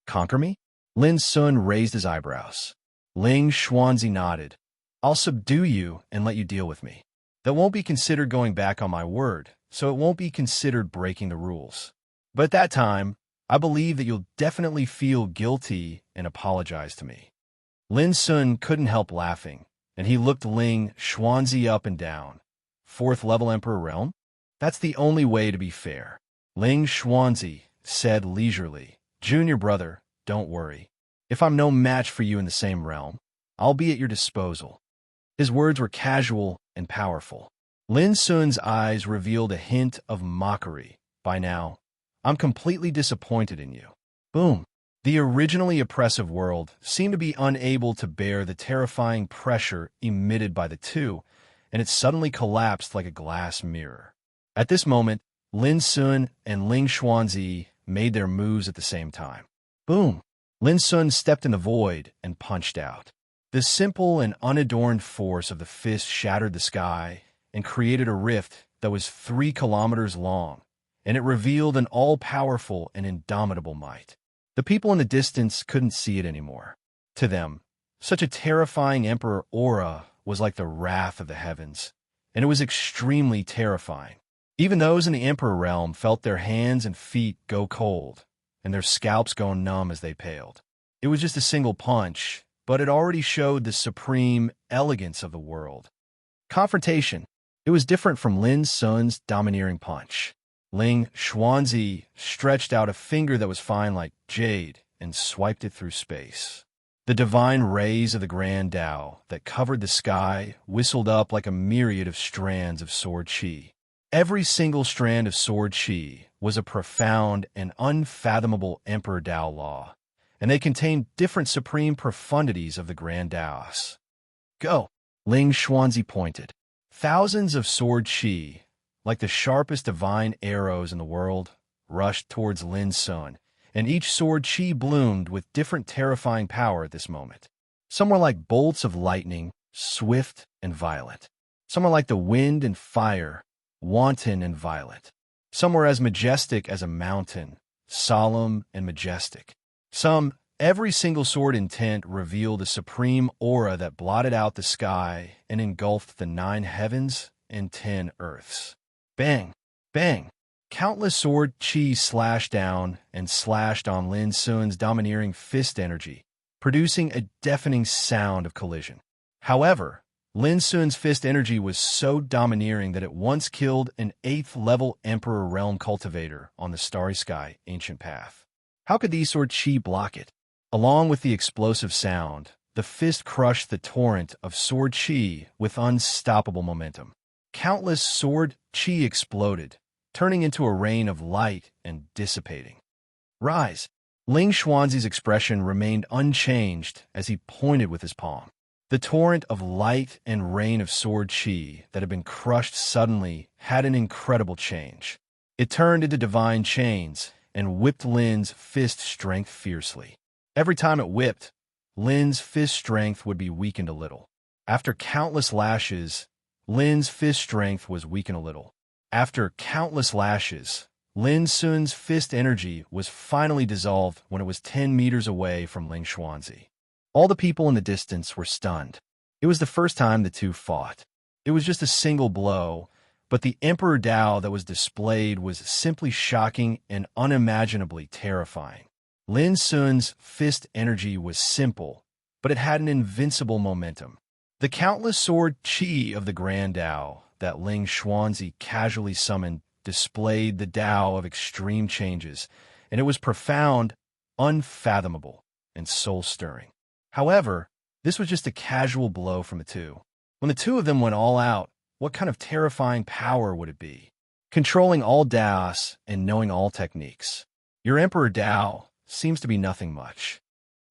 Conquer me?" Lin Sun raised his eyebrows. Ling Xuanzi nodded. "I'll subdue you and let you deal with me. That won't be considered going back on my word, so it won't be considered breaking the rules. But at that time, I believe that you'll definitely feel guilty and apologize to me." Lin Sun couldn't help laughing, and he looked Ling Xuanzi up and down. 4th level Emperor realm? That's the only way to be fair. Ling Xuanzi said leisurely, "Junior brother, don't worry. If I'm no match for you in the same realm, I'll be at your disposal." His words were casual and powerful. Lin Sun's eyes revealed a hint of mockery. "By now, I'm completely disappointed in you." Boom. The originally oppressive world seemed to be unable to bear the terrifying pressure emitted by the two, and it suddenly collapsed like a glass mirror. At this moment, Lin Sun and Ling Xuanzi made their moves at the same time. Boom! Lin Sun stepped in the void and punched out. The simple and unadorned force of the fist shattered the sky and created a rift that was 3 kilometers long, and it revealed an all-powerful and indomitable might. The people in the distance couldn't see it anymore. To them, such a terrifying emperor aura was like the wrath of the heavens, and it was extremely terrifying. Even those in the Emperor realm felt their hands and feet go cold, and their scalps go numb as they paled. It was just a single punch, but it already showed the supreme elegance of the world. Confrontation. It was different from Lin Sun's domineering punch. Ling Xuanzi stretched out a finger that was fine like jade and swiped it through space. The divine rays of the Grand Tao that covered the sky whistled up like a myriad of strands of sword qi. Every single strand of sword qi was a profound and unfathomable Emperor Tao law, and they contained different supreme profundities of the Grand Taos. Go! Ling Xuanzi pointed. Thousands of sword qi, like the sharpest divine arrows in the world, rushed towards Lin Sun, and each sword qi bloomed with different terrifying power at this moment. Some were like bolts of lightning, swift and violent. Some were like the wind and fire, wanton and violent. Some were as majestic as a mountain, solemn and majestic. Every single sword intent revealed a supreme aura that blotted out the sky and engulfed the 9 heavens and 10 earths. Bang! Bang! Countless sword qi slashed down and slashed on Lin Sun's domineering fist energy, producing a deafening sound of collision. However, Lin Sun's fist energy was so domineering that it once killed an 8th-level Emperor Realm cultivator on the Starry Sky ancient path. How could these sword qi block it? Along with the explosive sound, the fist crushed the torrent of sword qi with unstoppable momentum. Countless sword qi exploded, turning into a rain of light and dissipating. Rise! Ling Xuanzi's expression remained unchanged as he pointed with his palm. The torrent of light and rain of sword qi that had been crushed suddenly had an incredible change. It turned into divine chains and whipped Lin's fist strength fiercely. Every time it whipped, Lin's fist strength would be weakened a little. After countless lashes, Lin's fist strength was weakened a little. After countless lashes, Lin Sun's fist energy was finally dissolved when it was 10 meters away from Ling Xuanzi. All the people in the distance were stunned. It was the first time the two fought. It was just a single blow, but the Emperor Tao that was displayed was simply shocking and unimaginably terrifying. Lin Sun's fist energy was simple, but it had an invincible momentum. The countless sword qi of the Grand Tao that Ling Xuanzi casually summoned displayed the Tao of extreme changes, and it was profound, unfathomable, and soul-stirring. However, this was just a casual blow from the two. When the two of them went all out, what kind of terrifying power would it be? Controlling all Taos and knowing all techniques. Your Emperor Tao seems to be nothing much.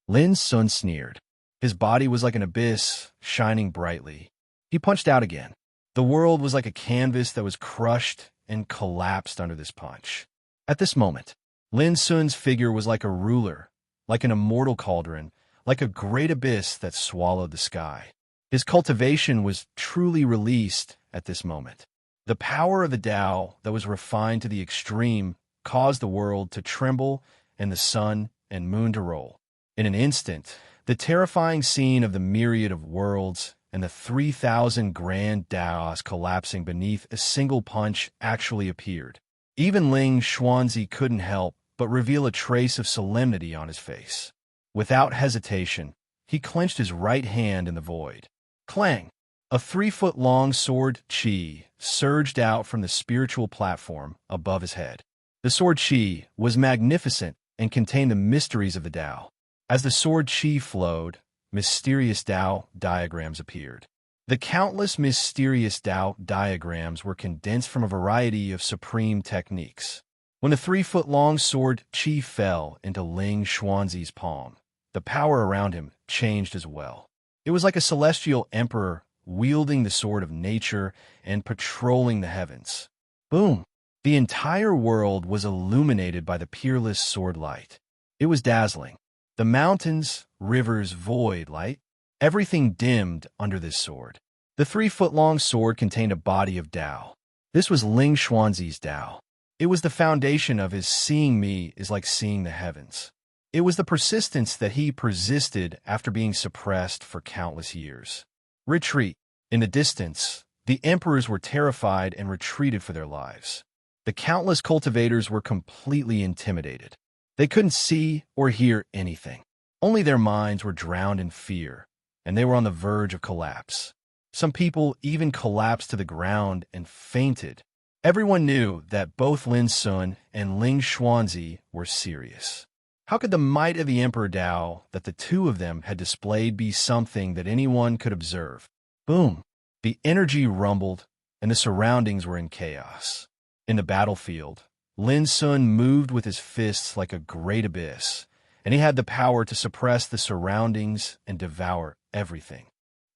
Lin Sun sneered. His body was like an abyss, shining brightly. He punched out again. The world was like a canvas that was crushed and collapsed under this punch. At this moment, Lin Sun's figure was like a ruler, like an immortal cauldron, like a great abyss that swallowed the sky. His cultivation was truly released at this moment. The power of the Tao that was refined to the extreme caused the world to tremble and the sun and moon to roll. In an instant, the terrifying scene of the myriad of worlds and the 3,000 grand Taos collapsing beneath a single punch actually appeared. Even Ling Xuanzi couldn't help but reveal a trace of solemnity on his face. Without hesitation, he clenched his right hand in the void. Clang! A 3-foot-long sword qi surged out from the spiritual platform above his head. The sword qi was magnificent and contained the mysteries of the Tao. As the sword qi flowed, mysterious Tao diagrams appeared. The countless mysterious Tao diagrams were condensed from a variety of supreme techniques. When the 3-foot-long sword qi fell into Ling Xuanzi's palm, the power around him changed as well. It was like a celestial emperor wielding the sword of nature and patrolling the heavens. Boom! The entire world was illuminated by the peerless sword light. It was dazzling. The mountains, rivers, void, light, everything dimmed under this sword. The 3-foot-long sword contained a body of Tao. This was Ling Xuanzi's Tao. It was the foundation of his seeing me is like seeing the heavens. It was the persistence that he persisted after being suppressed for countless years. Retreat. In the distance, The emperors were terrified and retreated for their lives. The countless cultivators were completely intimidated. They couldn't see or hear anything. Only their minds were drowned in fear, and they were on the verge of collapse. Some people even collapsed to the ground and fainted. Everyone knew that both Lin Sun and Ling Xuanzi were serious. How could the might of the Emperor Dao that the two of them had displayed be something that anyone could observe? Boom! The energy rumbled, and the surroundings were in chaos. In the battlefield, Lin Sun moved with his fists like a great abyss, and he had the power to suppress the surroundings and devour everything.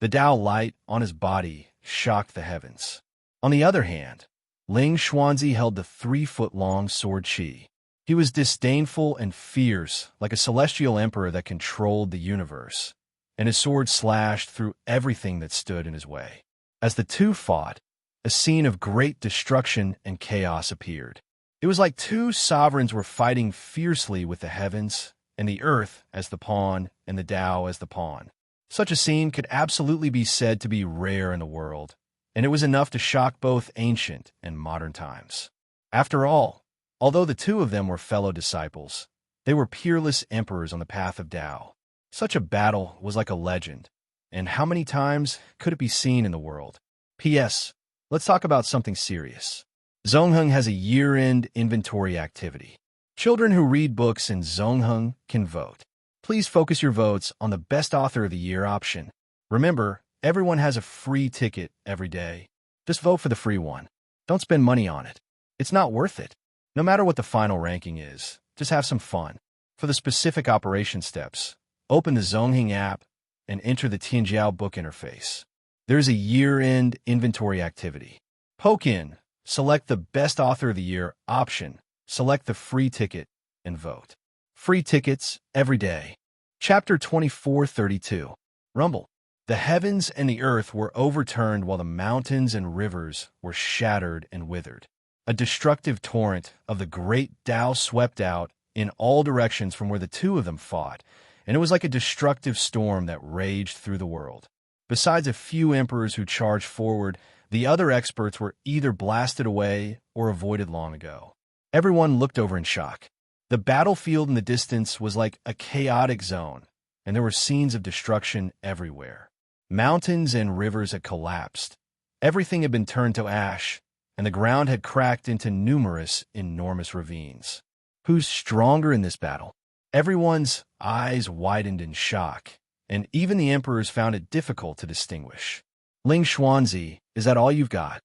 The Dao light on his body shocked the heavens. On the other hand, Ling Xuanzi held the 3-foot-long sword Qi. He was disdainful and fierce, like a celestial emperor that controlled the universe, and his sword slashed through everything that stood in his way. As the two fought, a scene of great destruction and chaos appeared. It was like two sovereigns were fighting fiercely with the heavens and the earth as the pawn and the Tao as the pawn. Such a scene could absolutely be said to be rare in the world, and it was enough to shock both ancient and modern times. After all, although the two of them were fellow disciples, they were peerless emperors on the path of Tao. Such a battle was like a legend, and how many times could it be seen in the world? P.S. Let's talk about something serious. Zongheng has a year-end inventory activity. Children who read books in Zongheng can vote. Please focus your votes on the Best Author of the Year option. Remember, everyone has a free ticket every day. Just vote for the free one. Don't spend money on it. It's not worth it. No matter what the final ranking is, just have some fun. For the specific operation steps, open the Zongheng app and enter the Tianjiao book interface. There's a year-end inventory activity. Poke in, select the Best Author of the Year option, select the free ticket, and vote. Free tickets every day. Chapter 2432. Rumble. The heavens and the earth were overturned while the mountains and rivers were shattered and withered. A destructive torrent of the great Tao swept out in all directions from where the two of them fought, and it was like a destructive storm that raged through the world. Besides a few emperors who charged forward, the other experts were either blasted away or avoided long ago. Everyone looked over in shock. The battlefield in the distance was like a chaotic zone, and there were scenes of destruction everywhere. Mountains and rivers had collapsed. Everything had been turned to ash, and the ground had cracked into numerous, enormous ravines. Who's stronger in this battle? Everyone's eyes widened in shock, and even the emperors found it difficult to distinguish. Ling Xuanzi, is that all you've got?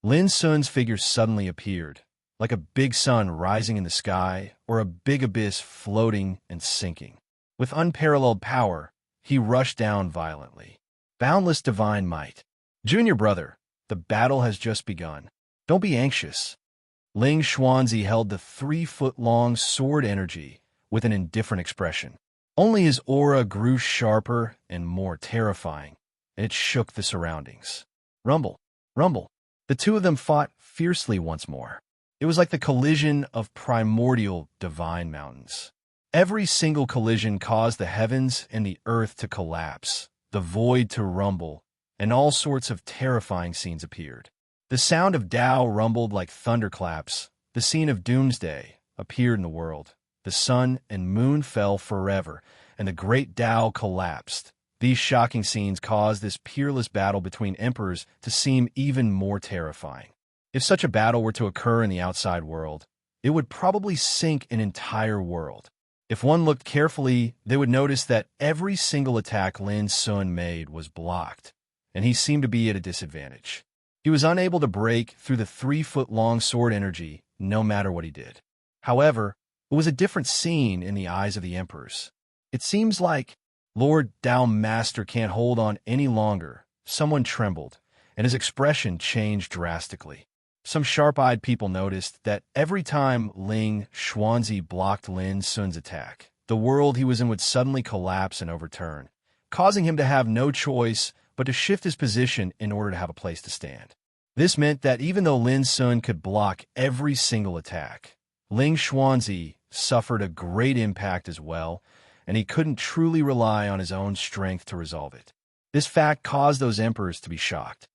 Lin Sun's figure suddenly appeared, like a big sun rising in the sky or a big abyss floating and sinking. With unparalleled power, he rushed down violently. Boundless divine might. Junior brother, the battle has just begun. Don't be anxious. Ling Xuanzi held the 3-foot-long sword energy with an indifferent expression. Only his aura grew sharper and more terrifying, and it shook the surroundings. Rumble, rumble. The two of them fought fiercely once more. It was like the collision of primordial divine mountains. Every single collision caused the heavens and the earth to collapse, the void to rumble, and all sorts of terrifying scenes appeared. The sound of Tao rumbled like thunderclaps. The scene of doomsday appeared in the world. The sun and moon fell forever, and the great Tao collapsed. These shocking scenes caused this peerless battle between emperors to seem even more terrifying. If such a battle were to occur in the outside world, it would probably sink an entire world. If one looked carefully, they would notice that every single attack Lin Sun made was blocked, and he seemed to be at a disadvantage. He was unable to break through the 3-foot-long sword energy, no matter what he did. However, it was a different scene in the eyes of the emperors. It seems like Lord Dao Master can't hold on any longer. Someone trembled, and his expression changed drastically. Some sharp-eyed people noticed that every time Ling Xuanzi blocked Lin Sun's attack, the world he was in would suddenly collapse and overturn, causing him to have no choice but to shift his position in order to have a place to stand. This meant that even though Lin Sun could block every single attack, Ling Xuanzi suffered a great impact as well, and he couldn't truly rely on his own strength to resolve it. This fact caused those emperors to be shocked.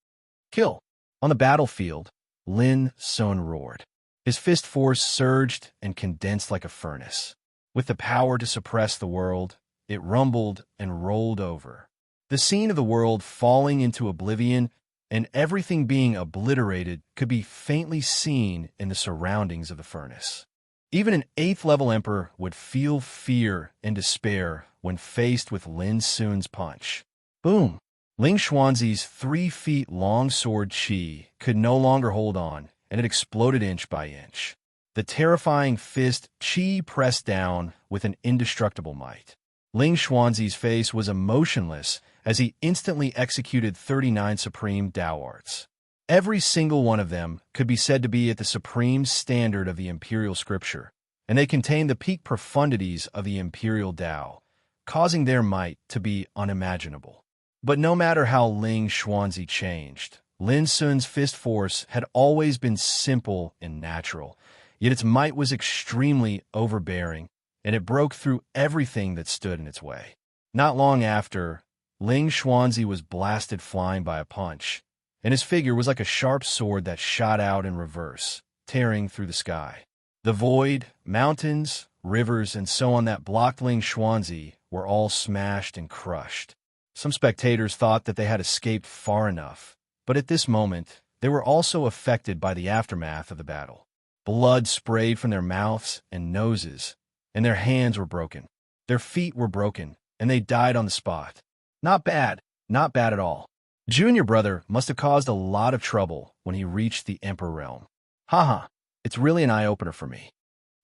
Kill. On the battlefield, Lin Sun roared. His fist force surged and condensed like a furnace. With the power to suppress the world, it rumbled and rolled over. The scene of the world falling into oblivion and everything being obliterated could be faintly seen in the surroundings of the furnace. Even an 8th-level emperor would feel fear and despair when faced with Lin Sun's punch. Boom! Ling Xuanzi's 3-feet-long sword Qi could no longer hold on, and it exploded inch by inch. The terrifying fist Qi pressed down with an indestructible might. Ling Xuanzi's face was emotionless as he instantly executed 39 supreme Dao arts. Every single one of them could be said to be at the supreme standard of the imperial scripture, and they contained the peak profundities of the imperial Dao, causing their might to be unimaginable. But no matter how Ling Xuanzi changed, Lin Sun's fist force had always been simple and natural, yet its might was extremely overbearing, and it broke through everything that stood in its way. Not long after, Ling Xuanzi was blasted flying by a punch, and his figure was like a sharp sword that shot out in reverse, tearing through the sky. The void, mountains, rivers, and so on that blocked Ling Xuanzi were all smashed and crushed. Some spectators thought that they had escaped far enough, but at this moment, they were also affected by the aftermath of the battle. Blood sprayed from their mouths and noses, and their hands were broken. Their feet were broken, and they died on the spot. Not bad at all. Junior brother must have caused a lot of trouble when he reached the Emperor realm. Haha, it's really an eye-opener for me.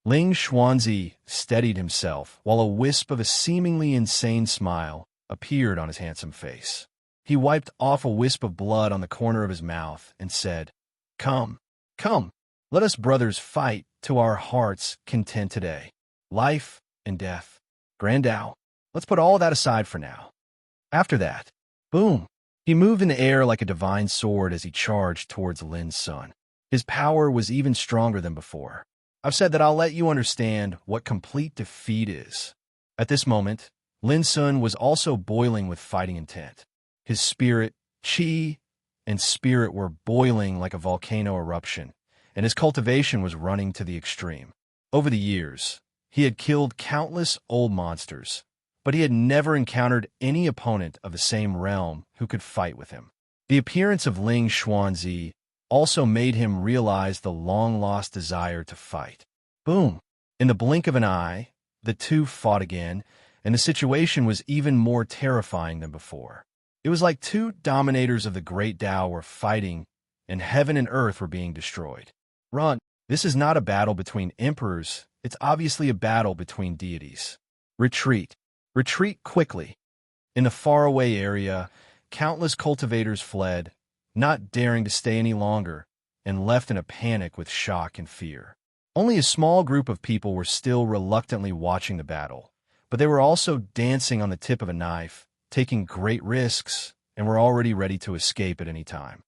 Ling Xuanzi steadied himself while a wisp of a seemingly insane smile appeared on his handsome face. He wiped off a wisp of blood on the corner of his mouth and said, Come, let us brothers fight to our heart's content today. Life and death. Grand Dao, let's put all that aside for now. After that, boom, he moved in the air like a divine sword as he charged towards Lin Sun. His power was even stronger than before. I've said that I'll let you understand what complete defeat is. At this moment, Lin Sun was also boiling with fighting intent. His spirit, Qi, and spirit were boiling like a volcano eruption, and his cultivation was running to the extreme. Over the years, he had killed countless old monsters, but he had never encountered any opponent of the same realm who could fight with him. The appearance of Ling Xuanzi also made him realize the long-lost desire to fight. Boom! In the blink of an eye, the two fought again, and the situation was even more terrifying than before. It was like two dominators of the great Tao were fighting, and heaven and earth were being destroyed. Run! This is not a battle between emperors, it's obviously a battle between deities. Retreat! Retreat quickly! In the faraway area, countless cultivators fled, not daring to stay any longer, and left in a panic with shock and fear. Only a small group of people were still reluctantly watching the battle, but they were also dancing on the tip of a knife, taking great risks, and were already ready to escape at any time.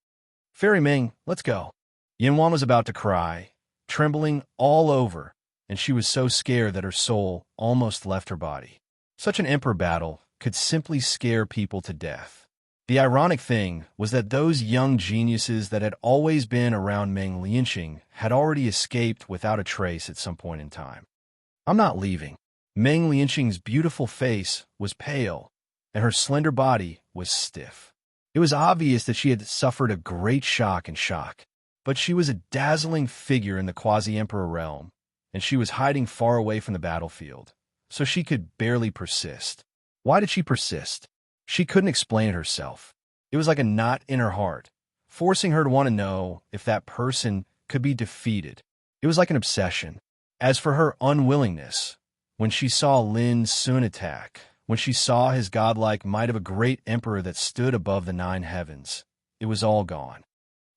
Fairy Ming, let's go. Yanwan was about to cry, trembling all over, and she was so scared that her soul almost left her body. Such an emperor battle could simply scare people to death. The ironic thing was that those young geniuses that had always been around Meng Lianxing had already escaped without a trace at some point in time. I'm not leaving. Meng Lianxing's beautiful face was pale, and her slender body was stiff. It was obvious that she had suffered a great shock, but she was a dazzling figure in the quasi-emperor realm, and she was hiding far away from the battlefield, so she could barely persist. Why did she persist? She couldn't explain it herself. It was like a knot in her heart, forcing her to want to know if that person could be defeated. It was like an obsession. As for her unwillingness, when she saw Lin Sun attack, when she saw his godlike might of a great emperor that stood above the 9 heavens, it was all gone.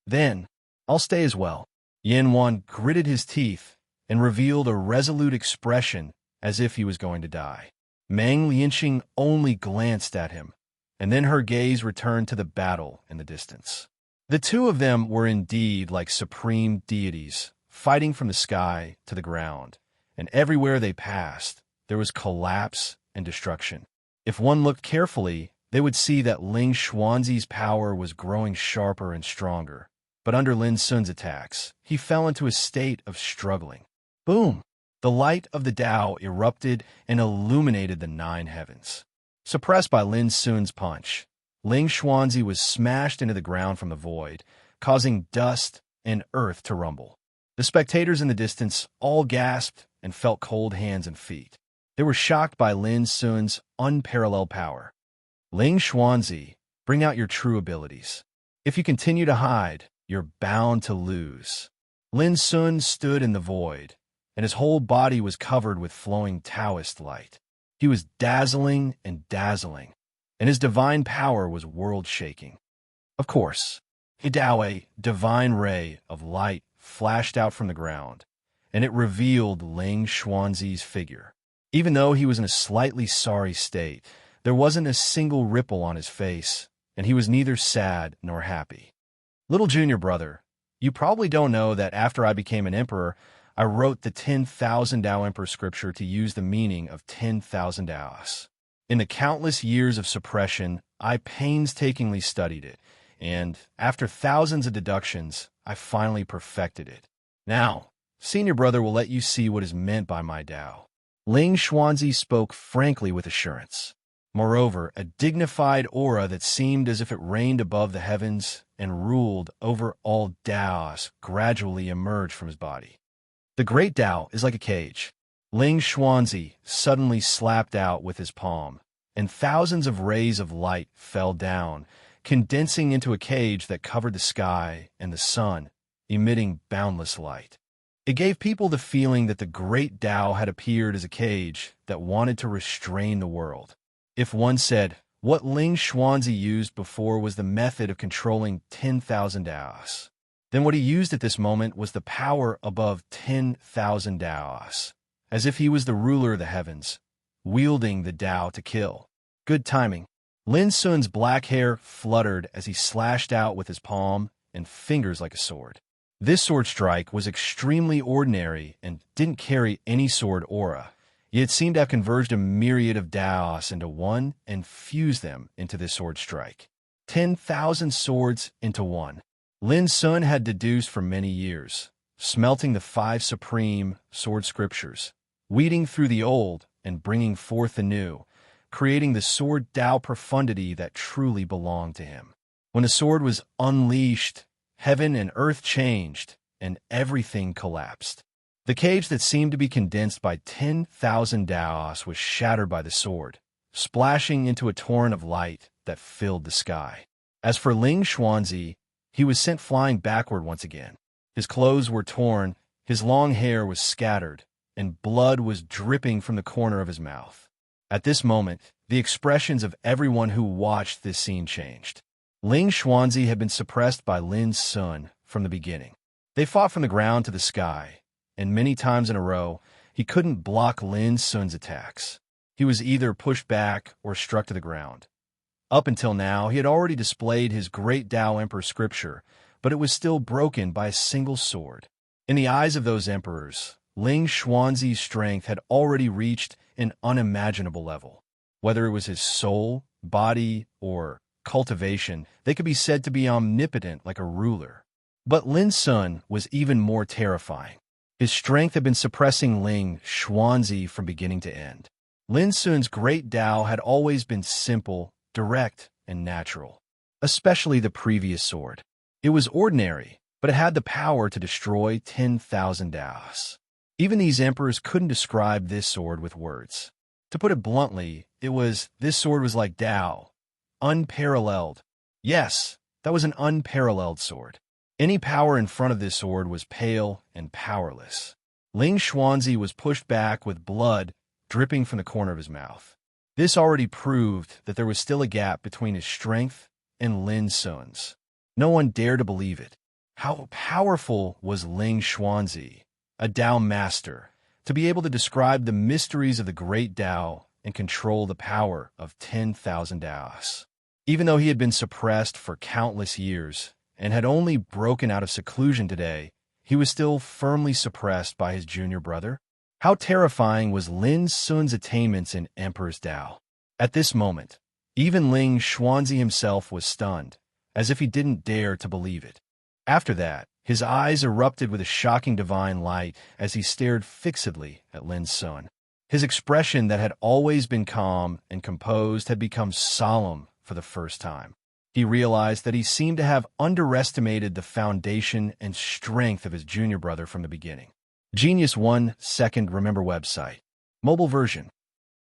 Then, I'll stay as well. Yanwan gritted his teeth and revealed a resolute expression as if he was going to die. Meng Lianxing only glanced at him, and then her gaze returned to the battle in the distance. The two of them were indeed like supreme deities, fighting from the sky to the ground, and everywhere they passed, there was collapse and destruction. If one looked carefully, they would see that Ling Xuanzi's power was growing sharper and stronger, but under Lin Sun's attacks, he fell into a state of struggling. Boom! The light of the Tao erupted and illuminated the 9 heavens. Suppressed by Lin Sun's punch, Ling Xuanzi was smashed into the ground from the void, causing dust and earth to rumble. The spectators in the distance all gasped and felt cold hands and feet. They were shocked by Lin Sun's unparalleled power. Ling Xuanzi, bring out your true abilities. If you continue to hide, you're bound to lose. Lin Sun stood in the void, and his whole body was covered with flowing Taoist light. He was dazzling, and his divine power was world-shaking. Of course, a divine ray of light, flashed out from the ground, and it revealed Ling Xuanzi's figure. Even though he was in a slightly sorry state, there wasn't a single ripple on his face, and he was neither sad nor happy. Little junior brother, you probably don't know that after I became an emperor, I wrote the 10,000 Tao Emperor scripture to use the meaning of 10,000 Taos. In the countless years of suppression, I painstakingly studied it, and after thousands of deductions, I finally perfected it. Now, senior brother will let you see what is meant by my Tao. Ling Xuanzi spoke frankly with assurance. Moreover, a dignified aura that seemed as if it reigned above the heavens and ruled over all Taos gradually emerged from his body. The great Tao is like a cage. Ling Xuanzi suddenly slapped out with his palm, and thousands of rays of light fell down, condensing into a cage that covered the sky and the sun, emitting boundless light. It gave people the feeling that the great Tao had appeared as a cage that wanted to restrain the world. If one said, what Ling Xuanzi used before was the method of controlling 10,000 Taos, then what he used at this moment was the power above 10,000 Taos, as if he was the ruler of the heavens, wielding the Tao to kill. Good timing. Lin Sun's black hair fluttered as he slashed out with his palm and fingers like a sword. This sword strike was extremely ordinary and didn't carry any sword aura, yet it seemed to have converged a myriad of Taos into one and fused them into this sword strike. 10,000 swords into one. Lin Sun had deduced for many years, smelting the 5 supreme sword scriptures, weeding through the old and bringing forth the new, creating the sword Tao profundity that truly belonged to him. When the sword was unleashed, heaven and earth changed, and everything collapsed. The cage that seemed to be condensed by 10,000 Taos was shattered by the sword, splashing into a torrent of light that filled the sky. As for Ling Xuanzi, he was sent flying backward once again. His clothes were torn, his long hair was scattered, and blood was dripping from the corner of his mouth. At this moment, the expressions of everyone who watched this scene changed. Ling Xuanzi had been suppressed by Lin Sun from the beginning. They fought from the ground to the sky, and many times in a row, he couldn't block Lin Sun's attacks. He was either pushed back or struck to the ground. Up until now, he had already displayed his great Tao Emperor scripture, but it was still broken by a single sword. In the eyes of those emperors, Ling Xuanzi's strength had already reached an unimaginable level. Whether it was his soul, body, or cultivation, they could be said to be omnipotent like a ruler. But Lin Sun was even more terrifying. His strength had been suppressing Ling Xuanzi from beginning to end. Lin Sun's great Tao had always been simple, direct, and natural, especially the previous sword. It was ordinary, but it had the power to destroy 10,000 Taos. Even these emperors couldn't describe this sword with words. To put it bluntly, this sword was like Tao, unparalleled. Yes, that was an unparalleled sword. Any power in front of this sword was pale and powerless. Ling Xuanzi was pushed back with blood dripping from the corner of his mouth. This already proved that there was still a gap between his strength and Lin Sun's. No one dared to believe it. How powerful was Ling Xuanzi, a Tao master, to be able to describe the mysteries of the great Tao and control the power of 10,000 Taos. Even though he had been suppressed for countless years and had only broken out of seclusion today, he was still firmly suppressed by his junior brother. How terrifying was Lin Sun's attainments in Emperor's Tao. At this moment, even Ling Xuanzi himself was stunned, as if he didn't dare to believe it. After that, his eyes erupted with a shocking divine light as he stared fixedly at Lin Sun. His expression that had always been calm and composed had become solemn for the first time. He realized that he seemed to have underestimated the foundation and strength of his junior brother from the beginning. Genius 1 Second Remember website. Mobile version.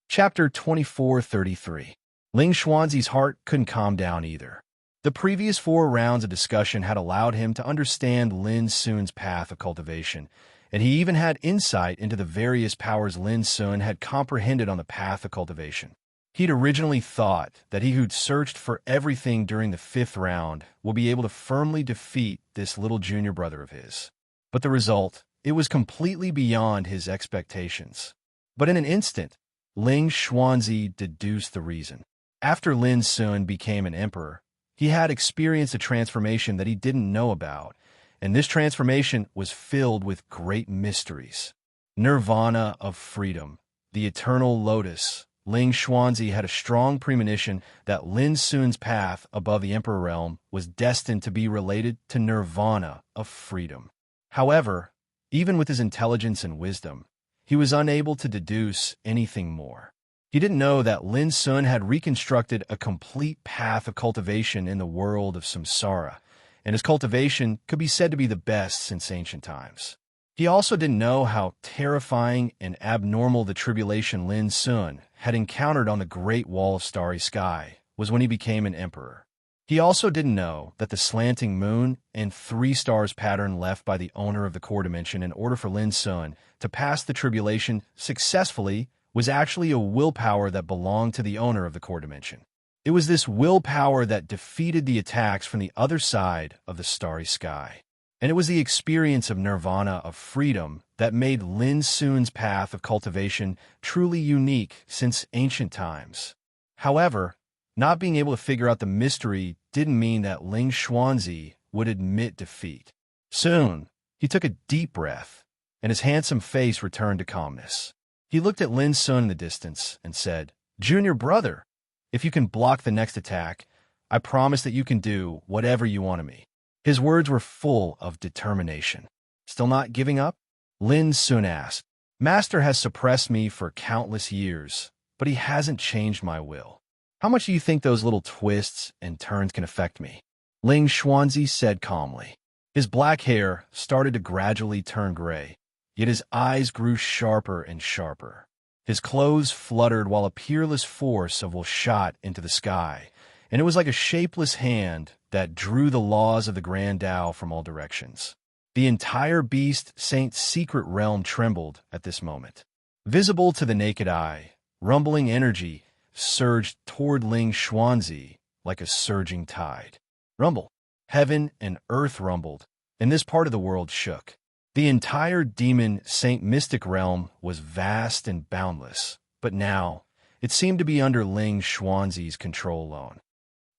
Chapter 2433. Ling Xuanzi's heart couldn't calm down either. The previous 4 rounds of discussion had allowed him to understand Lin Sun's path of cultivation, and he even had insight into the various powers Lin Sun had comprehended on the path of cultivation. He'd originally thought that he who'd searched for everything during the 5th round would be able to firmly defeat this little junior brother of his. But the result, it was completely beyond his expectations. But in an instant, Ling Xuanzi deduced the reason. After Lin Sun became an emperor, he had experienced a transformation that he didn't know about, and this transformation was filled with great mysteries. Nirvana of freedom, the eternal lotus. Ling Xuanzi had a strong premonition that Lin Sun's path above the emperor realm was destined to be related to nirvana of freedom. However, even with his intelligence and wisdom, he was unable to deduce anything more. He didn't know that Lin Sun had reconstructed a complete path of cultivation in the world of samsara, and his cultivation could be said to be the best since ancient times. He also didn't know how terrifying and abnormal the tribulation Lin Sun had encountered on the Great Wall of Starry Sky was when he became an emperor. He also didn't know that the slanting moon and 3 stars pattern left by the owner of the core dimension in order for Lin Sun to pass the tribulation successfully was actually a willpower that belonged to the owner of the core dimension. It was this willpower that defeated the attacks from the other side of the starry sky. And it was the experience of nirvana of freedom that made Lin Sun's path of cultivation truly unique since ancient times. However, not being able to figure out the mystery didn't mean that Ling Xuanzi would admit defeat. Soon, he took a deep breath, and his handsome face returned to calmness. He looked at Lin Sun in the distance and said, "Junior brother, if you can block the next attack, I promise that you can do whatever you want of me." His words were full of determination. "Still not giving up?" Lin Sun asked. "Master has suppressed me for countless years, but he hasn't changed my will. How much do you think those little twists and turns can affect me?" Ling Xuanzi said calmly. His black hair started to gradually turn gray, yet his eyes grew sharper and sharper. His clothes fluttered while a peerless force of will shot into the sky, and it was like a shapeless hand that drew the laws of the Grand Tao from all directions. The entire Beast Saint's secret realm trembled at this moment. Visible to the naked eye, rumbling energy surged toward Ling Xuanzi like a surging tide. Rumble. Heaven and earth rumbled, and this part of the world shook. The entire demon Saint mystic realm was vast and boundless, but now it seemed to be under Ling Xuanzi's control alone.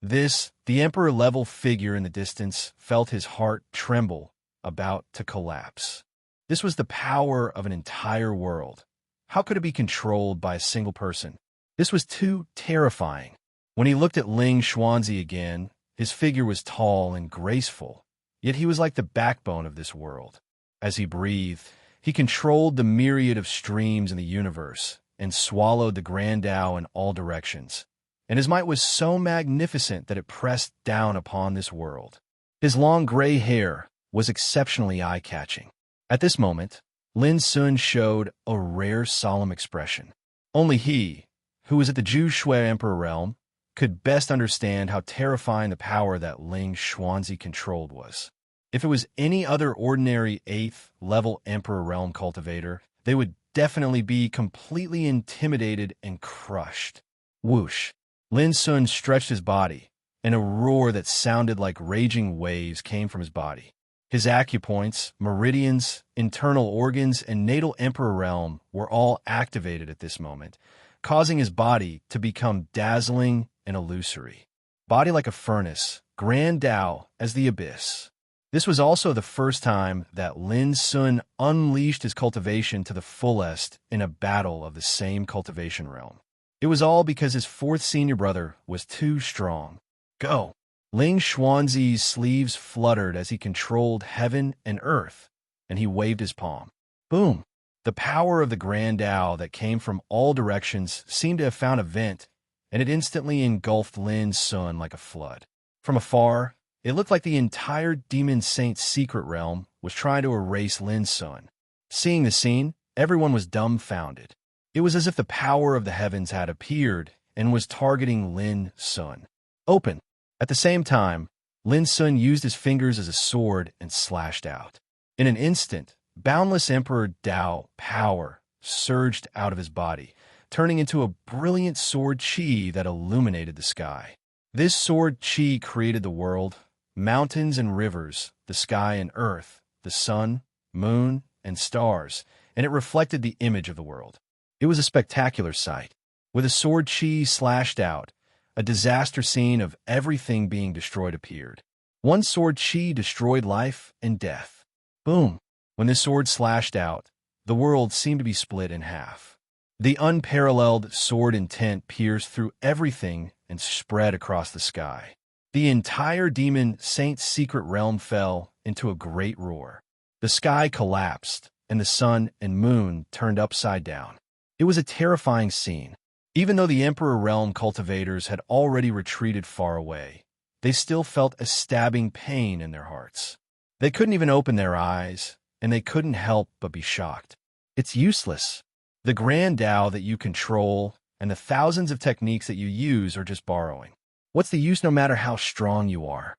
The emperor-level figure in the distance felt his heart tremble, about to collapse. This was the power of an entire world. How could it be controlled by a single person? This was too terrifying. When he looked at Ling Xuanzi again, his figure was tall and graceful, yet he was like the backbone of this world. As he breathed, he controlled the myriad of streams in the universe and swallowed the Grand Tao in all directions. And his might was so magnificent that it pressed down upon this world. His long gray hair was exceptionally eye-catching. At this moment, Lin Sun showed a rare solemn expression. Only he, who was at the Zhu Shui Emperor realm, could best understand how terrifying the power that Ling Xuanzi controlled was. If it was any other ordinary 8th level Emperor realm cultivator, they would definitely be completely intimidated and crushed. Whoosh! Lin Sun stretched his body, and a roar that sounded like raging waves came from his body. His acupoints, meridians, internal organs, and natal Emperor realm were all activated at this moment, causing his body to become dazzling and illusory. Body like a furnace, Grand Tao as the abyss. This was also the first time that Lin Sun unleashed his cultivation to the fullest in a battle of the same cultivation realm. It was all because his 4th senior brother was too strong. "Go!" Ling Xuanzi's sleeves fluttered as he controlled heaven and earth, and he waved his palm. Boom! The power of the Grand Tao that came from all directions seemed to have found a vent, and it instantly engulfed Lin Sun like a flood. From afar, it looked like the entire Demon Saint's secret realm was trying to erase Lin Sun. Seeing the scene, everyone was dumbfounded. It was as if the power of the heavens had appeared and was targeting Lin Sun. Open! At the same time, Lin Sun used his fingers as a sword and slashed out. In an instant, boundless Emperor Tao power surged out of his body, turning into a brilliant sword chi that illuminated the sky. This sword chi created the world, mountains and rivers, the sky and earth, the sun, moon, and stars, and it reflected the image of the world. It was a spectacular sight. With a sword chi slashed out, a disaster scene of everything being destroyed appeared. One sword chi destroyed life and death. Boom! When the sword slashed out, the world seemed to be split in half. The unparalleled sword intent pierced through everything and spread across the sky. The entire Demon Saint's secret realm fell into a great roar. The sky collapsed, and the sun and moon turned upside down. It was a terrifying scene. Even though the Emperor Realm cultivators had already retreated far away, they still felt a stabbing pain in their hearts. They couldn't even open their eyes, and they couldn't help but be shocked. It's useless. The Grand Tao that you control and the thousands of techniques that you use are just borrowing. What's the use no matter how strong you are?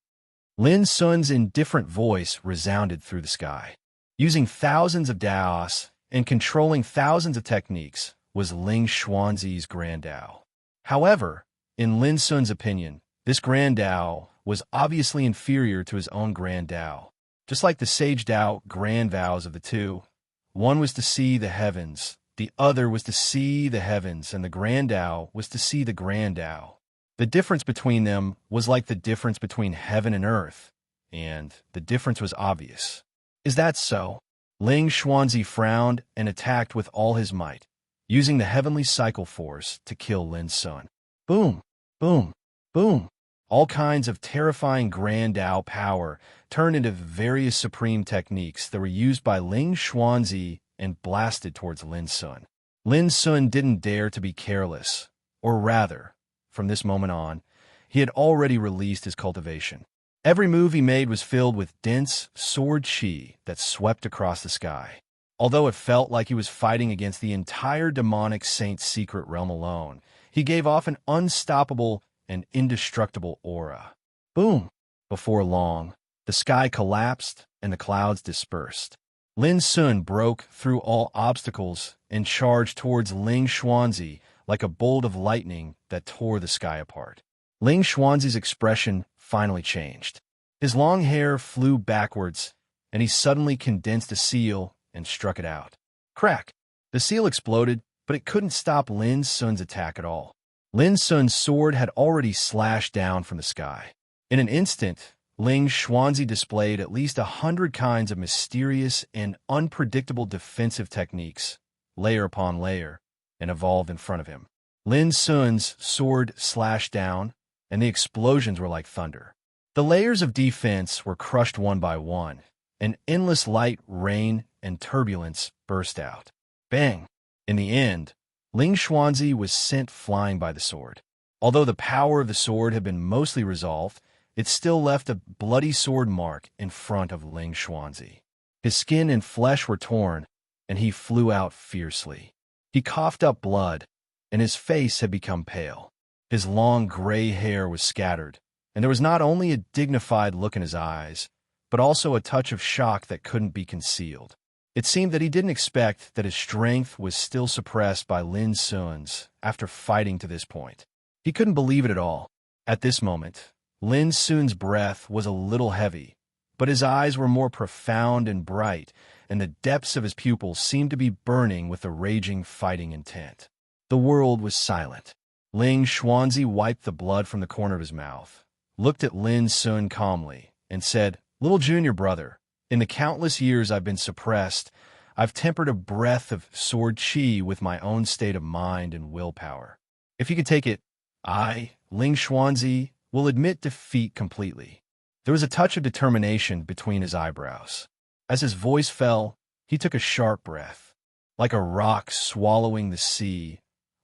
Lin Sun's indifferent voice resounded through the sky. Using thousands of Daos and controlling thousands of techniques was Ling Xuanzi's Grand Tao. However, in Lin Sun's opinion, this Grand Tao was obviously inferior to his own Grand Tao. Just like the Sage Tao grand vows of the two, one was to see the heavens, the other was to see the heavens, and the Grand Tao was to see the Grand Tao. The difference between them was like the difference between heaven and earth, and the difference was obvious. Is that so? Ling Xuanzi frowned and attacked with all his might, using the heavenly cycle force to kill Lin Sun. Boom, boom, boom. All kinds of terrifying Grand Tao power turned into various supreme techniques that were used by Ling Xuanzi and blasted towards Lin Sun. Lin Sun didn't dare to be careless, or rather, from this moment on, he had already released his cultivation. Every move he made was filled with dense sword chi that swept across the sky. Although it felt like he was fighting against the entire demonic saint's secret realm alone, he gave off an unstoppable and indestructible aura. Boom! Before long, the sky collapsed and the clouds dispersed. Lin Sun broke through all obstacles and charged towards Ling Xuanzi like a bolt of lightning that tore the sky apart. Ling Xuanzi's expression finally changed. His long hair flew backwards, and he suddenly condensed a seal and struck it out. Crack! The seal exploded, but it couldn't stop Lin Sun's attack at all. Lin Sun's sword had already slashed down from the sky. In an instant, Ling Xuanzi displayed at least 100 kinds of mysterious and unpredictable defensive techniques, layer upon layer, and evolved in front of him. Lin Sun's sword slashed down, and the explosions were like thunder. The layers of defense were crushed one by one, and endless light, rain, and turbulence burst out. Bang! In the end, Ling Xuanzi was sent flying by the sword. Although the power of the sword had been mostly resolved, it still left a bloody sword mark in front of Ling Xuanzi. His skin and flesh were torn, and he flew out fiercely. He coughed up blood, and his face had become pale. His long gray hair was scattered, and there was not only a dignified look in his eyes, but also a touch of shock that couldn't be concealed. It seemed that he didn't expect that his strength was still suppressed by Lin Sun's after fighting to this point. He couldn't believe it at all. At this moment, Lin Sun's breath was a little heavy, but his eyes were more profound and bright, and the depths of his pupils seemed to be burning with a raging fighting intent. The world was silent. Ling Xuanzi wiped the blood from the corner of his mouth, looked at Lin Sun calmly, and said, "Little junior brother, in the countless years I've been suppressed, I've tempered a breath of sword chi with my own state of mind and willpower. If you could take it, I, Ling Xuanzi, will admit defeat completely. There was a touch of determination between his eyebrows. As his voice fell, he took a sharp breath. Like a rock swallowing the sea,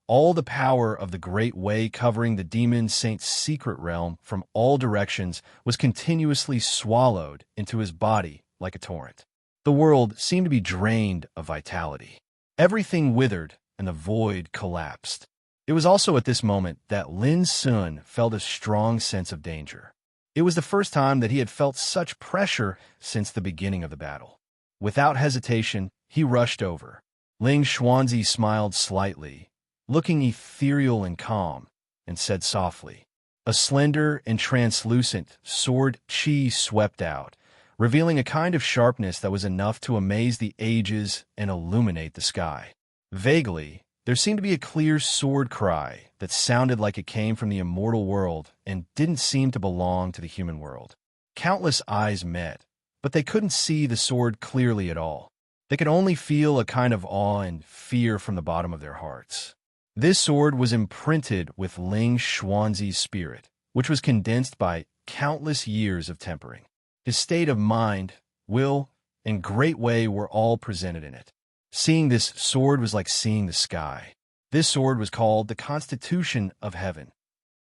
all the power of the great way covering the demon saint's secret realm from all directions was continuously swallowed into his body like a torrent. The world seemed to be drained of vitality. Everything withered, and the void collapsed. It was also at this moment that Lin Sun felt a strong sense of danger. It was the first time that he had felt such pressure since the beginning of the battle. Without hesitation, he rushed over. Ling Xuanzi smiled slightly, looking ethereal and calm, and said softly. A slender and translucent sword chi swept out, revealing a kind of sharpness that was enough to amaze the ages and illuminate the sky. Vaguely, there seemed to be a clear sword cry that sounded like it came from the immortal world and didn't seem to belong to the human world. Countless eyes met, but they couldn't see the sword clearly at all. They could only feel a kind of awe and fear from the bottom of their hearts. This sword was imprinted with Ling Xuanzi's spirit, which was condensed by countless years of tempering. His state of mind, will, and great way were all presented in it. Seeing this sword was like seeing the sky. This sword was called the Constitution of Heaven.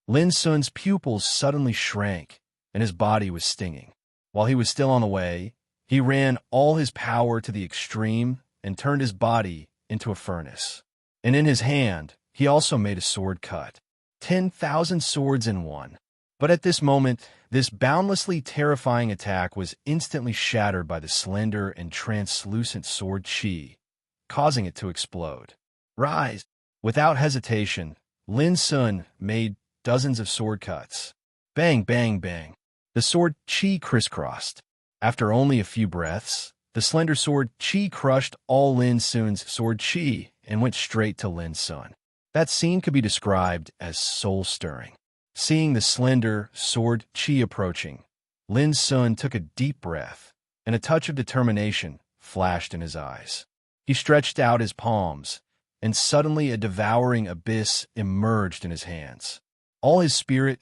Lin Sun's pupils suddenly shrank, and his body was stinging. While he was still on the way, he ran all his power to the extreme and turned his body into a furnace. And in his hand, he also made a sword cut. 10,000 swords in one. But at this moment, this boundlessly terrifying attack was instantly shattered by the slender and translucent sword chi, causing it to explode. Rise! Without hesitation, Lin Sun made dozens of sword cuts. Bang, bang, bang. The sword chi crisscrossed. After only a few breaths, the slender sword chi crushed all Lin Sun's sword chi and went straight to Lin Sun. That scene could be described as soul-stirring. Seeing the slender sword chi approaching, Lin Sun took a deep breath, and a touch of determination flashed in his eyes. He stretched out his palms, and suddenly a devouring abyss emerged in his hands. All his spirit,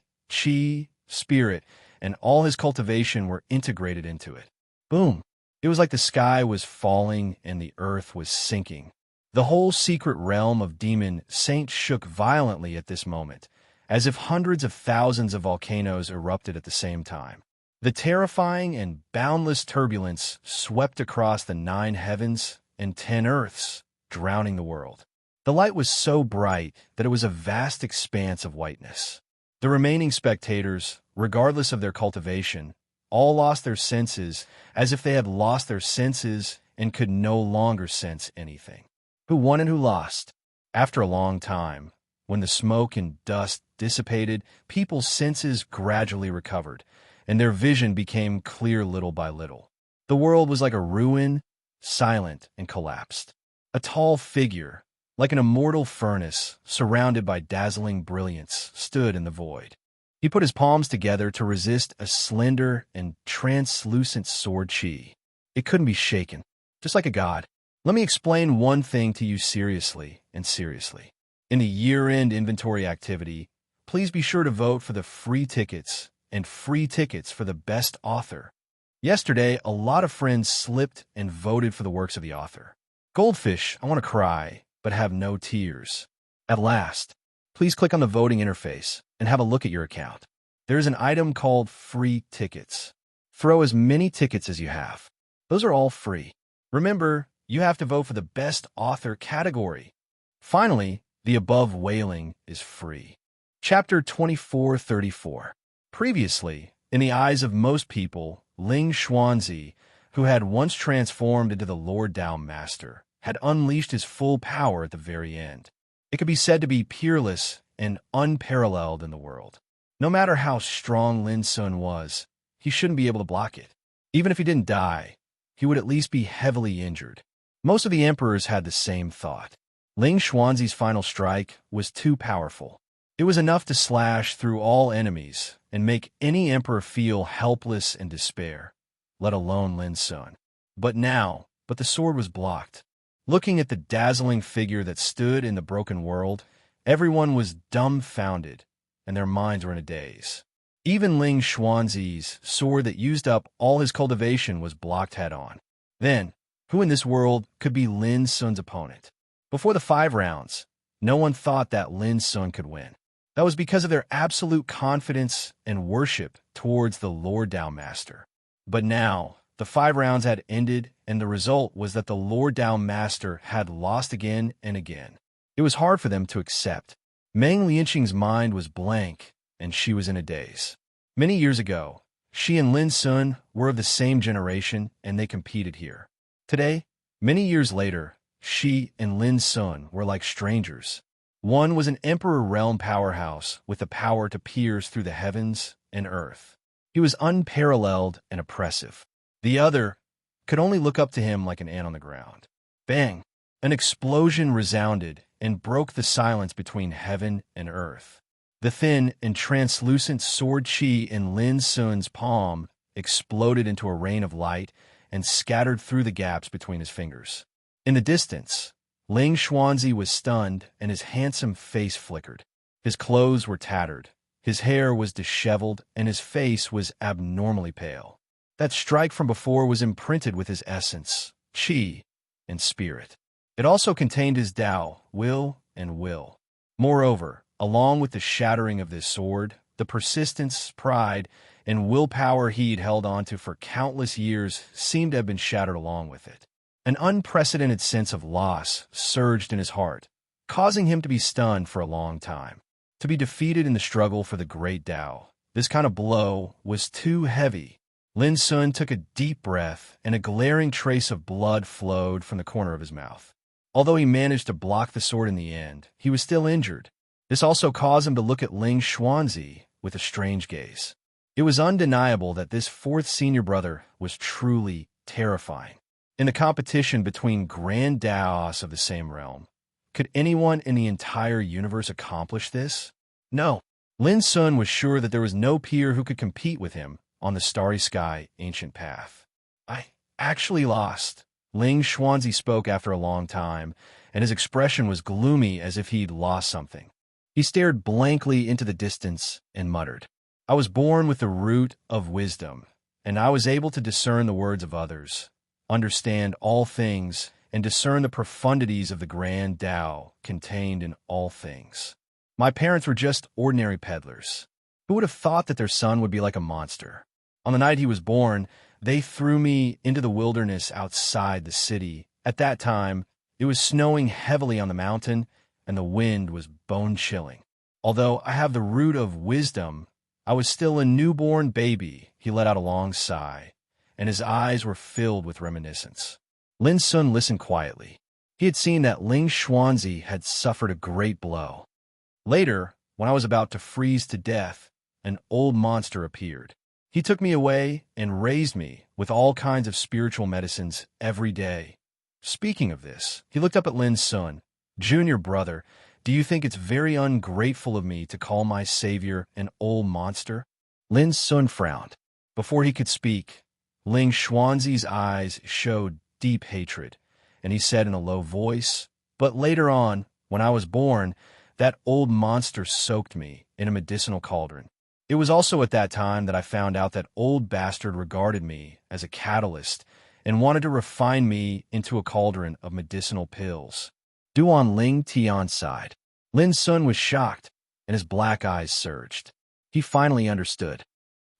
and all his cultivation were integrated into it. Boom! It was like the sky was falling and the earth was sinking. The whole secret realm of demon saints shook violently at this moment, as if hundreds of thousands of volcanoes erupted at the same time. The terrifying and boundless turbulence swept across the 9 heavens and 10 earths, drowning the world. The light was so bright that it was a vast expanse of whiteness. The remaining spectators, regardless of their cultivation, all lost their senses as if they had lost their senses and could no longer sense anything. Who won and who lost? After a long time, when the smoke and dust dissipated, people's senses gradually recovered, and their vision became clear little by little. The world was like a ruin, silent and collapsed. A tall figure, like an immortal furnace, surrounded by dazzling brilliance, stood in the void. He put his palms together to resist a slender and translucent sword chi. It couldn't be shaken, just like a god. Let me explain one thing to you seriously and seriously. In the year-end inventory activity, please be sure to vote for the free tickets and free tickets for the best author. Yesterday, a lot of friends slipped and voted for the works of the author. Goldfish, I want to cry, but have no tears. At last, please click on the voting interface and have a look at your account. There is an item called free tickets. Throw as many tickets as you have. Those are all free. Remember, you have to vote for the best author category. Finally, the above wailing is free. Chapter 2434. Previously, in the eyes of most people, Ling Xuanzi, who had once transformed into the Lord Tao Master, had unleashed his full power at the very end. It could be said to be peerless and unparalleled in the world. No matter how strong Lin Sun was, he shouldn't be able to block it. Even if he didn't die, he would at least be heavily injured. Most of the emperors had the same thought. Ling Xuanzi's final strike was too powerful. It was enough to slash through all enemies and make any emperor feel helpless and despair, let alone Lin Sun. But the sword was blocked. Looking at the dazzling figure that stood in the broken world, everyone was dumbfounded, and their minds were in a daze. Even Ling Xuanzi's sword that used up all his cultivation was blocked head-on. Then, who in this world could be Lin Sun's opponent? Before the 5 rounds, no one thought that Lin Sun could win. That was because of their absolute confidence and worship towards the Lord Dao Master. But now, the 5 rounds had ended, and the result was that the Lord Dao Master had lost again and again. It was hard for them to accept. Meng Lianqing's mind was blank, and she was in a daze. Many years ago, she and Lin Sun were of the same generation, and they competed here. Today, many years later, she and Lin Sun were like strangers. One was an Emperor realm powerhouse with the power to pierce through the heavens and earth. He was unparalleled and oppressive. The other could only look up to him like an ant on the ground. Bang! An explosion resounded and broke the silence between heaven and earth. The thin and translucent sword chi in Lin Sun's palm exploded into a rain of light and scattered through the gaps between his fingers. In the distance, Ling Xuanzi was stunned and his handsome face flickered. His clothes were tattered, his hair was disheveled, and his face was abnormally pale. That strike from before was imprinted with his essence, qi, and spirit. It also contained his Tao, will, and will. Moreover, along with the shattering of this sword, the persistence, pride, and willpower he'd held onto for countless years seemed to have been shattered along with it. An unprecedented sense of loss surged in his heart, causing him to be stunned for a long time. To be defeated in the struggle for the great Tao, this kind of blow was too heavy. Lin Sun took a deep breath, and a glaring trace of blood flowed from the corner of his mouth. Although he managed to block the sword in the end, he was still injured. This also caused him to look at Ling Xuanzi with a strange gaze. It was undeniable that this fourth senior brother was truly terrifying. In the competition between grand Daos of the same realm, could anyone in the entire universe accomplish this? No. Lin Sun was sure that there was no peer who could compete with him on the starry sky ancient path. I actually lost. Ling Xuanzi spoke after a long time, and his expression was gloomy as if he'd lost something. He stared blankly into the distance and muttered, I was born with the root of wisdom, and I was able to discern the words of others, understand all things, and discern the profundities of the grand Tao contained in all things. My parents were just ordinary peddlers. Who would have thought that their son would be like a monster? On the night he was born, they threw me into the wilderness outside the city. At that time, it was snowing heavily on the mountain, and the wind was bone-chilling. Although I have the root of wisdom, I was still a newborn baby. He let out a long sigh, and his eyes were filled with reminiscence. Lin Sun listened quietly. He had seen that Ling Xuanzi had suffered a great blow. Later, when I was about to freeze to death, an old monster appeared. He took me away and raised me with all kinds of spiritual medicines every day. Speaking of this, he looked up at Lin Sun. Junior brother, do you think it's very ungrateful of me to call my savior an old monster? Lin Sun frowned. Before he could speak, Ling Xuanzi's eyes showed deep hatred, and he said in a low voice, but later on, when I was born, that old monster soaked me in a medicinal cauldron. It was also at that time that I found out that old bastard regarded me as a catalyst and wanted to refine me into a cauldron of medicinal pills. Duan Ling Tian sighed. Lin Sun was shocked, and his black eyes surged. He finally understood.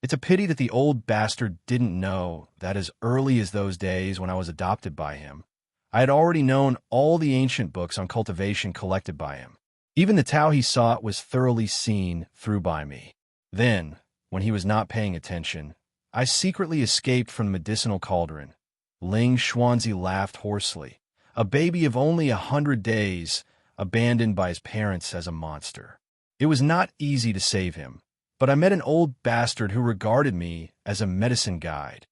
It's a pity that the old bastard didn't know that as early as those days when I was adopted by him, I had already known all the ancient books on cultivation collected by him. Even the Tao he sought was thoroughly seen through by me. Then, when he was not paying attention, I secretly escaped from the medicinal cauldron. Ling Xuanzi laughed hoarsely. A baby of only 100 days, abandoned by his parents as a monster. It was not easy to save him, but I met an old bastard who regarded me as a medicine guide.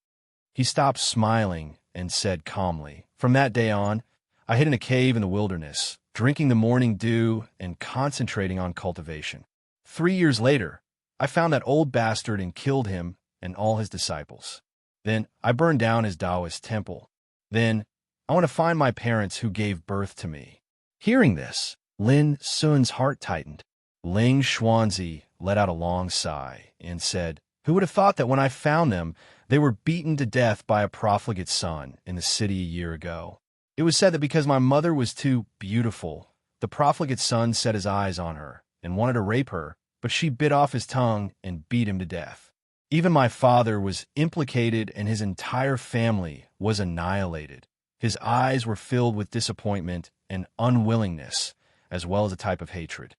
He stopped smiling and said calmly, from that day on, I hid in a cave in the wilderness, drinking the morning dew and concentrating on cultivation. 3 years later, I found that old bastard and killed him and all his disciples. Then I burned down his Taoist temple. Then I want to find my parents who gave birth to me. Hearing this, Lin Sun's heart tightened. Ling Xuanzi let out a long sigh and said, "Who would have thought that when I found them, they were beaten to death by a profligate son in the city a year ago? It was said that because my mother was too beautiful, the profligate son set his eyes on her and wanted to rape her, but she bit off his tongue and beat him to death. Even my father was implicated and his entire family was annihilated. His eyes were filled with disappointment and unwillingness, as well as a type of hatred.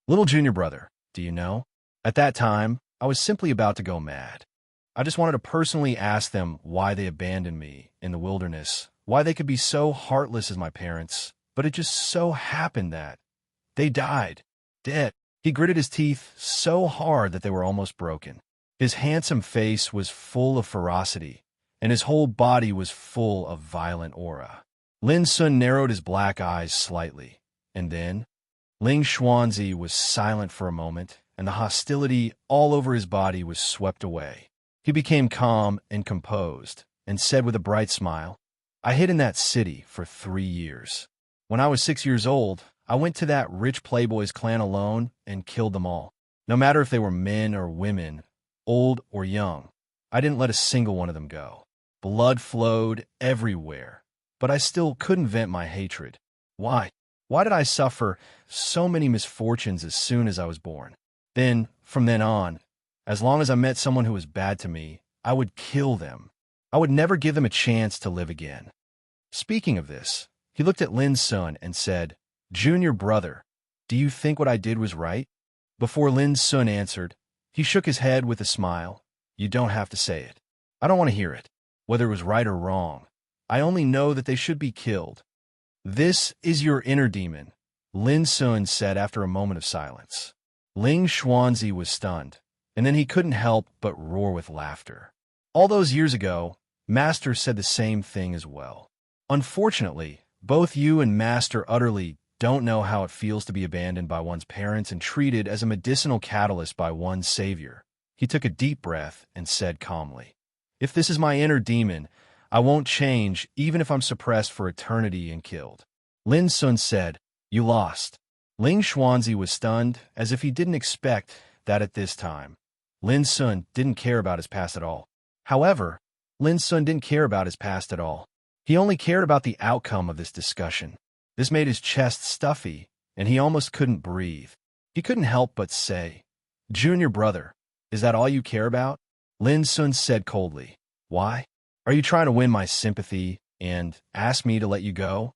Little junior brother, do you know? At that time, I was simply about to go mad. I just wanted to personally ask them why they abandoned me in the wilderness, why they could be so heartless as my parents, but it just so happened that they died, dead." He gritted his teeth so hard that they were almost broken. His handsome face was full of ferocity, and his whole body was full of violent aura. Lin Sun narrowed his black eyes slightly, and then Ling Xuanzi was silent for a moment, and the hostility all over his body was swept away. He became calm and composed, and said with a bright smile, "I hid in that city for 3 years. When I was 6 years old, I went to that rich playboy's clan alone and killed them all. No matter if they were men or women, old or young, I didn't let a single one of them go. Blood flowed everywhere, but I still couldn't vent my hatred. Why? Why did I suffer so many misfortunes as soon as I was born? Then, from then on, as long as I met someone who was bad to me, I would kill them. I would never give them a chance to live again." Speaking of this, he looked at Lin Sun and said, "Junior brother, do you think what I did was right?" Before Lin Sun answered, he shook his head with a smile. "You don't have to say it. I don't want to hear it, whether it was right or wrong. I only know that they should be killed." "This is your inner demon," Lin Sun said after a moment of silence. Ling Xuanzi was stunned, and then he couldn't help but roar with laughter. All those years ago, Master said the same thing as well. Unfortunately, both you and Master utterly don't know how it feels to be abandoned by one's parents and treated as a medicinal catalyst by one's savior. He took a deep breath and said calmly, "If this is my inner demon, I won't change even if I'm suppressed for eternity and killed." Lin Sun said, "You lost." Ling Xuanzi was stunned, as if he didn't expect that at this time. Lin Sun didn't care about his past at all. However, Lin Sun didn't care about his past at all. He only cared about the outcome of this discussion. This made his chest stuffy, and he almost couldn't breathe. He couldn't help but say, "Junior brother, is that all you care about?" Lin Sun said coldly, "Why? Are you trying to win my sympathy and ask me to let you go?"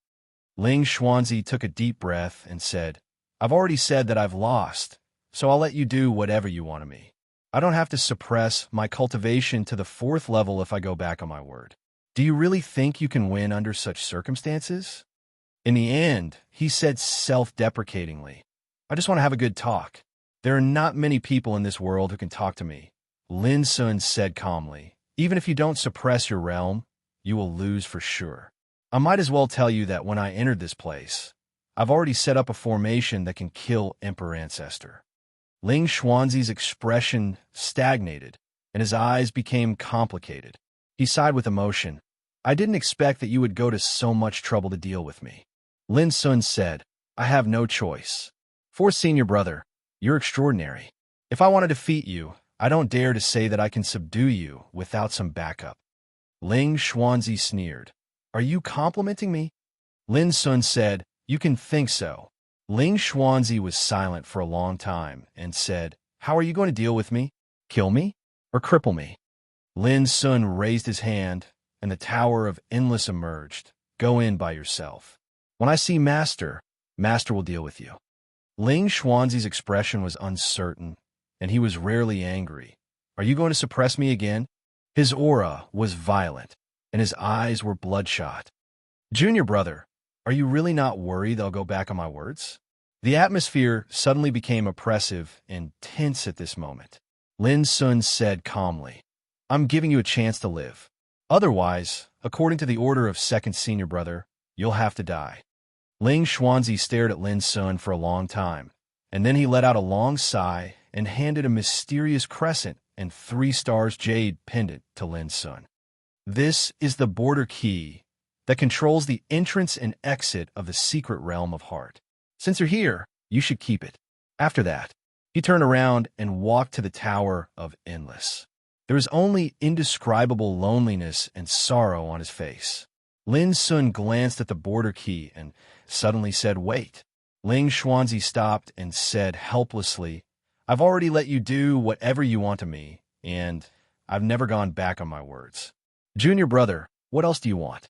Ling Xuanzi took a deep breath and said, "I've already said that I've lost, so I'll let you do whatever you want of me. I don't have to suppress my cultivation to the 4th level if I go back on my word. Do you really think you can win under such circumstances?" In the end, he said self-deprecatingly, "I just want to have a good talk. There are not many people in this world who can talk to me." Lin Sun said calmly, "Even if you don't suppress your realm, you will lose for sure. I might as well tell you that when I entered this place, I've already set up a formation that can kill Emperor Ancestor." Ling Xuanzi's expression stagnated, and his eyes became complicated. He sighed with emotion. "I didn't expect that you would go to so much trouble to deal with me." Lin Sun said, "I have no choice. For senior brother, you're extraordinary. If I want to defeat you, I don't dare to say that I can subdue you without some backup." Ling Xuanzi sneered. "Are you complimenting me?" Lin Sun said, "You can think so." Ling Xuanzi was silent for a long time and said, "How are you going to deal with me? Kill me or cripple me?" Lin Sun raised his hand, and the Tower of Endless emerged. "Go in by yourself. When I see Master, Master will deal with you." Ling Xuanzi's expression was uncertain, and he was rarely angry. "Are you going to suppress me again?" His aura was violent, and his eyes were bloodshot. "Junior brother, are you really not worried they'll go back on my words?" The atmosphere suddenly became oppressive and tense at this moment. Lin Sun said calmly, "I'm giving you a chance to live. Otherwise, according to the order of second senior brother, you'll have to die." Ling Xuanzi stared at Lin Sun for a long time, and then he let out a long sigh and handed a mysterious crescent and 3 stars jade pendant to Lin Sun. "This is the border key that controls the entrance and exit of the secret realm of heart. Since you're here, you should keep it. After that, He turned around and walked to the Tower of Endless. There was only indescribable loneliness and sorrow on his face. Lin Sun glanced at the border key and suddenly said, "Wait." Ling Xuanzi stopped and said helplessly, "I've already let you do whatever you want of me, and I've never gone back on my words. Junior brother, what else do you want?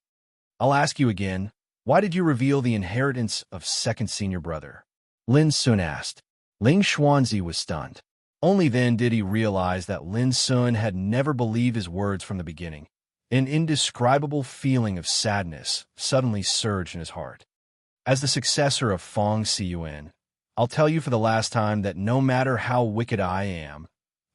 I'll ask you again, why did you reveal the inheritance of second senior brother?" Lin Sun asked. Ling Xuanzi was stunned. Only then did he realize that Lin Sun had never believed his words from the beginning. An indescribable feeling of sadness suddenly surged in his heart. As the successor of Feng Siyuan, I'll tell you for the last time that no matter how wicked I am,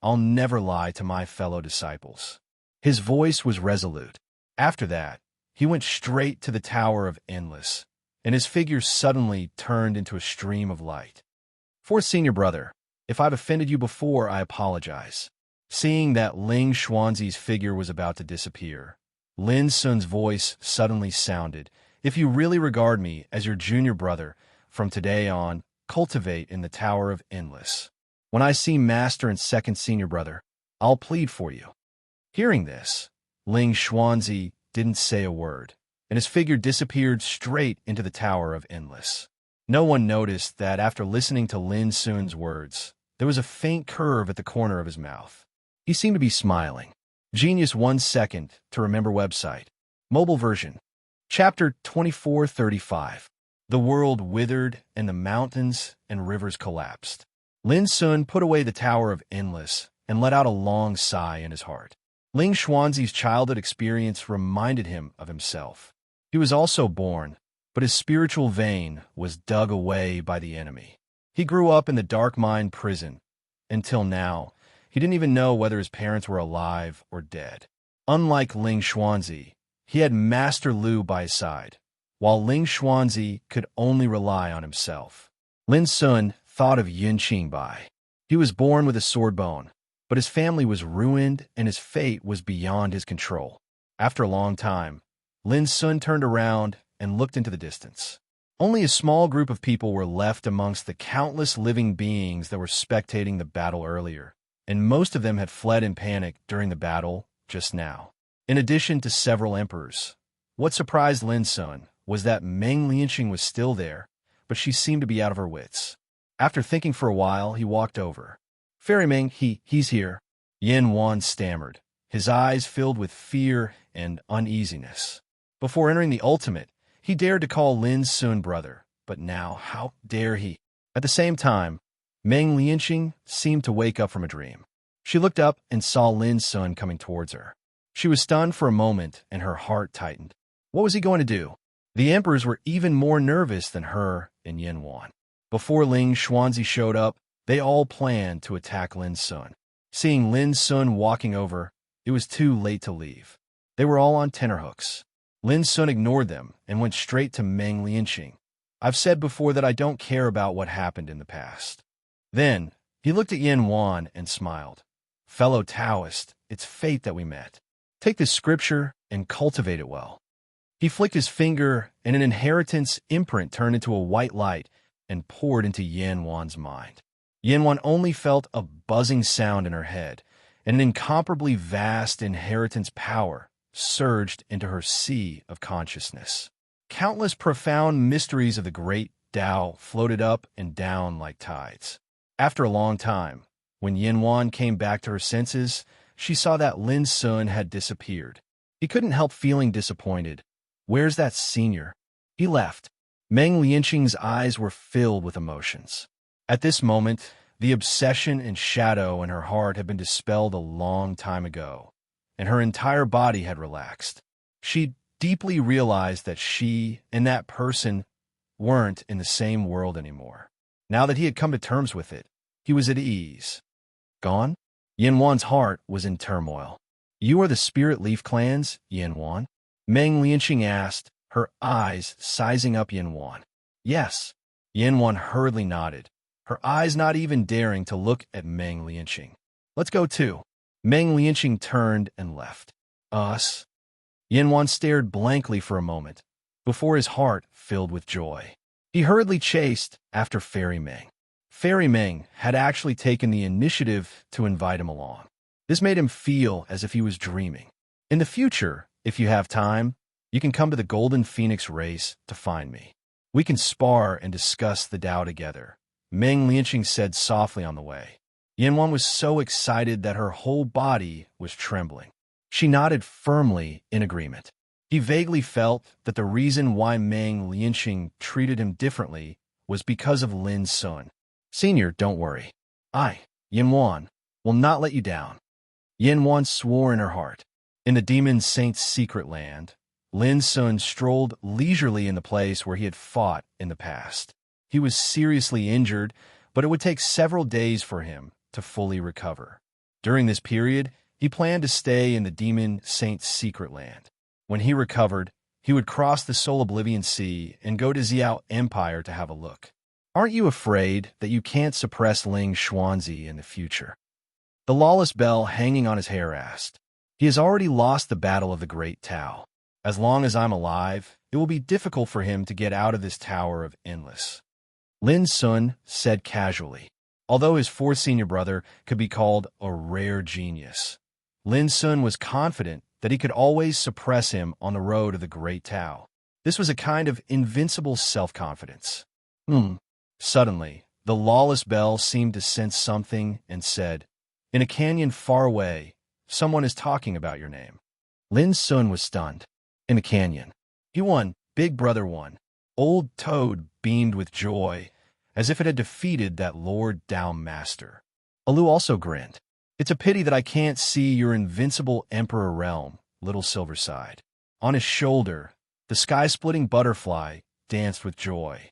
I'll never lie to my fellow disciples. His voice was resolute. After that, he went straight to the Tower of Endless, and his figure suddenly turned into a stream of light. "Fourth senior brother, if I've offended you before, I apologize." Seeing that Ling Xuanzi's figure was about to disappear, Lin Sun's voice suddenly sounded, "If you really regard me as your junior brother, from today on, cultivate in the Tower of Endless. When I see master and second senior brother, I'll plead for you." Hearing this, Ling Xuanzi didn't say a word, and his figure disappeared straight into the Tower of Endless. No one noticed that after listening to Lin Sun's words, there was a faint curve at the corner of his mouth. He seemed to be smiling. Genius 1 second to remember website. Mobile version. Chapter 2435. The world withered and the mountains and rivers collapsed. Lin Sun put away the Tower of Endless and let out a long sigh in his heart. Ling Xuanzi's childhood experience reminded him of himself. He was also born, but his spiritual vein was dug away by the enemy. He grew up in the dark mine prison. Until now, he didn't even know whether his parents were alive or dead. Unlike Ling Xuanzi, he had Master Lu by his side, while Ling Xuanzi could only rely on himself. Lin Sun thought of Yin Qingbai. He was born with a sword bone, but his family was ruined and his fate was beyond his control. After a long time, Lin Sun turned around and looked into the distance. Only a small group of people were left amongst the countless living beings that were spectating the battle earlier, and most of them had fled in panic during the battle just now. In addition to several emperors, what surprised Lin Sun was that Meng Lianqing was still there, but she seemed to be out of her wits. After thinking for a while, he walked over. "Fairy Meng, he's here," Yin Wan stammered, his eyes filled with fear and uneasiness. Before entering the ultimate, he dared to call Lin Sun brother, but now how dare he? At the same time, Meng Lianqing seemed to wake up from a dream. She looked up and saw Lin Sun coming towards her. She was stunned for a moment, and her heart tightened. What was he going to do? The emperors were even more nervous than her and Yin Wan. Before Ling Xuanzi showed up, they all planned to attack Lin Sun. Seeing Lin Sun walking over, it was too late to leave. They were all on tenterhooks. Lin Sun ignored them and went straight to Meng Lianqing. "I've said before that I don't care about what happened in the past." Then, he looked at Yin Wan and smiled. "Fellow Taoist, it's fate that we met. Take this scripture and cultivate it well." He flicked his finger, and an inheritance imprint turned into a white light and poured into Yin Wan's mind. Yin Wan only felt a buzzing sound in her head, and an incomparably vast inheritance power surged into her sea of consciousness. Countless profound mysteries of the great Tao floated up and down like tides. After a long time, when Yin Wan came back to her senses, she saw that Lin Sun had disappeared. He couldn't help feeling disappointed. Where's that senior? He left. Meng Lianqing's eyes were filled with emotions. At this moment, the obsession and shadow in her heart had been dispelled a long time ago, and her entire body had relaxed. She deeply realized that she and that person weren't in the same world anymore. Now that he had come to terms with it, he was at ease. Gone? Yin Wan's heart was in turmoil. "You are the Spirit Leaf Clans, Yin Wan?" Meng Lianqing asked, her eyes sizing up Yin Wan. "Yes." Yin Wan hurriedly nodded, her eyes not even daring to look at Meng Lianqing. "Let's go too." Meng Lianqing turned and left. "Us?" Yin Wan stared blankly for a moment, before his heart filled with joy. He hurriedly chased after Fairy Meng. Fairy Ming had actually taken the initiative to invite him along. This made him feel as if he was dreaming. In the future, if you have time, you can come to the Golden Phoenix race to find me. We can spar and discuss the Tao together, Meng Lianqing said softly on the way. Yanwan was so excited that her whole body was trembling. She nodded firmly in agreement. He vaguely felt that the reason why Meng Lianqing treated him differently was because of Lin Sun. Senior, don't worry. I, Yanwan, will not let you down. Yanwan swore in her heart. In the demon saint's secret land, Lin Sun strolled leisurely in the place where he had fought in the past. He was seriously injured, but it would take several days for him to fully recover. During this period, he planned to stay in the demon saint's secret land. When he recovered, he would cross the Soul Oblivion Sea and go to Xiao Empire to have a look. Aren't you afraid that you can't suppress Ling Xuanzi in the future? The lawless bell hanging on his hair asked. He has already lost the battle of the Great Tao. As long as I'm alive, it will be difficult for him to get out of this tower of endless. Lin Sun said casually. Although his fourth senior brother could be called a rare genius, Lin Sun was confident that he could always suppress him on the road of the Great Tao. This was a kind of invincible self-confidence. Suddenly, the lawless bell seemed to sense something and said, in a canyon far away, someone is talking about your name. Lin Sun was stunned. In the canyon. He won. Big Brother won. Old Toad beamed with joy, as if it had defeated that Lord Tao Master. Alu also grinned. It's a pity that I can't see your invincible Emperor realm, Little Silver sighed. On his shoulder, the sky-splitting butterfly danced with joy.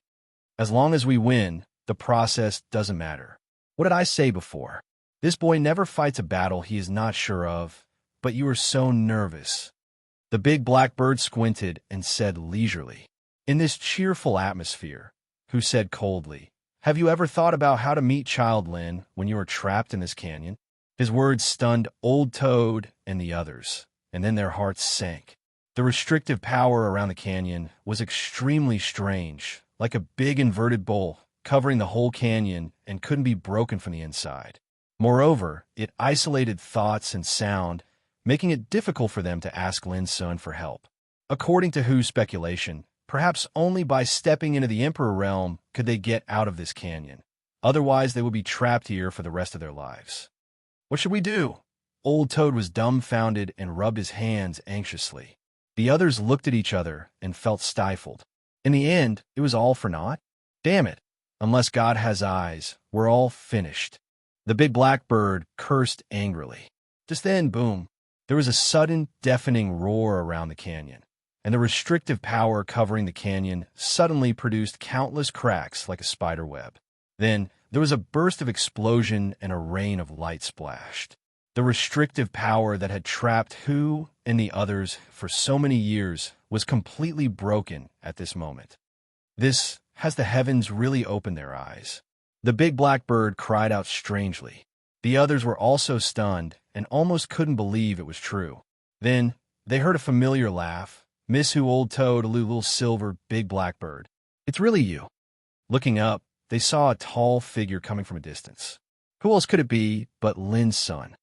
As long as we win, the process doesn't matter. What did I say before? This boy never fights a battle he is not sure of, but you are so nervous. The big black bird squinted and said leisurely. In this cheerful atmosphere, who said coldly, have you ever thought about how to meet Child Lin when you are trapped in this canyon? His words stunned Old Toad and the others, and then their hearts sank. The restrictive power around the canyon was extremely strange, like a big inverted bowl covering the whole canyon and couldn't be broken from the inside. Moreover, it isolated thoughts and sound, making it difficult for them to ask Lin Sun for help. According to Hu's speculation, perhaps only by stepping into the Emperor realm could they get out of this canyon. Otherwise, they would be trapped here for the rest of their lives. What should we do? Old Toad was dumbfounded and rubbed his hands anxiously. The others looked at each other and felt stifled. In the end, it was all for naught. Damn it. Unless God has eyes, we're all finished. The big black bird cursed angrily. Just then, boom, there was a sudden, deafening roar around the canyon, and the restrictive power covering the canyon suddenly produced countless cracks like a spider web. Then, there was a burst of explosion and a rain of light splashed. The restrictive power that had trapped Hu and the others for so many years was completely broken at this moment. This has the heavens really opened their eyes. The big black bird cried out strangely. The others were also stunned and almost couldn't believe it was true. Then, they heard a familiar laugh. Miss Hu, Old Toad, Little Silver, Big Blackbird. It's really you. Looking up, they saw a tall figure coming from a distance. Who else could it be but Lin Sun?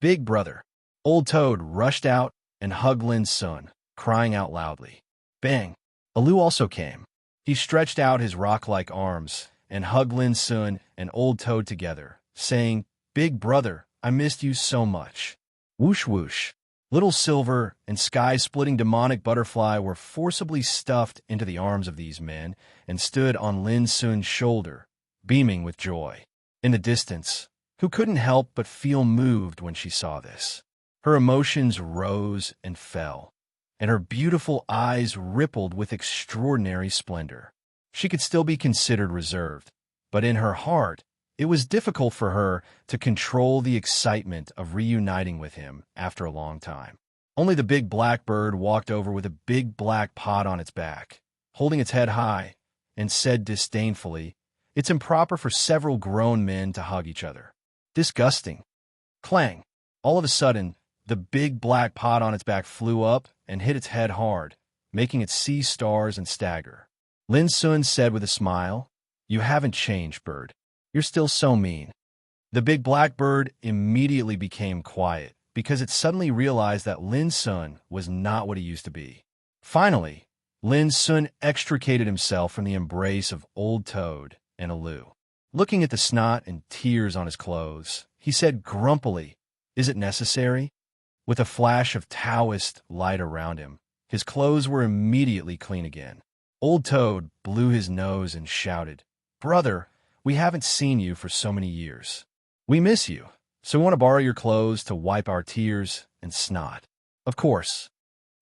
Big Brother. Old Toad rushed out and hugged Lin Sun, crying out loudly. Bang! Alu also came. He stretched out his rock-like arms and hugged Lin Sun and Old Toad together, saying, Big Brother, I missed you so much. Whoosh whoosh. Little Silver and sky-splitting demonic butterfly were forcibly stuffed into the arms of these men and stood on Lin Sun's shoulder, beaming with joy. In the distance, Who couldn't help but feel moved when she saw this. Her emotions rose and fell, and her beautiful eyes rippled with extraordinary splendor. She could still be considered reserved, but in her heart, it was difficult for her to control the excitement of reuniting with him after a long time. Only the big black bird walked over with a big black pot on its back, holding its head high, and said disdainfully, "It's improper for several grown men to hug each other. Disgusting." Clang! All of a sudden, the big black pot on its back flew up and hit its head hard, making it see stars and stagger. Lin Sun said with a smile, "You haven't changed, bird. You're still so mean." The big black bird immediately became quiet because it suddenly realized that Lin Sun was not what he used to be. Finally, Lin Sun extricated himself from the embrace of Old Toad and Alu. Looking at the snot and tears on his clothes, he said grumpily, "Is it necessary?" With a flash of Taoist light around him, his clothes were immediately clean again. Old Toad blew his nose and shouted, "Brother, we haven't seen you for so many years. We miss you, so we want to borrow your clothes to wipe our tears and snot." "Of course."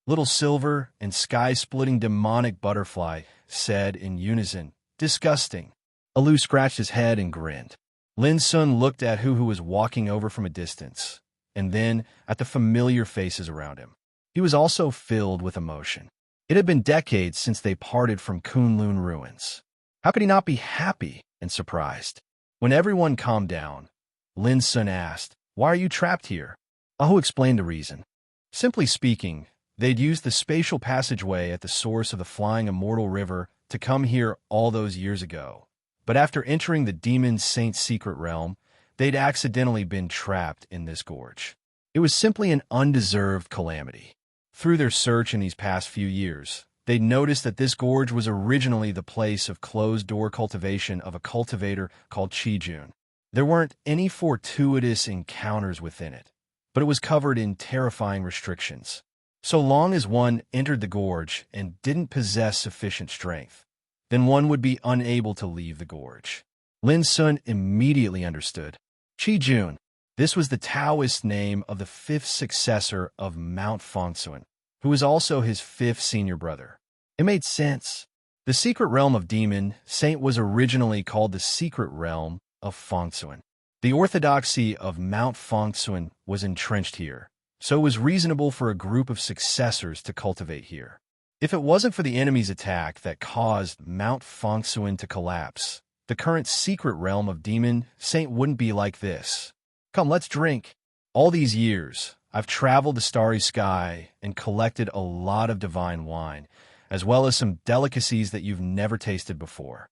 Little Silver and sky-splitting demonic butterfly said in unison, "Disgusting." Alu scratched his head and grinned. Lin Sun looked at who was walking over from a distance, and then at the familiar faces around him. He was also filled with emotion. It had been decades since they parted from Kunlun ruins. How could he not be happy and surprised? When everyone calmed down, Lin Sun asked, "Why are you trapped here?" Ahu explained the reason. Simply speaking, they'd used the spatial passageway at the source of the flying immortal river to come here all those years ago. But after entering the demon saint's secret realm, they'd accidentally been trapped in this gorge. It was simply an undeserved calamity. Through their search in these past few years, they'd noticed that this gorge was originally the place of closed-door cultivation of a cultivator called Qijun. There weren't any fortuitous encounters within it, but it was covered in terrifying restrictions. So long as one entered the gorge and didn't possess sufficient strength, then one would be unable to leave the gorge. Lin Sun immediately understood. Qijun. This was the Taoist name of the fifth successor of Mount Fengsuan, who was also his fifth senior brother. It made sense. The secret realm of Demon Saint was originally called the secret realm of Fengsuan. The orthodoxy of Mount Fengsuan was entrenched here, so it was reasonable for a group of successors to cultivate here. If it wasn't for the enemy's attack that caused Mount Fengsuan to collapse, the current secret realm of Demon Saint wouldn't be like this. Come, let's drink. All these years, I've traveled the starry sky and collected a lot of divine wine, as well as some delicacies that you've never tasted before.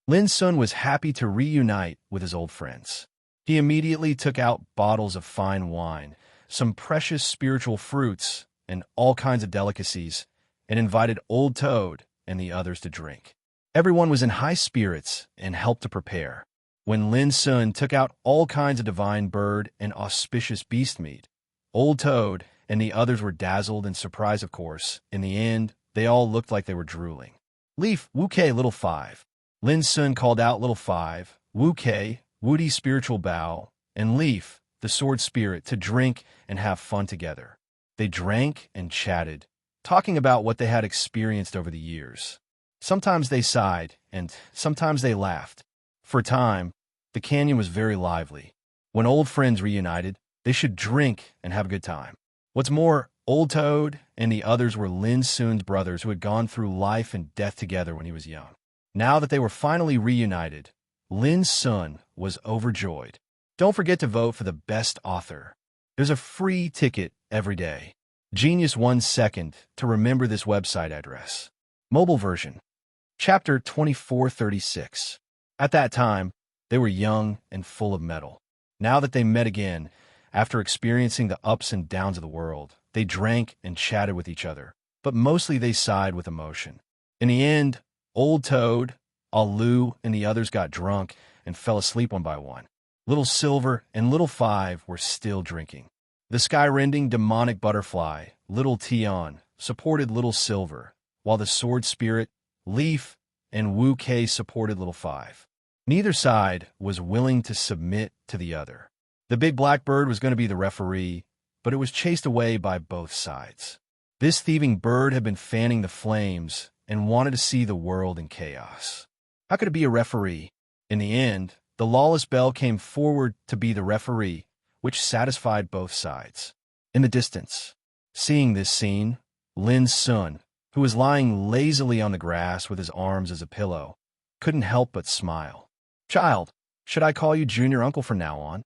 Lin Sun was happy to reunite with his old friends. He immediately took out bottles of fine wine, some precious spiritual fruits, and all kinds of delicacies, and invited Old Toad and the others to drink. Everyone was in high spirits and helped to prepare. When Lin Sun took out all kinds of divine bird and auspicious beast meat, Old Toad and the others were dazzled and surprised, of course. In the end, they all looked like they were drooling. Leaf, Wu-Kei, Little Five. Lin Sun called out Little Five, Wu-Kei, Woody Spiritual Bow, and Leaf, the Sword Spirit, to drink and have fun together. They drank and chatted, talking about what they had experienced over the years. Sometimes they sighed, and sometimes they laughed. For a time, the canyon was very lively. When old friends reunited, they should drink and have a good time. What's more, Old Toad and the others were Lin Sun's brothers who had gone through life and death together when he was young. Now that they were finally reunited, Lin Sun was overjoyed. Don't forget to vote for the best author. There's a free ticket every day. Genius 1 second to remember this website address. Mobile version. Chapter 2436. At that time, they were young and full of mettle. Now that they met again, after experiencing the ups and downs of the world, they drank and chatted with each other, but mostly they sighed with emotion. In the end, Old Toad, Alu, and the others got drunk and fell asleep one by one. Little Silver and Little Five were still drinking. The sky-rending demonic butterfly, Little Tion, supported Little Silver, while the Sword Spirit, Leaf, and Wu-Kei supported Little Five. Neither side was willing to submit to the other. The big black bird was going to be the referee, but it was chased away by both sides. This thieving bird had been fanning the flames and wanted to see the world in chaos. How could it be a referee? In the end, the lawless bell came forward to be the referee, which satisfied both sides. In the distance, seeing this scene, Lin Sun, who was lying lazily on the grass with his arms as a pillow, couldn't help but smile. "Child, should I call you Junior Uncle from now on?"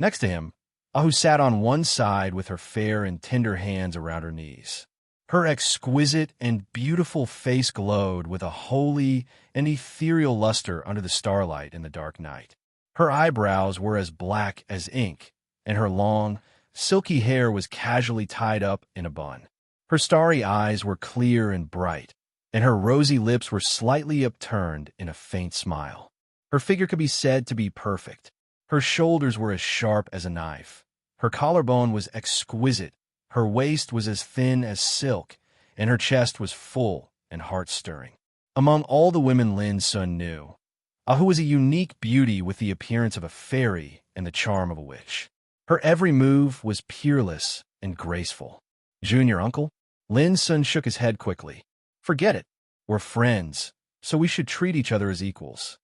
Next to him, Ahu sat on one side with her fair and tender hands around her knees. Her exquisite and beautiful face glowed with a holy and ethereal luster under the starlight in the dark night. Her eyebrows were as black as ink, and her long, silky hair was casually tied up in a bun. Her starry eyes were clear and bright, and her rosy lips were slightly upturned in a faint smile. Her figure could be said to be perfect. Her shoulders were as sharp as a knife. Her collarbone was exquisite. Her waist was as thin as silk, and her chest was full and heart-stirring. Among all the women Lin Sun knew, Ahu was a unique beauty with the appearance of a fairy and the charm of a witch. Her every move was peerless and graceful. Junior uncle? Lin Sun shook his head quickly. Forget it. We're friends, so we should treat each other as equals.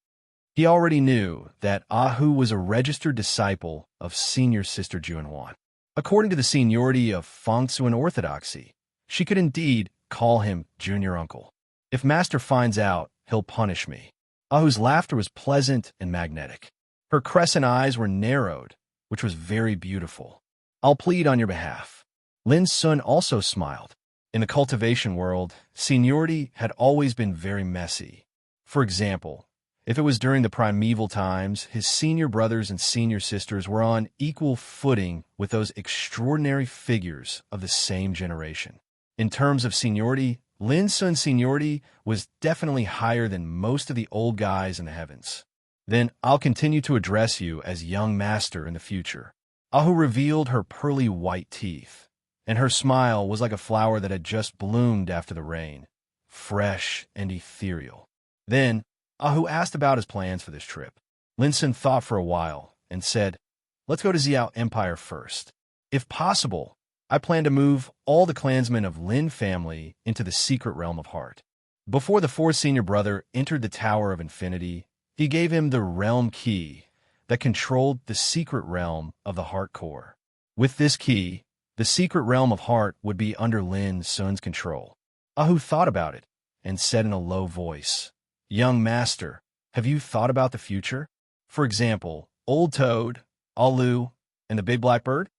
He already knew that Ahu was a registered disciple of senior sister Junhuan. According to the seniority of Fengsuan orthodoxy, she could indeed call him junior uncle. If master finds out, he'll punish me. Ahu's laughter was pleasant and magnetic. Her crescent eyes were narrowed, which was very beautiful. I'll plead on your behalf. Lin Sun also smiled. In the cultivation world, seniority had always been very messy. For example, if it was during the primeval times, his senior brothers and senior sisters were on equal footing with those extraordinary figures of the same generation. In terms of seniority, Lin Sun's seniority was definitely higher than most of the old guys in the heavens. Then I'll continue to address you as young master in the future. Ahu revealed her pearly white teeth, and her smile was like a flower that had just bloomed after the rain, fresh and ethereal. Then Ahu asked about his plans for this trip. Lin Sun thought for a while and said, let's go to Xiao Empire first. If possible, I plan to move all the clansmen of Lin family into the secret realm of heart. Before the fourth senior brother entered the Tower of Infinity, he gave him the realm key that controlled the secret realm of the heart core. With this key, the secret realm of heart would be under Lin Sun's control. Ahu thought about it and said in a low voice, young master, have you thought about the future? For example, Old Toad, Alu, and the Big Black Bird?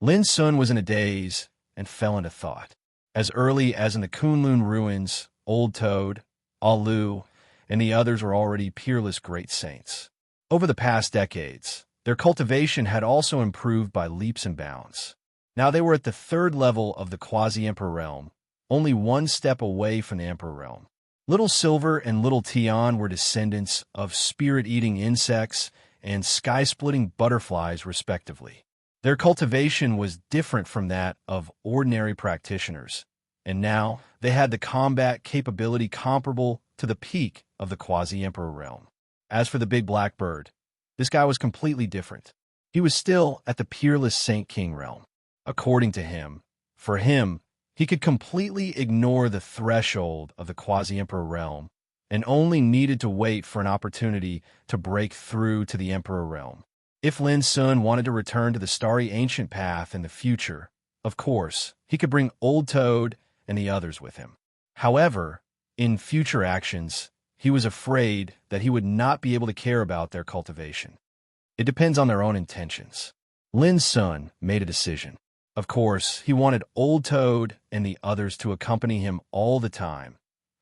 Lin Sun was in a daze and fell into thought. As early as in the Kunlun ruins, Old Toad, Alu, and the others were already peerless great saints. Over the past decades, their cultivation had also improved by leaps and bounds. Now they were at the third level of the quasi-emperor realm, only one step away from the emperor realm. Little Silver and Little Tian were descendants of spirit-eating insects and sky-splitting butterflies, respectively. Their cultivation was different from that of ordinary practitioners, and now they had the combat capability comparable to the peak of the quasi-emperor realm. As for the Big Black Bird, this guy was completely different. He was still at the peerless Saint King realm. According to him, for him, he could completely ignore the threshold of the quasi-emperor realm and only needed to wait for an opportunity to break through to the emperor realm. If Lin Sun wanted to return to the starry ancient path in the future, of course, he could bring Old Toad and the others with him. However, in future actions, he was afraid that he would not be able to care about their cultivation. It depends on their own intentions. Lin Sun made a decision. Of course, he wanted Old Toad and the others to accompany him all the time,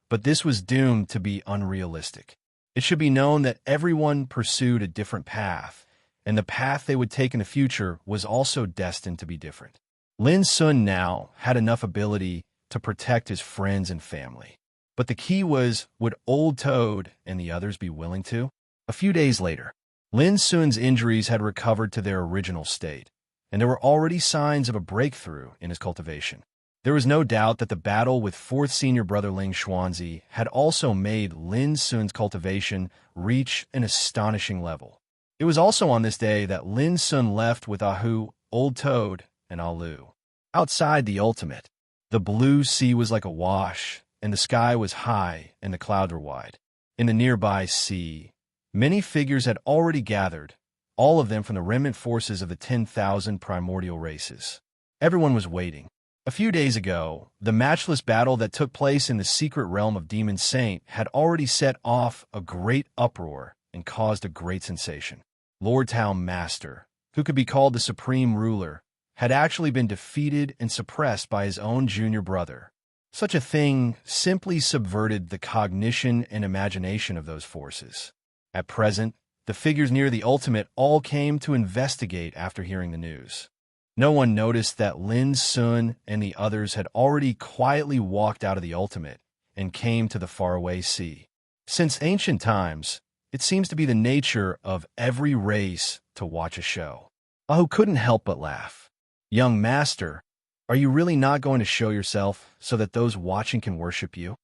but this was doomed to be unrealistic. It should be known that everyone pursued a different path, and the path they would take in the future was also destined to be different. Lin Sun now had enough ability to protect his friends and family, but the key was, would Old Toad and the others be willing to? A few days later, Lin Sun's injuries had recovered to their original state, and there were already signs of a breakthrough in his cultivation. There was no doubt that the battle with fourth senior brother Ling Xuanzi had also made Lin Sun's cultivation reach an astonishing level. It was also on this day that Lin Sun left with Ahu, Old Toad, and Alu. Outside the ultimate, the blue sea was like a wash, and the sky was high and the clouds were wide. In the nearby sea, many figures had already gathered, all of them from the remnant forces of the 10,000 primordial races. Everyone was waiting. A few days ago, the matchless battle that took place in the secret realm of Demon Saint had already set off a great uproar and caused a great sensation. Lord Town Master, who could be called the Supreme Ruler, had actually been defeated and suppressed by his own junior brother. Such a thing simply subverted the cognition and imagination of those forces. At present, The figures near the ultimate all came to investigate after hearing the news. No one noticed that Lin Sun and the others had already quietly walked out of the ultimate and came to the faraway sea. Since ancient times, it seems to be the nature of every race to watch a show. Ahu couldn't help but laugh. Young master, are you really not going to show yourself so that those watching can worship you?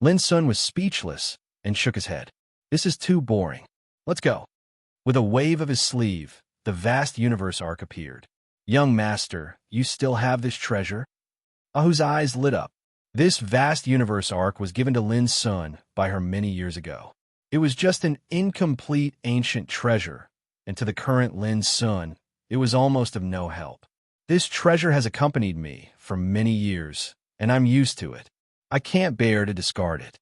Lin Sun was speechless and shook his head. This is too boring. Let's go. With a wave of his sleeve, the vast universe arc appeared. Young master, you still have this treasure? Ahu's eyes lit up. This vast universe arc was given to Lin Sun by her many years ago. It was just an incomplete ancient treasure, and to the current Lin Sun, it was almost of no help. This treasure has accompanied me for many years, and I'm used to it. I can't bear to discard it.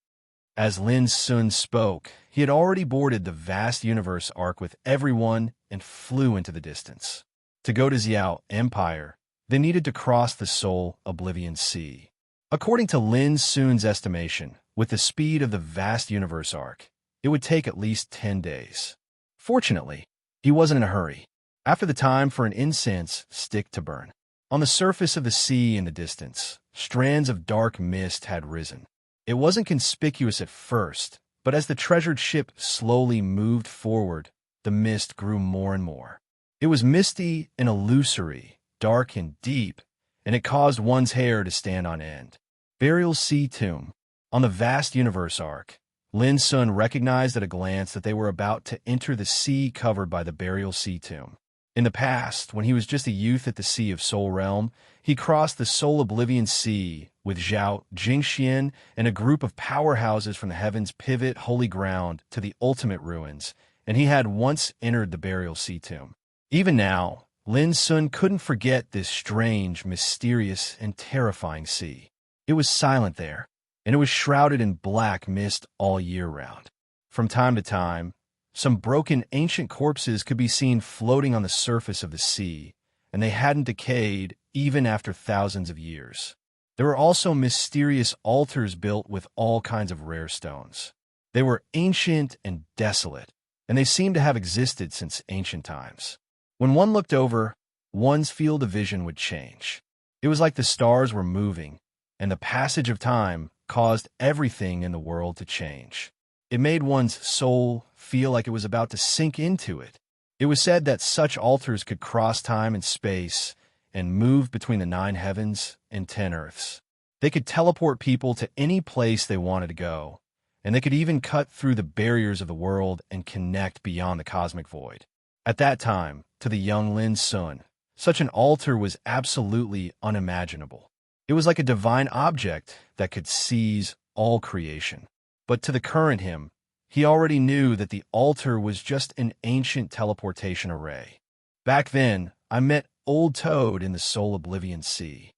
As Lin Sun spoke, he had already boarded the vast universe arc with everyone and flew into the distance. To go to Xiao Empire, they needed to cross the Soul Oblivion Sea. According to Lin Sun's estimation, with the speed of the vast universe arc, it would take at least 10 days. Fortunately, he wasn't in a hurry. After the time for an incense stick to burn, on the surface of the sea in the distance, strands of dark mist had risen. It wasn't conspicuous at first, but as the treasured ship slowly moved forward, the mist grew more and more. It was misty and illusory, dark and deep, and it caused one's hair to stand on end. Burial Sea Tomb. On the vast universe arc, Lin Sun recognized at a glance that they were about to enter the sea covered by the Burial Sea Tomb. In the past, when he was just a youth at the Sea of Soul Realm, he crossed the Soul Oblivion Sea with Zhao Jingxian and a group of powerhouses from the heavens' pivot holy ground to the ultimate ruins, and he had once entered the Burial Sea Tomb. Even now, Lin Sun couldn't forget this strange, mysterious, and terrifying sea. It was silent there, and it was shrouded in black mist all year round. From time to time, some broken ancient corpses could be seen floating on the surface of the sea, and they hadn't decayed even after thousands of years. There were also mysterious altars built with all kinds of rare stones. They were ancient and desolate, and they seemed to have existed since ancient times. When one looked over, one's field of vision would change. It was like the stars were moving, and the passage of time caused everything in the world to change. It made one's soul feel like it was about to sink into it. It was said that such altars could cross time and space and move between the 9 heavens and 10 earths. They could teleport people to any place they wanted to go, and they could even cut through the barriers of the world and connect beyond the cosmic void. At that time, to the young Lin Sun, such an altar was absolutely unimaginable. It was like a divine object that could seize all creation. But to the current him, he already knew that the altar was just an ancient teleportation array. Back then, I met Old Toad in the Soul Oblivion Sea.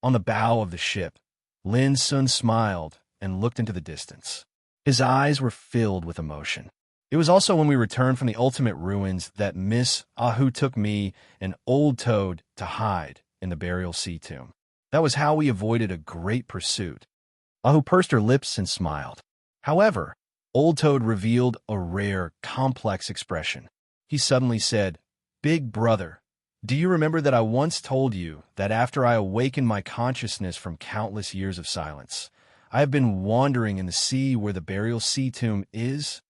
On the bow of the ship, Lin Sun smiled and looked into the distance. His eyes were filled with emotion. It was also when we returned from the ultimate ruins that Miss Ahu took me and Old Toad to hide in the Burial Sea Tomb. That was how we avoided a great pursuit. Ahu pursed her lips and smiled. However, Old Toad revealed a rare, complex expression. He suddenly said, "Big brother, do you remember that I once told you that after I awakened my consciousness from countless years of silence, I have been wandering in the sea where the Burial Sea Tomb is?"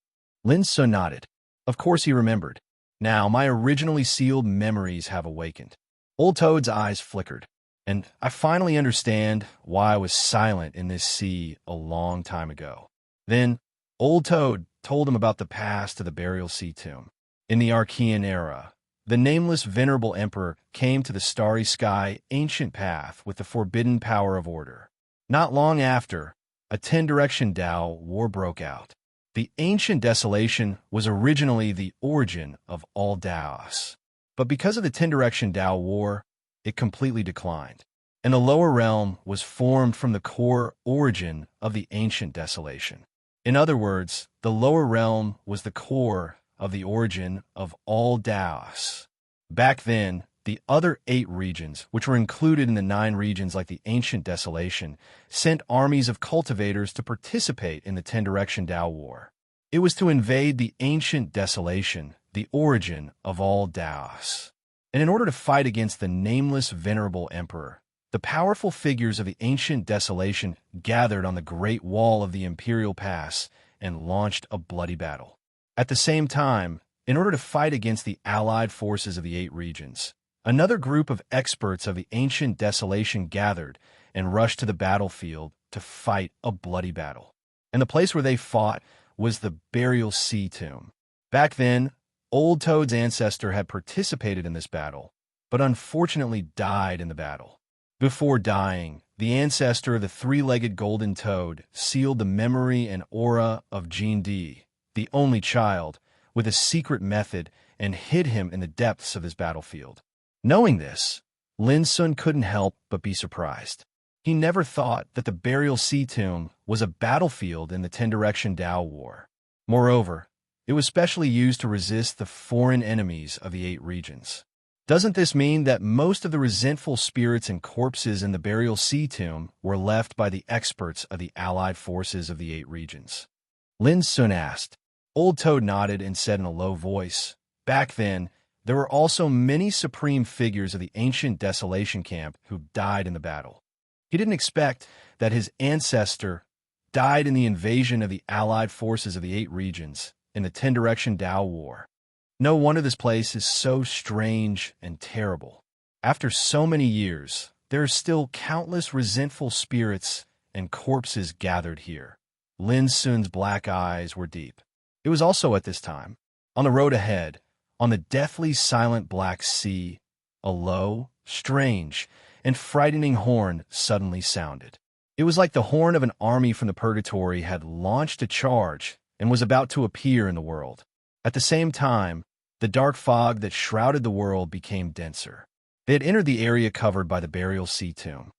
Lin Sun nodded. Of course he remembered. Now my originally sealed memories have awakened. Old Toad's eyes flickered, and I finally understand why I was silent in this sea a long time ago. Then, Old Toad told him about the past of the Burial Sea Tomb. In the Archean era, the nameless venerable emperor came to the starry sky ancient path with the forbidden power of order. Not long after, a 10-direction Tao war broke out. The ancient desolation was originally the origin of all Taos. But because of the 10-direction Tao war, it completely declined, and the lower realm was formed from the core origin of the ancient desolation. In other words, the lower realm was the core of the origin of all Taos. Back then, the other 8 regions, which were included in the 9 regions like the ancient desolation, sent armies of cultivators to participate in the 10-direction Tao war. It was to invade the ancient desolation, the origin of all Taos. And in order to fight against the nameless venerable emperor, the powerful figures of the ancient desolation gathered on the Great Wall of the Imperial Pass and launched a bloody battle. At the same time, in order to fight against the allied forces of the 8 regions, another group of experts of the ancient desolation gathered and rushed to the battlefield to fight a bloody battle. And the place where they fought was the burial sea tomb. Back then, Old Toad's ancestor had participated in this battle, but unfortunately died in the battle. Before dying, the ancestor of the 3-legged golden toad sealed the memory and aura of Gene D, the only child, with a secret method and hid him in the depths of his battlefield. Knowing this, Lin Sun couldn't help but be surprised. He never thought that the burial sea tomb was a battlefield in the 10-direction Tao War. Moreover, it was specially used to resist the foreign enemies of the 8 regions. Doesn't this mean that most of the resentful spirits and corpses in the burial sea tomb were left by the experts of the allied forces of the 8 regions? Lin Sun asked. Old Toad nodded and said in a low voice, "Back then, there were also many supreme figures of the ancient desolation camp who died in the battle." He didn't expect that his ancestor died in the invasion of the allied forces of the 8 regions in the 10-direction Tao War. No wonder this place is so strange and terrible. After so many years, there are still countless resentful spirits and corpses gathered here. Lin Sun's black eyes were deep. It was also at this time, on the road ahead, on the deathly silent black sea, a low, strange, and frightening horn suddenly sounded. It was like the horn of an army from the purgatory had launched a charge and was about to appear in the world. At the same time, the dark fog that shrouded the world became denser. They had entered the area covered by the burial sea tomb.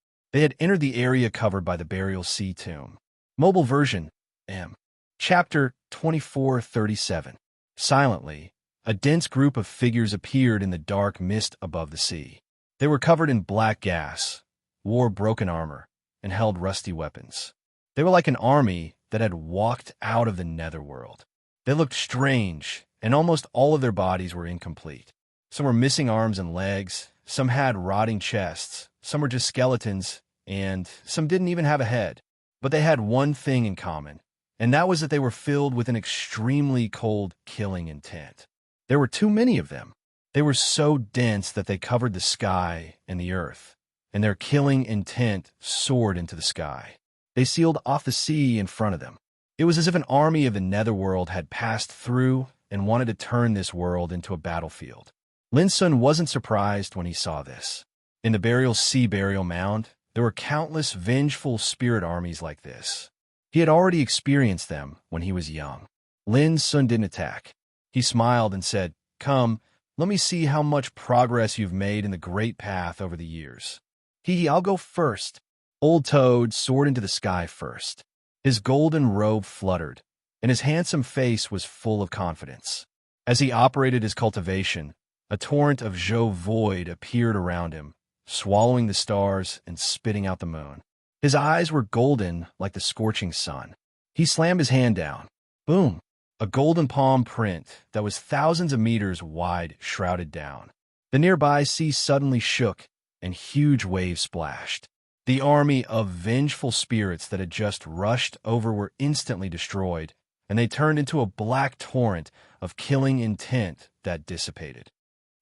Mobile version, M. Chapter 2437. Silently, a dense group of figures appeared in the dark mist above the sea. They were covered in black gas, wore broken armor, and held rusty weapons. They were like an army that had walked out of the netherworld. They looked strange, and almost all of their bodies were incomplete. Some were missing arms and legs, some had rotting chests, some were just skeletons, and some didn't even have a head. But they had one thing in common, and that was that they were filled with an extremely cold, killing intent. There were too many of them. They were so dense that they covered the sky and the earth, and their killing intent soared into the sky. They sealed off the sea in front of them. It was as if an army of the netherworld had passed through and wanted to turn this world into a battlefield. Lin Sun wasn't surprised when he saw this. In the burial sea burial mound, there were countless vengeful spirit armies like this. He had already experienced them when he was young. Lin Sun didn't attack. He smiled and said, "Come, let me see how much progress you've made in the great path over the years." I'll go first." Old Toad soared into the sky first. His golden robe fluttered, and his handsome face was full of confidence. As he operated his cultivation, a torrent of Zhou void appeared around him, swallowing the stars and spitting out the moon. His eyes were golden like the scorching sun. He slammed his hand down. Boom! A golden palm print that was thousands of meters wide shrouded down. The nearby sea suddenly shook, and huge waves splashed. The army of vengeful spirits that had just rushed over were instantly destroyed, and they turned into a black torrent of killing intent that dissipated.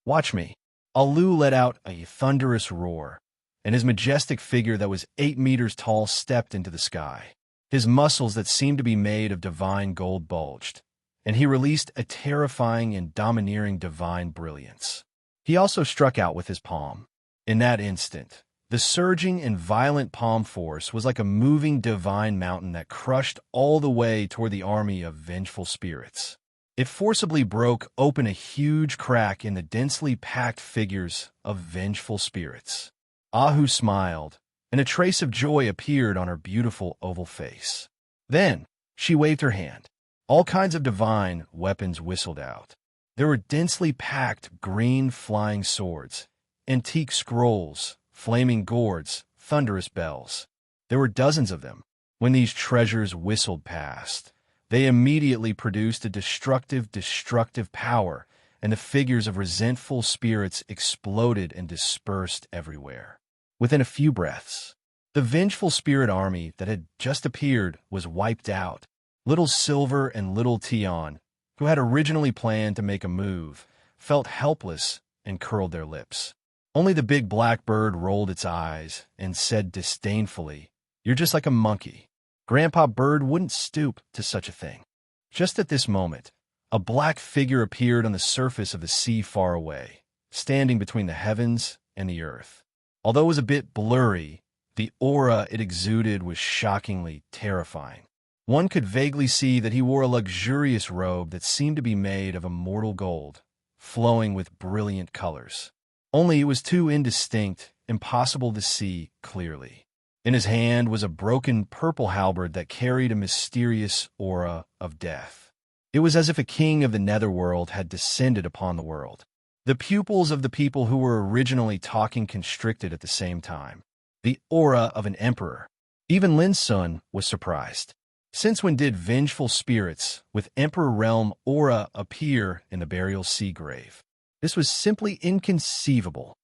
"Watch me." Alu let out a thunderous roar, and his majestic figure that was 8 meters tall stepped into the sky. His muscles that seemed to be made of divine gold bulged, and he released a terrifying and domineering divine brilliance. He also struck out with his palm. In that instant, the surging and violent palm force was like a moving divine mountain that crushed all the way toward the army of vengeful spirits. It forcibly broke open a huge crack in the densely packed figures of vengeful spirits. Ahu smiled, and a trace of joy appeared on her beautiful oval face. Then, she waved her hand. All kinds of divine weapons whistled out. There were densely packed green flying swords, antique scrolls, flaming gourds, thunderous bells. There were dozens of them. When these treasures whistled past, They immediately produced a destructive power, and the figures of resentful spirits exploded and dispersed everywhere. Within a few breaths, the vengeful spirit army that had just appeared was wiped out. Little Silver and Little Tion, who had originally planned to make a move, felt helpless and curled their lips. Only the big black bird rolled its eyes and said disdainfully, "You're just like a monkey. Grandpa Bird wouldn't stoop to such a thing." Just at this moment, a black figure appeared on the surface of the sea far away, standing between the heavens and the earth. Although it was a bit blurry, the aura it exuded was shockingly terrifying. One could vaguely see that he wore a luxurious robe that seemed to be made of immortal gold, flowing with brilliant colors. Only it was too indistinct, impossible to see clearly. In his hand was a broken purple halberd that carried a mysterious aura of death. It was as if a king of the netherworld had descended upon the world. The pupils of the people who were originally talking constricted at the same time. The aura of an emperor. Even Lin Sun was surprised. Since when did vengeful spirits with Emperor Realm aura appear in the burial sea grave? This was simply inconceivable.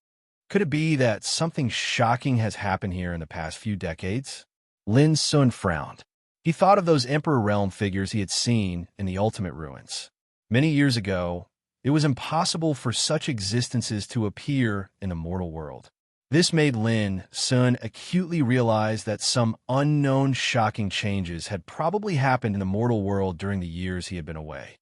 Could it be that something shocking has happened here in the past few decades? Lin Sun frowned. He thought of those Emperor Realm figures he had seen in the Ultimate Ruins. Many years ago, it was impossible for such existences to appear in the mortal world. This made Lin Sun acutely realize that some unknown shocking changes had probably happened in the mortal world during the years he had been away.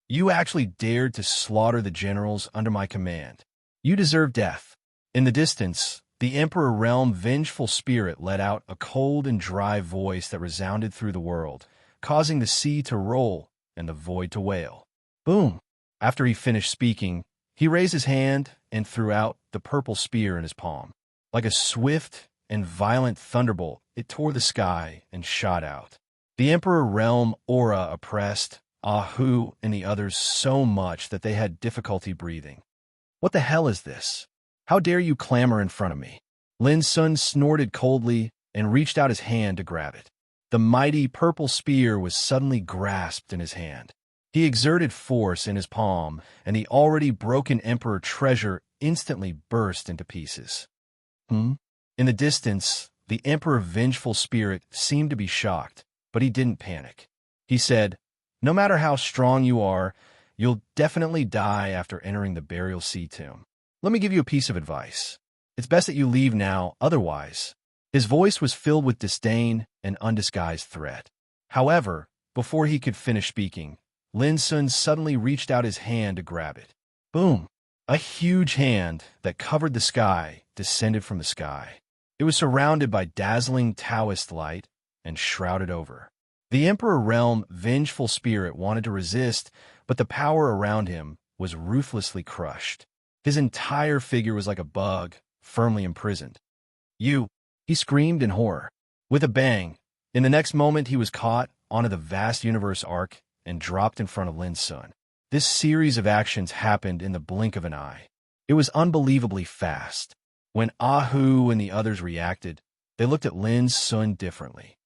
"You actually dared to slaughter the generals under my command. You deserve death." In the distance, the Emperor Realm vengeful spirit let out a cold and dry voice that resounded through the world, causing the sea to roll and the void to wail. Boom! After he finished speaking, he raised his hand and threw out the purple spear in his palm. Like a swift and violent thunderbolt, it tore the sky and shot out. The Emperor Realm aura oppressed Ahu and the others so much that they had difficulty breathing. "What the hell is this? How dare you clamor in front of me?" Lin Sun snorted coldly and reached out his hand to grab it. The mighty purple spear was suddenly grasped in his hand. He exerted force in his palm, and the already broken Emperor treasure instantly burst into pieces. In the distance, the Emperor vengeful spirit seemed to be shocked, but he didn't panic. He said, "No matter how strong you are, you'll definitely die after entering the burial sea tomb. Let me give you a piece of advice. It's best that you leave now, otherwise." His voice was filled with disdain and undisguised threat. However, before he could finish speaking, Lin Sun suddenly reached out his hand to grab it. Boom! A huge hand that covered the sky descended from the sky. It was surrounded by dazzling Taoist light and shrouded over. The Emperor Realm vengeful spirit wanted to resist, but the power around him was ruthlessly crushed. His entire figure was like a bug, firmly imprisoned. "You!" he screamed in horror. With a bang, in the next moment he was caught onto the vast universe arc and dropped in front of Lin Sun. This series of actions happened in the blink of an eye. It was unbelievably fast. When Ahu and the others reacted, they looked at Lin Sun differently.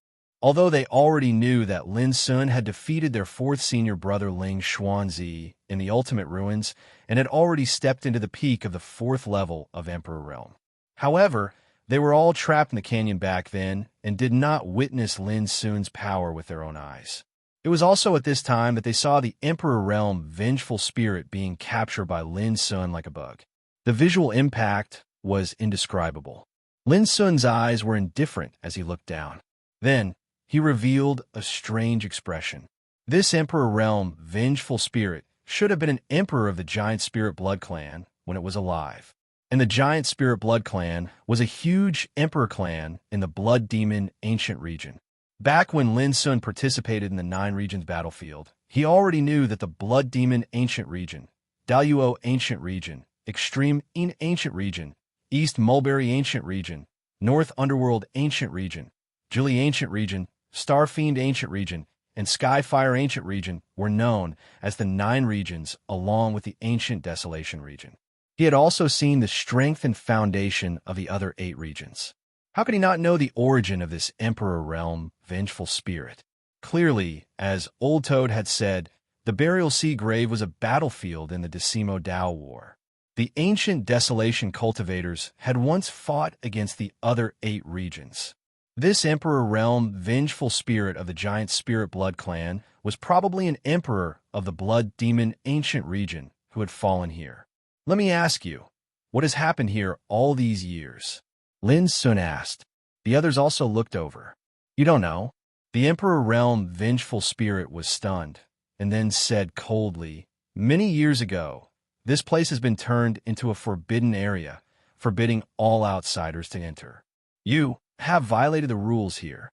Although they already knew that Lin Sun had defeated their fourth senior brother Ling Xuanzi in the Ultimate Ruins and had already stepped into the peak of the fourth level of Emperor Realm. However, they were all trapped in the canyon back then and did not witness Lin Sun's power with their own eyes. It was also at this time that they saw the Emperor Realm vengeful spirit being captured by Lin Sun like a bug. The visual impact was indescribable. Lin Sun's eyes were indifferent as he looked down. Then, he revealed a strange expression. This Emperor Realm vengeful spirit should have been an emperor of the Giant Spirit Blood Clan when it was alive. And the Giant Spirit Blood Clan was a huge emperor clan in the Blood Demon Ancient region. Back when Lin Sun participated in the 9 Regions battlefield, he already knew that the Blood Demon Ancient region, Daluo Ancient region, Extreme Ancient region, East Mulberry Ancient region, North Underworld Ancient region, Julie Ancient region, Starfiend Ancient region, and Skyfire Ancient region were known as the 9 regions along with the Ancient Desolation region. He had also seen the strength and foundation of the other 8 regions. How could he not know the origin of this Emperor Realm vengeful spirit? Clearly, as Old Toad had said, the Burial Sea Grave was a battlefield in the Decimo Dao War. The ancient Desolation cultivators had once fought against the other 8 regions. This Emperor Realm vengeful spirit of the giant Spirit Blood clan was probably an emperor of the Blood Demon ancient region who had fallen here. Let me ask you, what has happened here all these years? Lin Sun asked. The others also looked over. You don't know. The Emperor Realm vengeful spirit was stunned, and then said coldly, many years ago, this place has been turned into a forbidden area, forbidding all outsiders to enter. You have violated the rules here.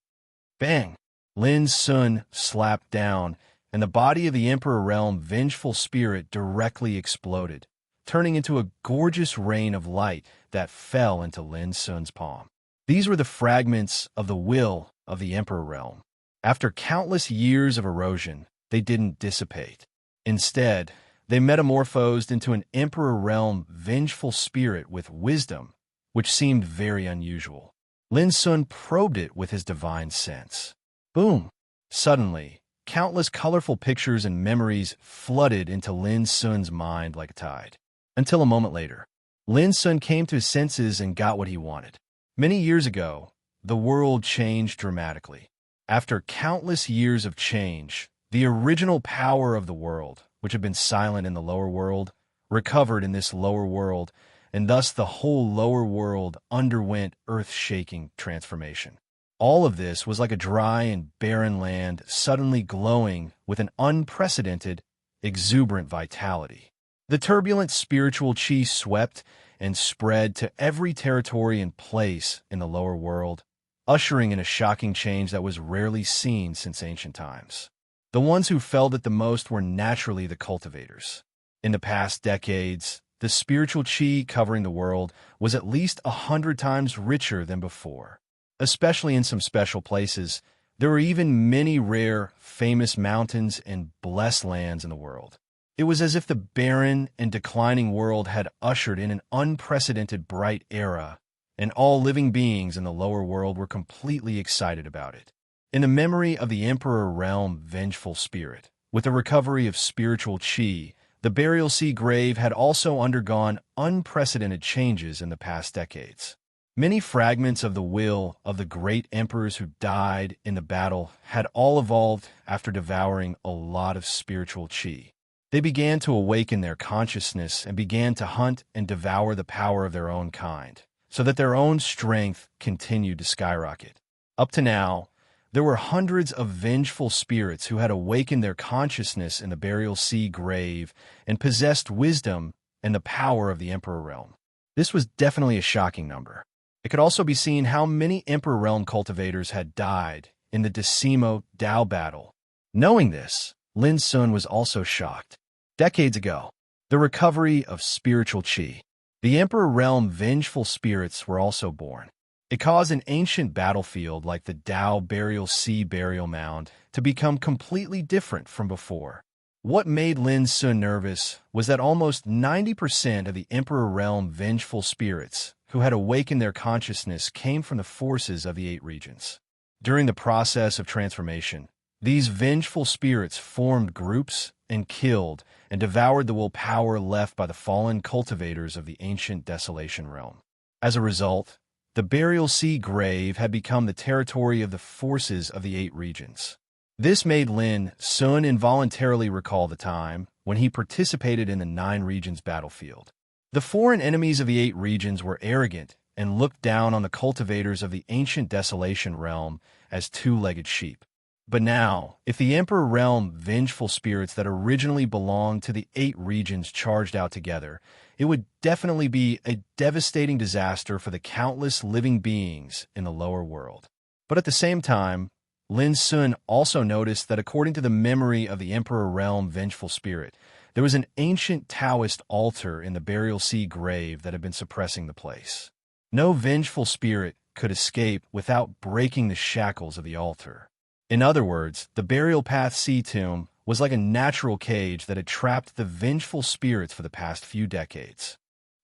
Bang! Lin Sun slapped down, and the body of the Emperor Realm vengeful spirit directly exploded, turning into a gorgeous rain of light that fell into Lin Sun's palm. These were the fragments of the will of the Emperor Realm. After countless years of erosion, they didn't dissipate. Instead, they metamorphosed into an Emperor Realm vengeful spirit with wisdom, which seemed very unusual. Lin Sun probed it with his divine sense. Boom! Suddenly, countless colorful pictures and memories flooded into Lin Sun's mind like a tide. Until a moment later, Lin Sun came to his senses and got what he wanted. Many years ago, the world changed dramatically. After countless years of change, the original power of the world, which had been silent in the lower world, recovered in this lower world, and thus the whole lower world underwent earth-shaking transformation. All of this was like a dry and barren land suddenly glowing with an unprecedented, exuberant vitality. The turbulent spiritual chi swept and spread to every territory and place in the lower world, ushering in a shocking change that was rarely seen since ancient times. The ones who felt it the most were naturally the cultivators. In the past decades, the spiritual chi covering the world was at least 100 times richer than before. Especially in some special places, there were even many rare, famous mountains and blessed lands in the world. It was as if the barren and declining world had ushered in an unprecedented bright era, and all living beings in the lower world were completely excited about it. In the memory of the Emperor Realm vengeful spirit, with the recovery of spiritual chi, the Burial Sea Grave had also undergone unprecedented changes in the past decades. Many fragments of the will of the great emperors who died in the battle had all evolved after devouring a lot of spiritual chi. They began to awaken their consciousness and began to hunt and devour the power of their own kind, so that their own strength continued to skyrocket. Up to now, there were hundreds of vengeful spirits who had awakened their consciousness in the Burial Sea Grave and possessed wisdom and the power of the Emperor Realm. This was definitely a shocking number. It could also be seen how many Emperor Realm cultivators had died in the Decimo Dao battle. Knowing this, Lin Sun was also shocked. Decades ago, the recovery of spiritual chi. The Emperor Realm vengeful spirits were also born. It caused an ancient battlefield like the Dao Burial Sea Burial Mound to become completely different from before. What made Lin Sun nervous was that almost 90% of the Emperor Realm vengeful spirits who had awakened their consciousness came from the forces of the 8 regions. During the process of transformation, these vengeful spirits formed groups and killed and devoured the willpower left by the fallen cultivators of the ancient Desolation Realm. As a result, the Burial Sea Grave had become the territory of the forces of the 8 regions. This made Lin Sun involuntarily recall the time when he participated in the 9 regions battlefield. The foreign enemies of the 8 regions were arrogant and looked down on the cultivators of the ancient Desolation Realm as 2-legged sheep. But now, if the Emperor Realm vengeful spirits that originally belonged to the 8 regions charged out together, it would definitely be a devastating disaster for the countless living beings in the lower world. But at the same time, Lin Sun also noticed that according to the memory of the Emperor Realm vengeful spirit, there was an ancient Taoist altar in the Burial Sea Grave that had been suppressing the place. No vengeful spirit could escape without breaking the shackles of the altar. In other words, the Burial Path Sea Tomb was like a natural cage that had trapped the vengeful spirits for the past few decades.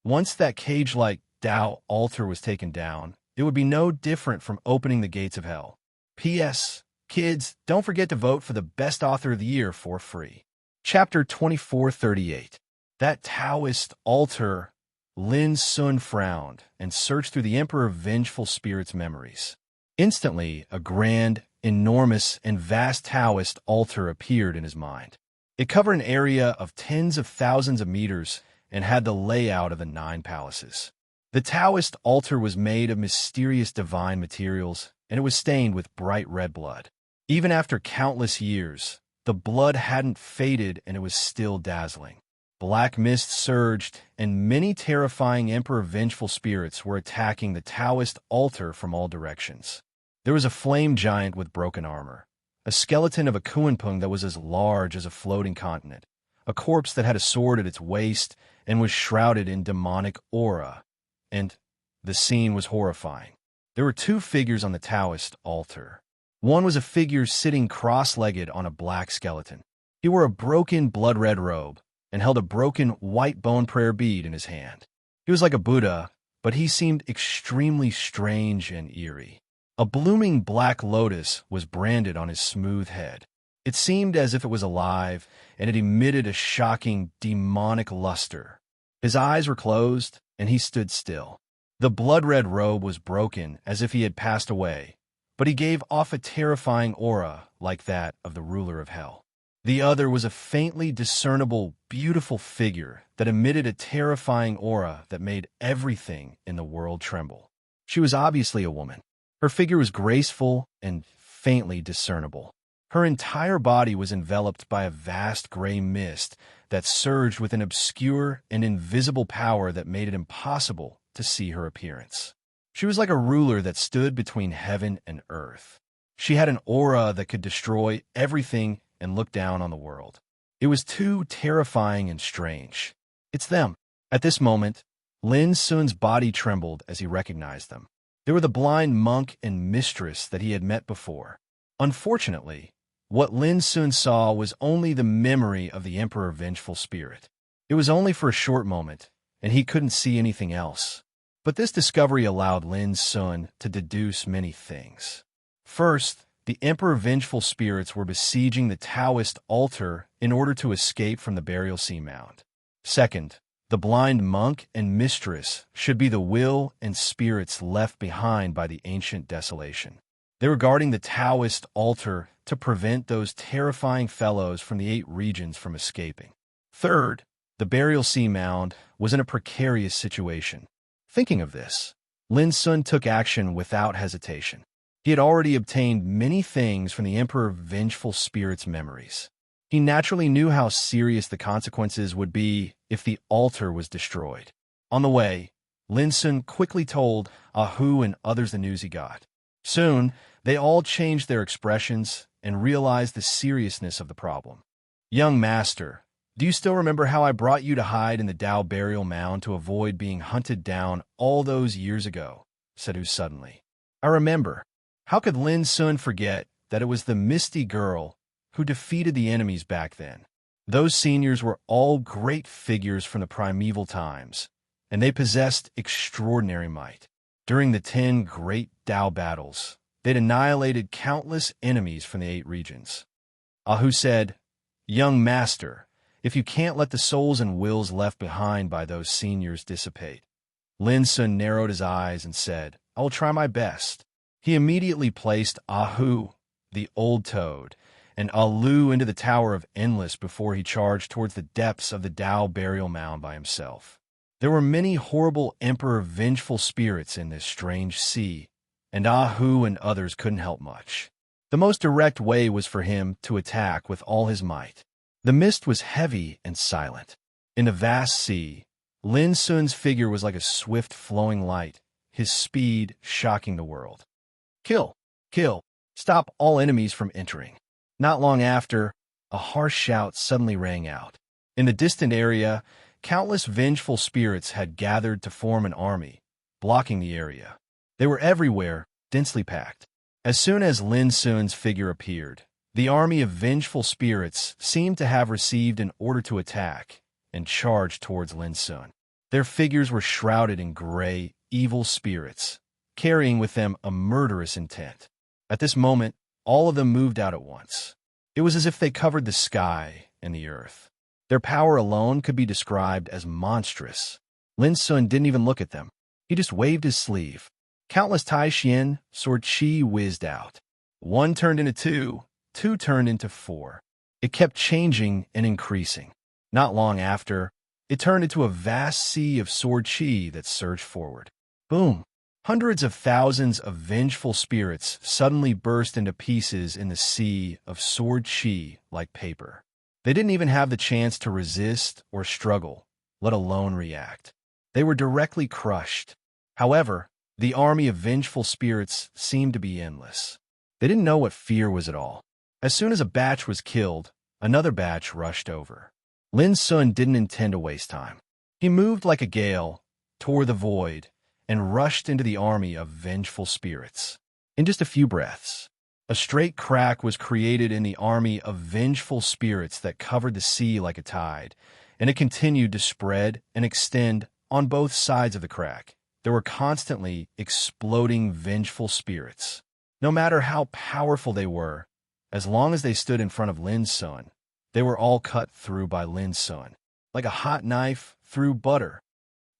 Once that cage-like Tao altar was taken down, it would be no different from opening the gates of hell. P.S. Kids, don't forget to vote for the best author of the year for free. Chapter 2438. That Taoist altar. Lin Sun frowned and searched through the Emperor Vengeful Spirit's memories. Instantly, a grand, enormous, and vast Taoist altar appeared in his mind. It covered an area of tens of thousands of meters and had the layout of the 9 palaces. The Taoist altar was made of mysterious divine materials, and it was stained with bright red blood. Even after countless years, the blood hadn't faded and it was still dazzling. Black mist surged, and many terrifying Emperor Vengeful Spirits were attacking the Taoist altar from all directions. There was a flame giant with broken armor, a skeleton of a Kuanpung that was as large as a floating continent, a corpse that had a sword at its waist and was shrouded in demonic aura, and the scene was horrifying. There were 2 figures on the Taoist altar. One was a figure sitting cross-legged on a black skeleton. He wore a broken blood-red robe and held a broken white bone prayer bead in his hand. He was like a Buddha, but he seemed extremely strange and eerie. A blooming black lotus was branded on his smooth head. It seemed as if it was alive, and it emitted a shocking, demonic luster. His eyes were closed, and he stood still. The blood-red robe was broken, as if he had passed away, but he gave off a terrifying aura like that of the ruler of hell. The other was a faintly discernible, beautiful figure that emitted a terrifying aura that made everything in the world tremble. She was obviously a woman. Her figure was graceful and faintly discernible. Her entire body was enveloped by a vast gray mist that surged with an obscure and invisible power that made it impossible to see her appearance. She was like a ruler that stood between heaven and earth. She had an aura that could destroy everything and look down on the world. It was too terrifying and strange. It's them. At this moment, Lin Sun's body trembled as he recognized them. They were the blind monk and mistress that he had met before. Unfortunately, what Lin Sun saw was only the memory of the Emperor Vengeful Spirit. It was only for a short moment, and he couldn't see anything else. But this discovery allowed Lin Sun to deduce many things. First, the Emperor Vengeful Spirits were besieging the Taoist altar in order to escape from the burial sea mound. Second, the blind monk and mistress should be the will and spirits left behind by the ancient desolation. They were guarding the Taoist altar to prevent those terrifying fellows from the 8 regions from escaping. Third, the burial sea mound was in a precarious situation. Thinking of this, Lin Sun took action without hesitation. He had already obtained many things from the Emperor Vengeful Spirit's memories. He naturally knew how serious the consequences would be if the altar was destroyed. On the way, Lin Sun quickly told Ahu and others the news he got. Soon, they all changed their expressions and realized the seriousness of the problem. "Young master, do you still remember how I brought you to hide in the Tao burial mound to avoid being hunted down all those years ago?" said Hu suddenly. "I remember." How could Lin Sun forget that it was the Misty girl who defeated the enemies back then? Those seniors were all great figures from the primeval times, and they possessed extraordinary might. During the 10 great Tao battles, they'd annihilated countless enemies from the 8 regions. Ahu said, "Young master, if you can't let the souls and wills left behind by those seniors dissipate." Lin Sun narrowed his eyes and said, "I will try my best." He immediately placed Ahu, the old toad, and Alu into the Tower of Endless before he charged towards the depths of the Tao burial mound by himself. There were many horrible Emperor Vengeful Spirits in this strange sea, and Ahu and others couldn't help much. The most direct way was for him to attack with all his might. The mist was heavy and silent. In the vast sea, Lin Sun's figure was like a swift flowing light, his speed shocking the world. "Kill! Kill! Stop all enemies from entering." Not long after, a harsh shout suddenly rang out. In the distant area, countless vengeful spirits had gathered to form an army, blocking the area. They were everywhere, densely packed. As soon as Lin Sun's figure appeared, the army of vengeful spirits seemed to have received an order to attack and charged towards Lin Sun. Their figures were shrouded in gray, evil spirits, carrying with them a murderous intent. At this moment, all of them moved out at once. It was as if they covered the sky and the earth. Their power alone could be described as monstrous. Lin Sun didn't even look at them. He just waved his sleeve. Countless Tai Xian sword chi whizzed out. One turned into two, two turned into four. It kept changing and increasing. Not long after, it turned into a vast sea of sword chi that surged forward. Boom! Hundreds of thousands of vengeful spirits suddenly burst into pieces in the sea of sword chi like paper. They didn't even have the chance to resist or struggle, let alone react. They were directly crushed. However, the army of vengeful spirits seemed to be endless. They didn't know what fear was at all. As soon as a batch was killed, another batch rushed over. Lin Sun didn't intend to waste time. He moved like a gale, tore the void, and rushed into the army of vengeful spirits. In just a few breaths, a straight crack was created in the army of vengeful spirits that covered the sea like a tide, and it continued to spread and extend on both sides of the crack. There were constantly exploding vengeful spirits. No matter how powerful they were, as long as they stood in front of Lin Sun, they were all cut through by Lin Sun, like a hot knife through butter.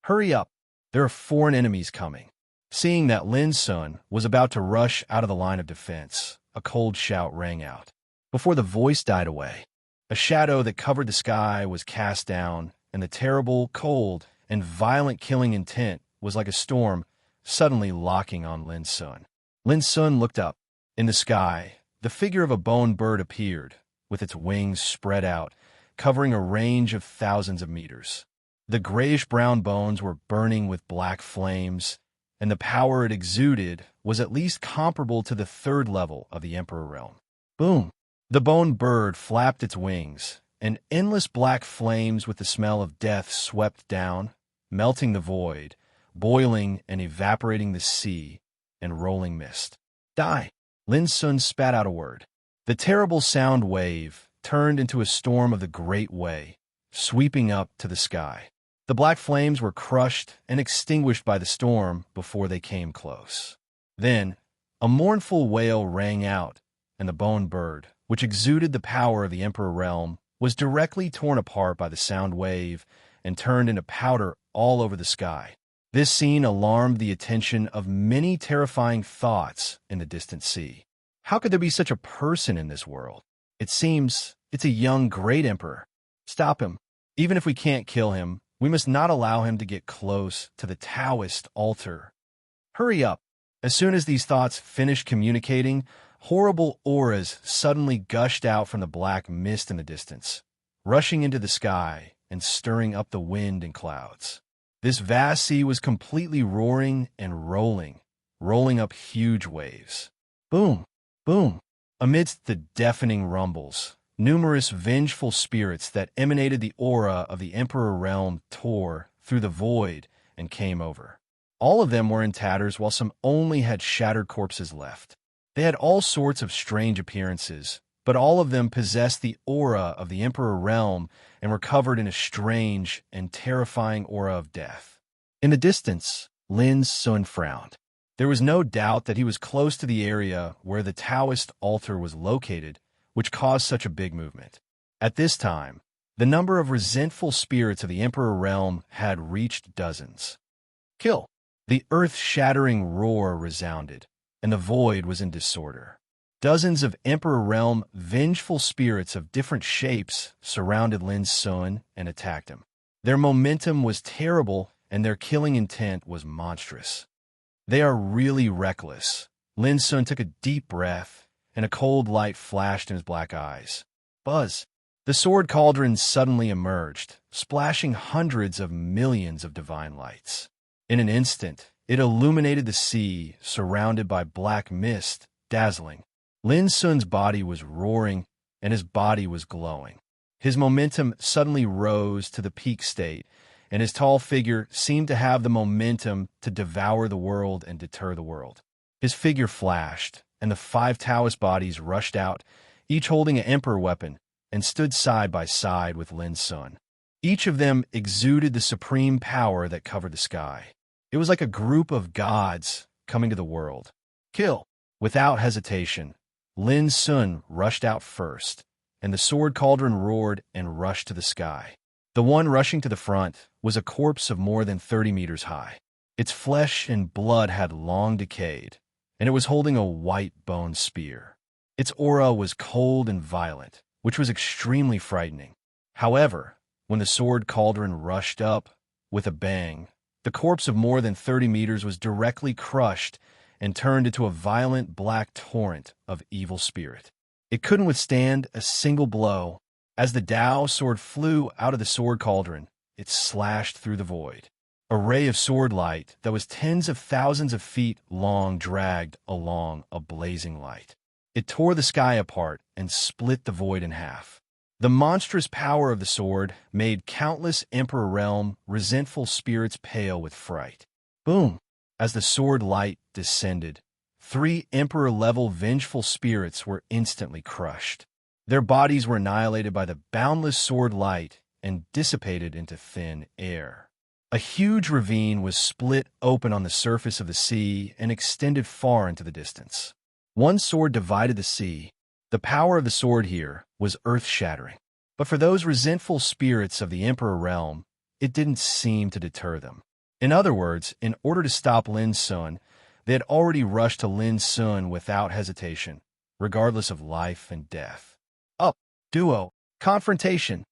Hurry up! There are foreign enemies coming. Seeing that Lin Sun was about to rush out of the line of defense, a cold shout rang out. Before the voice died away, a shadow that covered the sky was cast down, and the terrible, cold, and violent killing intent was like a storm suddenly locking on Lin Sun. Lin Sun looked up. In the sky, the figure of a bone bird appeared, with its wings spread out, covering a range of thousands of meters. The grayish-brown bones were burning with black flames, and the power it exuded was at least comparable to the third level of the Emperor realm. Boom! The bone bird flapped its wings, and endless black flames with the smell of death swept down, melting the void, boiling and evaporating the sea, and rolling mist. Die! Lin Sun spat out a word. The terrible sound wave turned into a storm of the Great Way, sweeping up to the sky. The black flames were crushed and extinguished by the storm before they came close. Then, a mournful wail rang out, and the bone bird, which exuded the power of the Emperor realm, was directly torn apart by the sound wave and turned into powder all over the sky. This scene alarmed the attention of many terrifying thoughts in the distant sea. How could there be such a person in this world? It seems it's a young great emperor. Stop him. Even if we can't kill him, we must not allow him to get close to the Taoist altar. Hurry up. As soon as these thoughts finished communicating, horrible auras suddenly gushed out from the black mist in the distance, rushing into the sky and stirring up the wind and clouds. This vast sea was completely roaring and rolling up huge waves. Boom, boom. Amidst the deafening rumbles, numerous vengeful spirits that emanated the aura of the Emperor realm tore through the void and came over. All of them were in tatters, while some only had shattered corpses left. They had all sorts of strange appearances, but all of them possessed the aura of the Emperor realm and were covered in a strange and terrifying aura of death. In the distance, Lin Sun frowned. There was no doubt that he was close to the area where the Taoist altar was located, which caused such a big movement. At this time, the number of resentful spirits of the Emperor realm had reached dozens. Kill! The earth-shattering roar resounded, and the void was in disorder. Dozens of Emperor realm vengeful spirits of different shapes surrounded Lin Sun and attacked him. Their momentum was terrible, and their killing intent was monstrous. They are really reckless. Lin Sun took a deep breath, and a cold light flashed in his black eyes. Buzz! The sword cauldron suddenly emerged, splashing hundreds of millions of divine lights. In an instant, it illuminated the sea, surrounded by black mist, dazzling. Lin Sun's body was roaring, and his body was glowing. His momentum suddenly rose to the peak state, and his tall figure seemed to have the momentum to devour the world and deter the world. His figure flashed, and the 5 Taoist bodies rushed out, each holding an emperor weapon, and stood side by side with Lin Sun. Each of them exuded the supreme power that covered the sky. It was like a group of gods coming to the world. Kill! Without hesitation, Lin Sun rushed out first, and the sword cauldron roared and rushed to the sky. The one rushing to the front was a corpse of more than 30 meters high. Its flesh and blood had long decayed, and it was holding a white bone spear. Its aura was cold and violent, which was extremely frightening. However, when the sword cauldron rushed up with a bang, the corpse of more than 30 meters was directly crushed and turned into a violent black torrent of evil spirit. It couldn't withstand a single blow. As the Dao sword flew out of the sword cauldron, it slashed through the void. A ray of sword light that was tens of thousands of feet long dragged along a blazing light. It tore the sky apart and split the void in half. The monstrous power of the sword made countless Emperor Realm resentful spirits pale with fright. Boom! As the sword light descended, 3 Emperor-level vengeful spirits were instantly crushed. Their bodies were annihilated by the boundless sword light and dissipated into thin air. A huge ravine was split open on the surface of the sea and extended far into the distance. One sword divided the sea. The power of the sword here was earth-shattering. But for those resentful spirits of the Emperor Realm, it didn't seem to deter them. In other words, in order to stop Lin Sun, they had already rushed to Lin Sun without hesitation, regardless of life and death. Up, duo, confrontation,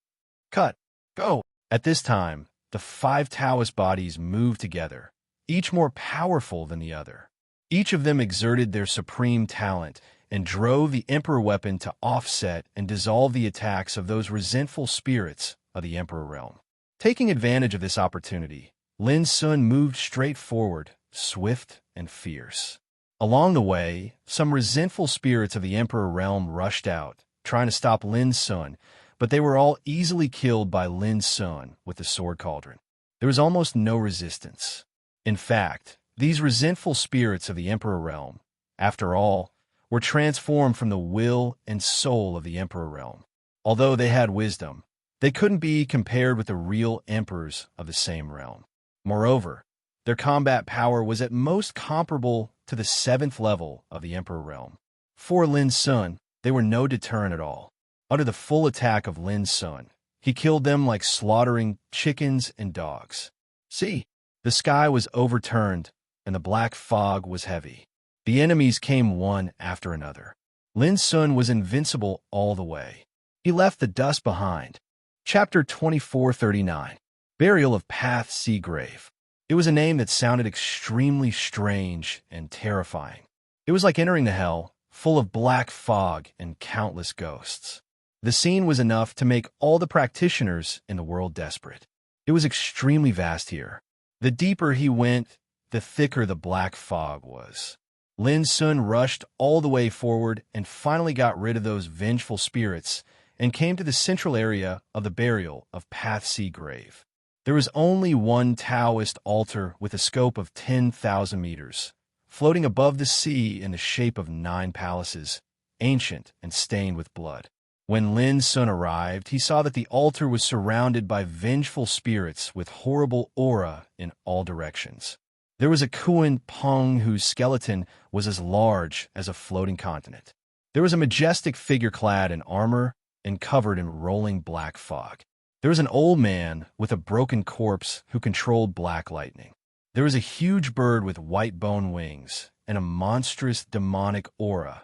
cut, go. At this time, the 5 Taoist bodies moved together, each more powerful than the other. Each of them exerted their supreme talent and drove the Emperor weapon to offset and dissolve the attacks of those resentful spirits of the Emperor Realm. Taking advantage of this opportunity, Lin Sun moved straight forward, swift and fierce. Along the way, some resentful spirits of the Emperor Realm rushed out, trying to stop Lin Sun, but they were all easily killed by Lin Sun with the sword cauldron. There was almost no resistance. In fact, these resentful spirits of the Emperor Realm, after all, were transformed from the will and soul of the Emperor Realm. Although they had wisdom, they couldn't be compared with the real emperors of the same realm. Moreover, their combat power was at most comparable to the 7th level of the Emperor Realm. For Lin Sun, they were no deterrent at all. Under the full attack of Lin Sun, he killed them like slaughtering chickens and dogs. See, the sky was overturned, and the black fog was heavy. The enemies came one after another. Lin Sun was invincible all the way. He left the dust behind. Chapter 2439, Burial of Path Sea Grave. It was a name that sounded extremely strange and terrifying. It was like entering the hell, full of black fog and countless ghosts. The scene was enough to make all the practitioners in the world desperate. It was extremely vast here. The deeper he went, the thicker the black fog was. Lin Sun rushed all the way forward and finally got rid of those vengeful spirits and came to the central area of the burial of Path Sea Grave. There was only one Taoist altar with a scope of 10,000 meters, floating above the sea in the shape of 9 palaces, ancient and stained with blood. When Lin Sun arrived, he saw that the altar was surrounded by vengeful spirits with horrible aura in all directions. There was a Kuan Peng whose skeleton was as large as a floating continent. There was a majestic figure clad in armor and covered in rolling black fog. There was an old man with a broken corpse who controlled black lightning. There was a huge bird with white bone wings and a monstrous demonic aura.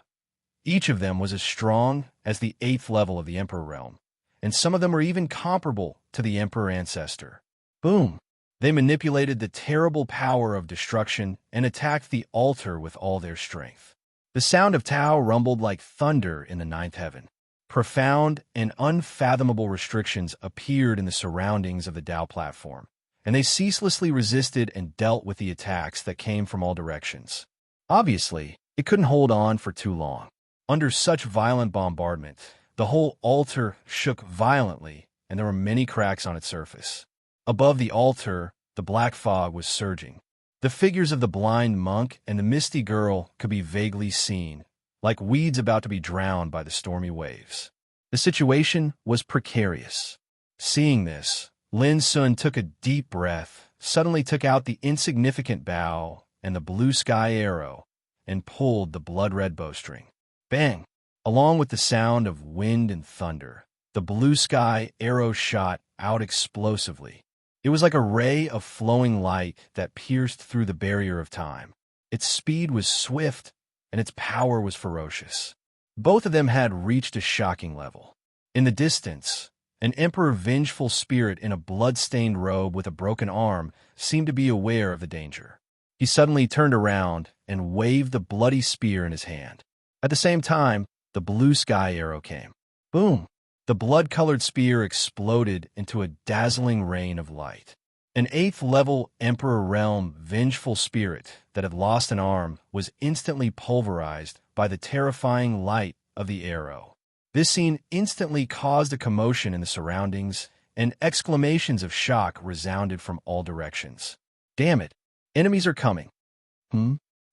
Each of them was as strong as the 8th level of the Emperor Realm, and some of them were even comparable to the Emperor Ancestor. Boom! They manipulated the terrible power of destruction and attacked the altar with all their strength. The sound of Tao rumbled like thunder in the 9th heaven. Profound and unfathomable restrictions appeared in the surroundings of the Tao platform, and they ceaselessly resisted and dealt with the attacks that came from all directions. Obviously, it couldn't hold on for too long. Under such violent bombardment, the whole altar shook violently, and there were many cracks on its surface. Above the altar, the black fog was surging. The figures of the blind monk and the misty girl could be vaguely seen, like weeds about to be drowned by the stormy waves. The situation was precarious. Seeing this, Lin Sun took a deep breath, suddenly took out the insignificant bow and the blue sky arrow, and pulled the blood-red bowstring. Bang! Along with the sound of wind and thunder, the blue sky arrow shot out explosively. It was like a ray of flowing light that pierced through the barrier of time. Its speed was swift, and its power was ferocious. Both of them had reached a shocking level. In the distance, an emperor vengeful spirit in a blood-stained robe with a broken arm seemed to be aware of the danger. He suddenly turned around and waved the bloody spear in his hand. At the same time, the blue sky arrow came. Boom! The blood-colored spear exploded into a dazzling rain of light. An 8th-level Emperor Realm vengeful spirit that had lost an arm was instantly pulverized by the terrifying light of the arrow. This scene instantly caused a commotion in the surroundings, and exclamations of shock resounded from all directions. Damn it! Enemies are coming.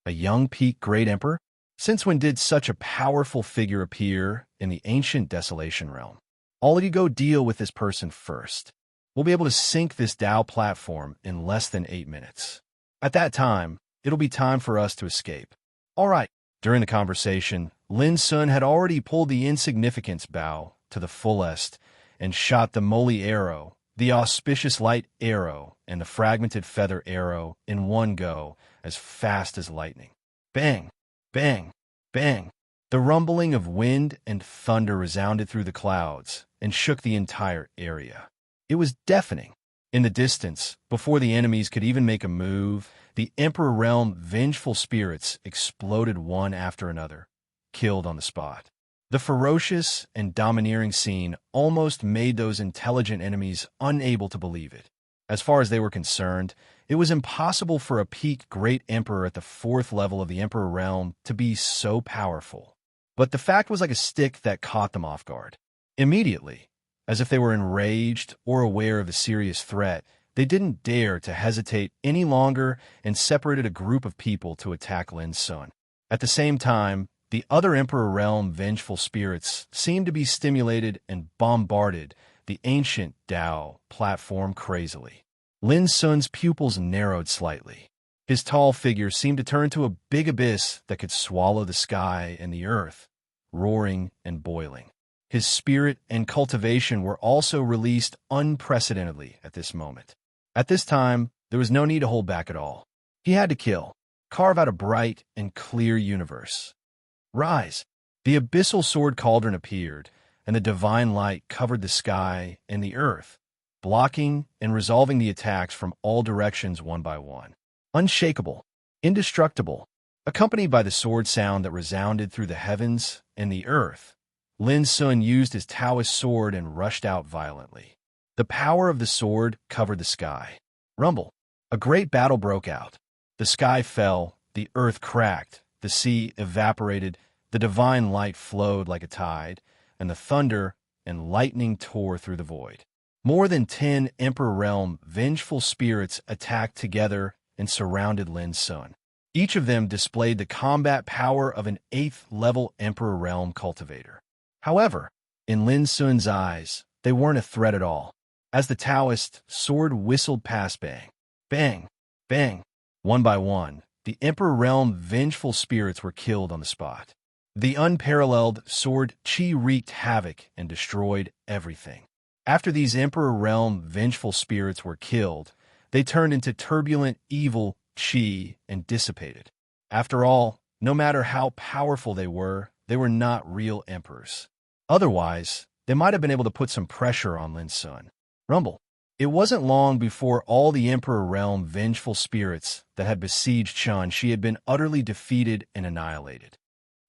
A young peak Great Emperor? Since when did such a powerful figure appear in the ancient Desolation Realm? I'll let you go deal with this person first. We'll be able to sink this Dao platform in less than 8 minutes. At that time, it'll be time for us to escape. All right. During the conversation, Lin Sun had already pulled the insignificance bow to the fullest and shot the moly arrow, the auspicious light arrow, and the fragmented feather arrow in one go as fast as lightning. Bang! Bang! Bang! The rumbling of wind and thunder resounded through the clouds and shook the entire area. It was deafening. In the distance, before the enemies could even make a move, the Emperor Realm vengeful spirits exploded one after another, killed on the spot. The ferocious and domineering scene almost made those intelligent enemies unable to believe it. As far as they were concerned, it was impossible for a peak Great Emperor at the 4th level of the Emperor Realm to be so powerful. But the fact was like a stick that caught them off guard. Immediately, as if they were enraged or aware of a serious threat, they didn't dare to hesitate any longer and separated a group of people to attack Lin Sun. At the same time, the other Emperor Realm vengeful spirits seemed to be stimulated and bombarded the ancient Dao platform crazily. Lin Sun's pupils narrowed slightly. His tall figure seemed to turn to a big abyss that could swallow the sky and the earth, roaring and boiling. His spirit and cultivation were also released unprecedentedly at this moment. At this time, there was no need to hold back at all. He had to kill, carve out a bright and clear universe. Rise! The abyssal sword cauldron appeared, and the divine light covered the sky and the earth, blocking and resolving the attacks from all directions one by one. Unshakable, indestructible, accompanied by the sword sound that resounded through the heavens and the earth, Lin Sun used his Taoist sword and rushed out violently. The power of the sword covered the sky. Rumble. A great battle broke out. The sky fell, the earth cracked, the sea evaporated, the divine light flowed like a tide, and the thunder and lightning tore through the void. More than 10 Emperor Realm vengeful spirits attacked together and surrounded Lin Sun. Each of them displayed the combat power of an 8th-level Emperor Realm cultivator. However, in Lin Sun's eyes, they weren't a threat at all. As the Taoist sword whistled past bang, bang, bang, one by one, the Emperor Realm vengeful spirits were killed on the spot. The unparalleled sword chi wreaked havoc and destroyed everything. After these Emperor Realm vengeful spirits were killed, they turned into turbulent evil chi and dissipated. After all, no matter how powerful they were not real emperors. Otherwise, they might have been able to put some pressure on Lin Sun. Rumble. It wasn't long before all the Emperor Realm vengeful spirits that had besieged Shanxi had been utterly defeated and annihilated.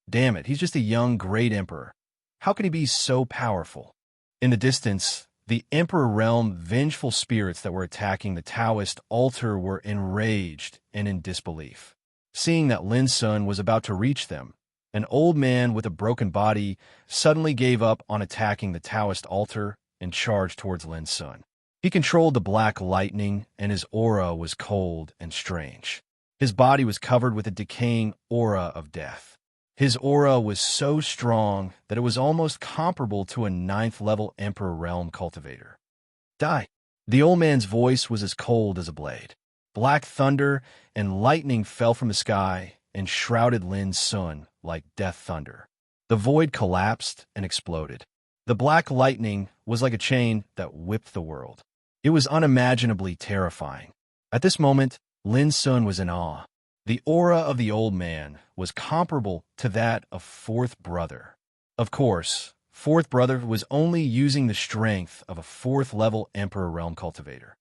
Damn it, he's just a young great emperor. How can he be so powerful? In the distance, the Emperor Realm vengeful spirits that were attacking the Taoist altar were enraged and in disbelief. Seeing that Lin Sun was about to reach them, an old man with a broken body suddenly gave up on attacking the Taoist altar and charged towards Lin Sun. He controlled the black lightning, and his aura was cold and strange. His body was covered with a decaying aura of death. His aura was so strong that it was almost comparable to a 9th-level Emperor Realm cultivator. Die! The old man's voice was as cold as a blade. Black thunder and lightning fell from the sky and shrouded Lin Sun like death thunder. The void collapsed and exploded. The black lightning was like a chain that whipped the world. It was unimaginably terrifying. At this moment, Lin Sun was in awe. The aura of the old man was comparable to that of Fourth Brother. Of course, Fourth Brother was only using the strength of a fourth-level Emperor Realm cultivator.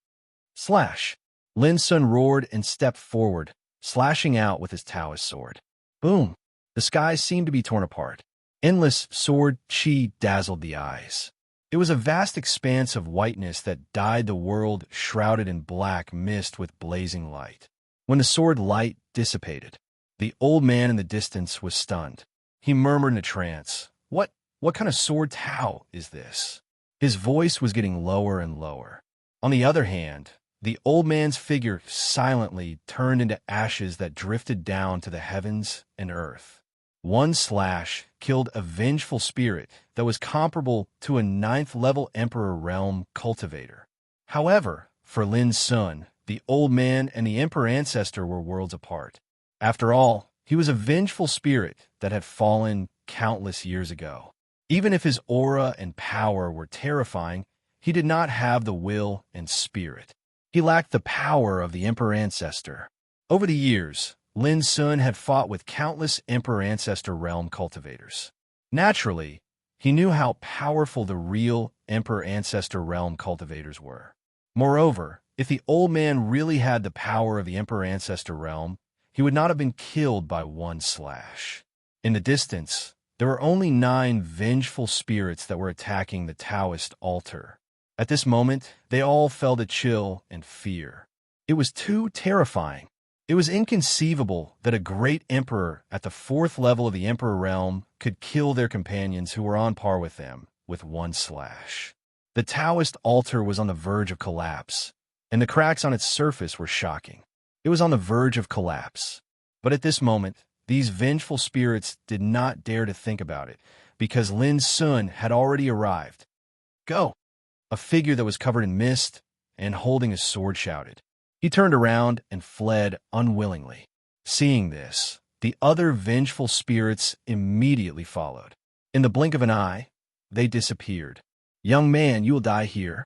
Slash! Lin Sun roared and stepped forward, slashing out with his Taoist sword. Boom! The sky seemed to be torn apart. Endless sword chi dazzled the eyes. It was a vast expanse of whiteness that dyed the world shrouded in black mist with blazing light. When the sword light dissipated, the old man in the distance was stunned. He murmured in a trance, What kind of sword Tao is this? His voice was getting lower and lower. On the other hand, the old man's figure silently turned into ashes that drifted down to the heavens and earth. One slash killed a vengeful spirit that was comparable to a ninth-level Emperor Realm cultivator. However, for Lin Sun, the old man and the Emperor ancestor were worlds apart. After all, he was a vengeful spirit that had fallen countless years ago. Even if his aura and power were terrifying, he did not have the will and spirit. He lacked the power of the Emperor ancestor. Over the years, Lin Sun had fought with countless Emperor Ancestor Realm cultivators. Naturally, he knew how powerful the real Emperor Ancestor Realm cultivators were. Moreover, if the old man really had the power of the Emperor Ancestor Realm, he would not have been killed by one slash. In the distance, there were only 9 vengeful spirits that were attacking the Taoist altar. At this moment, they all felt a chill and fear. It was too terrifying. It was inconceivable that a great emperor at the 4th level of the Emperor Realm could kill their companions who were on par with them with one slash. The Taoist altar was on the verge of collapse, and the cracks on its surface were shocking. It was on the verge of collapse. But at this moment, these vengeful spirits did not dare to think about it, because Lin Sun had already arrived. Go! A figure that was covered in mist and holding a sword shouted. He turned around and fled unwillingly. Seeing this, the other vengeful spirits immediately followed. In the blink of an eye, they disappeared. Young man, you will die here.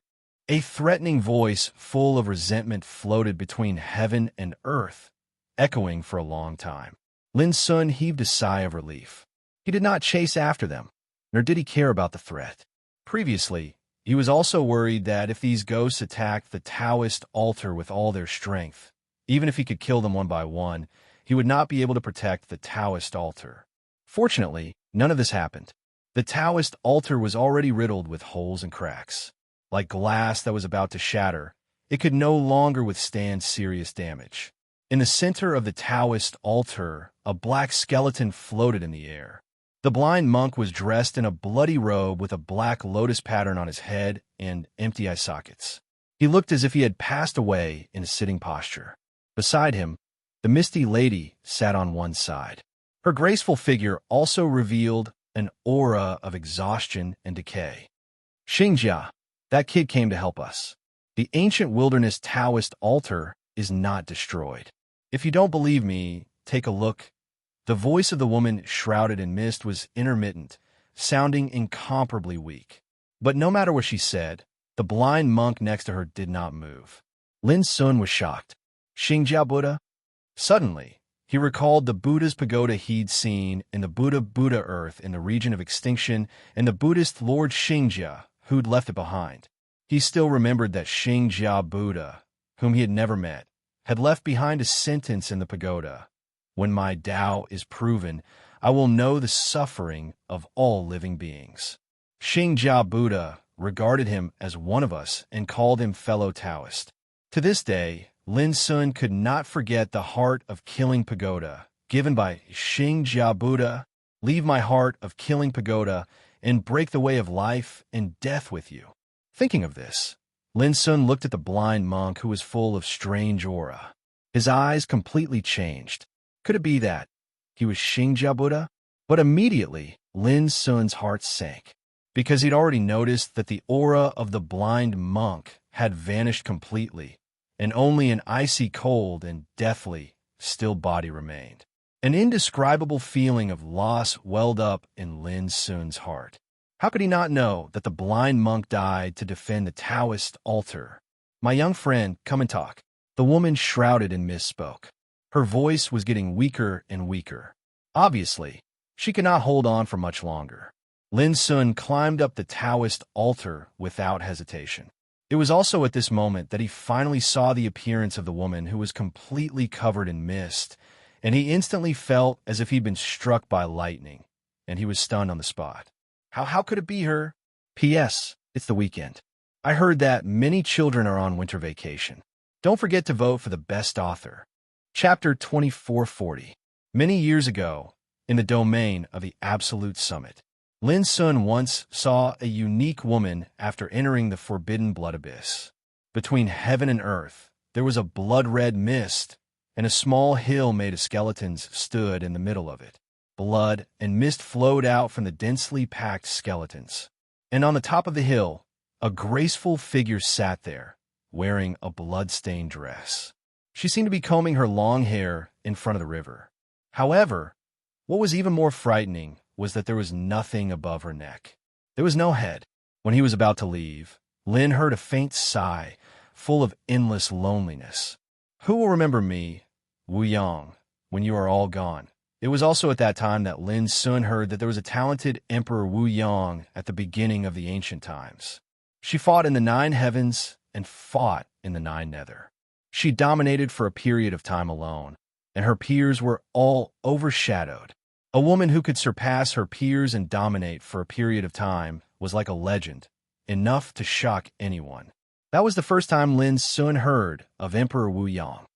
A threatening voice full of resentment floated between heaven and earth, echoing for a long time. Lin Sun heaved a sigh of relief. He did not chase after them, nor did he care about the threat. Previously, he was also worried that if these ghosts attacked the Taoist altar with all their strength, even if he could kill them one by one, he would not be able to protect the Taoist altar. Fortunately, none of this happened. The Taoist altar was already riddled with holes and cracks. Like glass that was about to shatter, it could no longer withstand serious damage. In the center of the Taoist altar, a black skeleton floated in the air. The blind monk was dressed in a bloody robe with a black lotus pattern on his head and empty eye sockets. He looked as if he had passed away in a sitting posture. Beside him, the misty lady sat on one side. Her graceful figure also revealed an aura of exhaustion and decay. Xingjia, that kid came to help us. The ancient wilderness Taoist altar is not destroyed. If you don't believe me, take a look. The voice of the woman shrouded in mist was intermittent, sounding incomparably weak. But no matter what she said, the blind monk next to her did not move. Lin Sun was shocked. Xingjia Buddha? Suddenly, he recalled the Buddha's pagoda he'd seen in the Buddha Earth in the region of extinction and the Buddhist Lord Xingjia, who'd left it behind. He still remembered that Xingjia Buddha, whom he had never met, had left behind a sentence in the pagoda. When my Tao is proven, I will know the suffering of all living beings. Xingjia Buddha regarded him as one of us and called him fellow Taoist. To this day, Lin Sun could not forget the heart of killing pagoda, given by Xingjia Buddha. Leave my heart of killing pagoda and break the way of life and death with you. Thinking of this, Lin Sun looked at the blind monk who was full of strange aura. His eyes completely changed. Could it be that he was Xingjia Buddha? But immediately, Lin Sun's heart sank, because he'd already noticed that the aura of the blind monk had vanished completely, and only an icy cold and deathly, still body remained. An indescribable feeling of loss welled up in Lin Sun's heart. How could he not know that the blind monk died to defend the Taoist altar? "My young friend, come and talk." The woman shrouded in mist spoke. Her voice was getting weaker and weaker. Obviously, she could not hold on for much longer. Lin Sun climbed up the Taoist altar without hesitation. It was also at this moment that he finally saw the appearance of the woman, who was completely covered in mist, and he instantly felt as if he'd been struck by lightning, and he was stunned on the spot. How could it be her? P.S. It's the weekend. I heard that many children are on winter vacation. Don't forget to vote for the best author. Chapter 2440. Many years ago, in the domain of the Absolute Summit, Lin Sun once saw a unique woman after entering the forbidden blood abyss. Between heaven and earth, there was a blood-red mist, and a small hill made of skeletons stood in the middle of it. Blood and mist flowed out from the densely packed skeletons. And on the top of the hill, a graceful figure sat there, wearing a blood-stained dress. She seemed to be combing her long hair in front of the river. However, what was even more frightening was that there was nothing above her neck. There was no head. When he was about to leave, Lin heard a faint sigh, full of endless loneliness. "Who will remember me, Wu Yang, when you are all gone?" It was also at that time that Lin Sun heard that there was a talented Emperor Wu Yang at the beginning of the ancient times. She fought in the 9 heavens and fought in the 9 nether. She dominated for a period of time alone, and her peers were all overshadowed. A woman who could surpass her peers and dominate for a period of time was like a legend, enough to shock anyone. That was the first time Lin Sun heard of Emperor Wu Yang.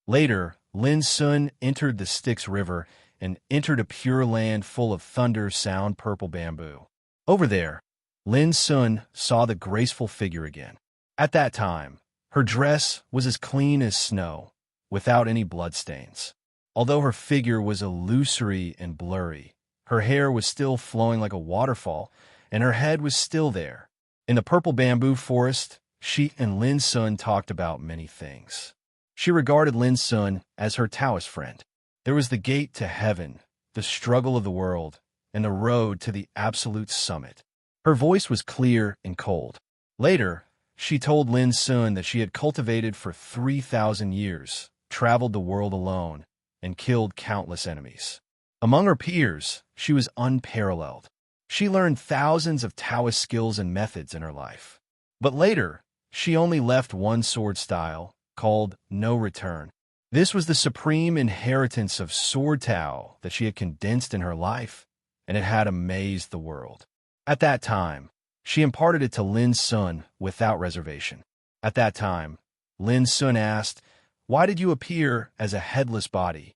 Later, Lin Sun entered the Styx River and entered a pure land full of thunder sound purple bamboo. Over there, Lin Sun saw the graceful figure again. At that time, her dress was as clean as snow, without any bloodstains. Although her figure was illusory and blurry, her hair was still flowing like a waterfall, and her head was still there. In the purple bamboo forest, she and Lin Sun talked about many things. She regarded Lin Sun as her Taoist friend. There was the gate to heaven, the struggle of the world, and the road to the absolute summit. Her voice was clear and cold. Later, she told Lin Sun that she had cultivated for 3,000 years, traveled the world alone, and killed countless enemies. Among her peers, she was unparalleled. She learned thousands of Taoist skills and methods in her life. But later, she only left one sword style, called No Return. This was the supreme inheritance of Sword Tao that she had condensed in her life, and it had amazed the world. At that time, she imparted it to Lin Sun without reservation. At that time, Lin Sun asked, "Why did you appear as a headless body?"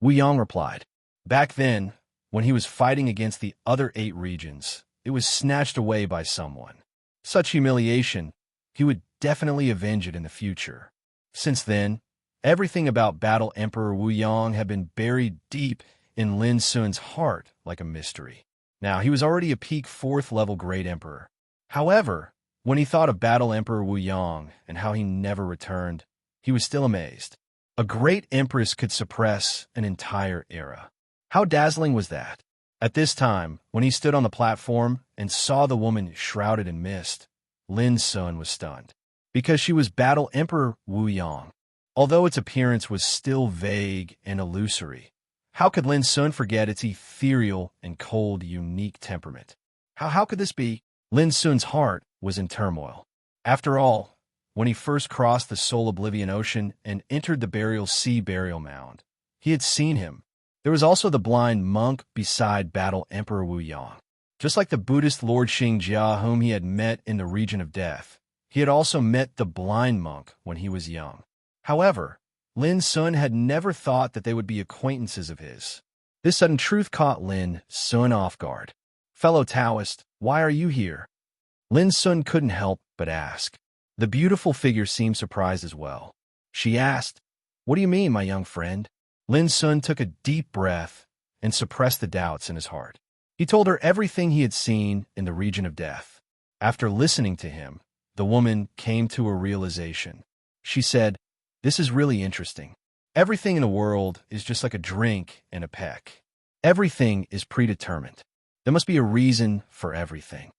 Wu Yang replied, "Back then, when he was fighting against the other 8 regions, it was snatched away by someone. Such humiliation, he would definitely avenge it in the future. Since then, everything about Battle Emperor Wu Yang had been buried deep in Lin Sun's heart like a mystery. Now, he was already a peak 4th level Great Emperor. However, when he thought of Battle Emperor Wu Yang and how he never returned, he was still amazed. A great empress could suppress an entire era. How dazzling was that? At this time, when he stood on the platform and saw the woman shrouded in mist, Lin Sun was stunned, because she was Battle Emperor Wu Yang. Although its appearance was still vague and illusory, how could Lin Sun forget its ethereal and cold, unique temperament? How could this be? Lin Sun's heart was in turmoil. After all, when he first crossed the Soul Oblivion Ocean and entered the Burial Sea burial mound, he had seen him. There was also the blind monk beside Battle Emperor Wu Yang. Just like the Buddhist Lord Xingjia whom he had met in the region of death, he had also met the blind monk when he was young. However, Lin Sun had never thought that they would be acquaintances of his. This sudden truth caught Lin Sun off guard. "Fellow Taoist, why are you here?" Lin Sun couldn't help but ask. The beautiful figure seemed surprised as well. She asked, "What do you mean, my young friend?" Lin Sun took a deep breath and suppressed the doubts in his heart. He told her everything he had seen in the region of death. After listening to him, the woman came to a realization. She said, "This is really interesting. Everything in the world is just like a drink and a peck. Everything is predetermined. There must be a reason for everything.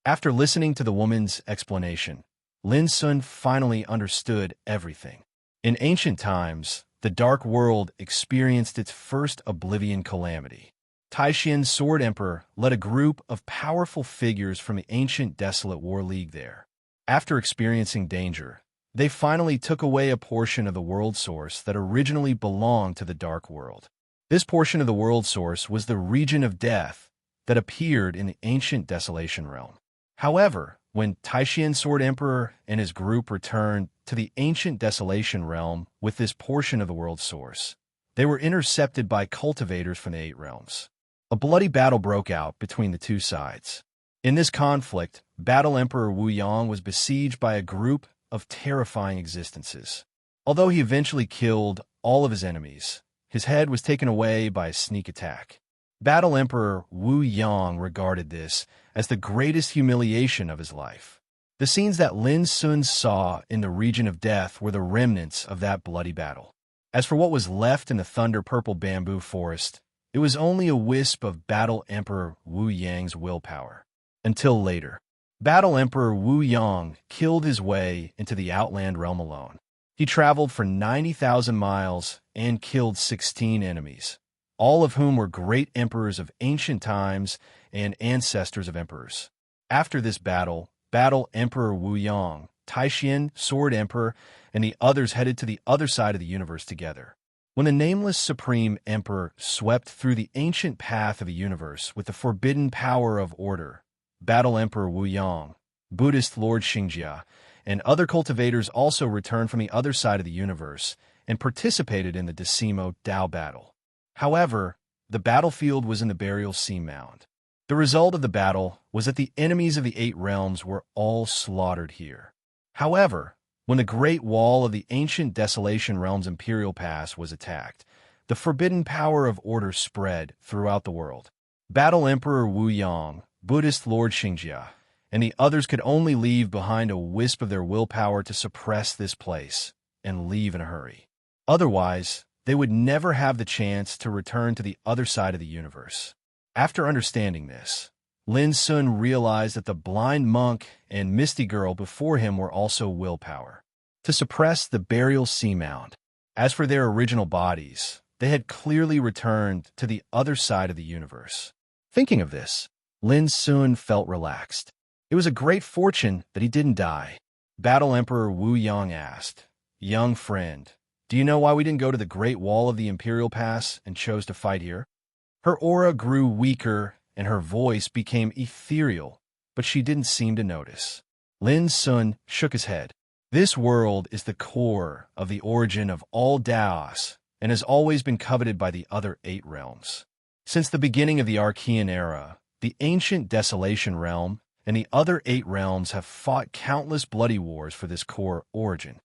After listening to the woman's explanation, Lin Sun finally understood everything. In ancient times, the Dark World experienced its first oblivion calamity. Taishian's Sword Emperor led a group of powerful figures from the ancient Desolate War League there. After experiencing danger, they finally took away a portion of the world source that originally belonged to the Dark World. This portion of the world source was the region of death that appeared in the ancient Desolation Realm. However, when Taishian Sword Emperor and his group returned to the ancient Desolation Realm with this portion of the world source, they were intercepted by cultivators from the Eight Realms. A bloody battle broke out between the two sides. In this conflict, Battle Emperor Wu Yang was besieged by a group of terrifying existences. Although he eventually killed all of his enemies, his head was taken away by a sneak attack. Battle Emperor Wu Yang regarded this as the greatest humiliation of his life. The scenes that Lin Sun saw in the region of death were the remnants of that bloody battle. As for what was left in the thunder-purple bamboo forest, it was only a wisp of Battle Emperor Wu Yang's willpower. Until later, Battle Emperor Wu Yang killed his way into the Outland Realm alone. He traveled for 90,000 miles and killed 16 enemies, all of whom were great emperors of ancient times and ancestors of emperors. After this battle, Battle Emperor Wu Yang, Taishian Sword Emperor, and the others headed to the other side of the universe together. When the nameless Supreme Emperor swept through the ancient path of the universe with the forbidden power of order, Battle Emperor Wu Yang, Buddhist Lord Xingjia, and other cultivators also returned from the other side of the universe and participated in the Decimo Dao battle. However, the battlefield was in the Burial Sea Mound. The result of the battle was that the enemies of the Eight Realms were all slaughtered here. However, when the Great Wall of the ancient Desolation Realm's Imperial Pass was attacked, the forbidden power of order spread throughout the world. Battle Emperor Wu Yang, Buddhist Lord Xingjia, and the others could only leave behind a wisp of their willpower to suppress this place and leave in a hurry. Otherwise, they would never have the chance to return to the other side of the universe. After understanding this, Lin Sun realized that the blind monk and misty girl before him were also willpower to suppress the Burial Sea Mound. As for their original bodies, they had clearly returned to the other side of the universe. Thinking of this, Lin Sun felt relaxed. It was a great fortune that he didn't die. Battle Emperor Wu Yang asked, "Young friend, do you know why we didn't go to the Great Wall of the Imperial Pass and chose to fight here?" Her aura grew weaker and her voice became ethereal, but she didn't seem to notice. Lin Sun shook his head. This world is the core of the origin of all Daos and has always been coveted by the other Eight Realms. Since the beginning of the Archean era, the ancient Desolation Realm and the other Eight Realms have fought countless bloody wars for this core origin.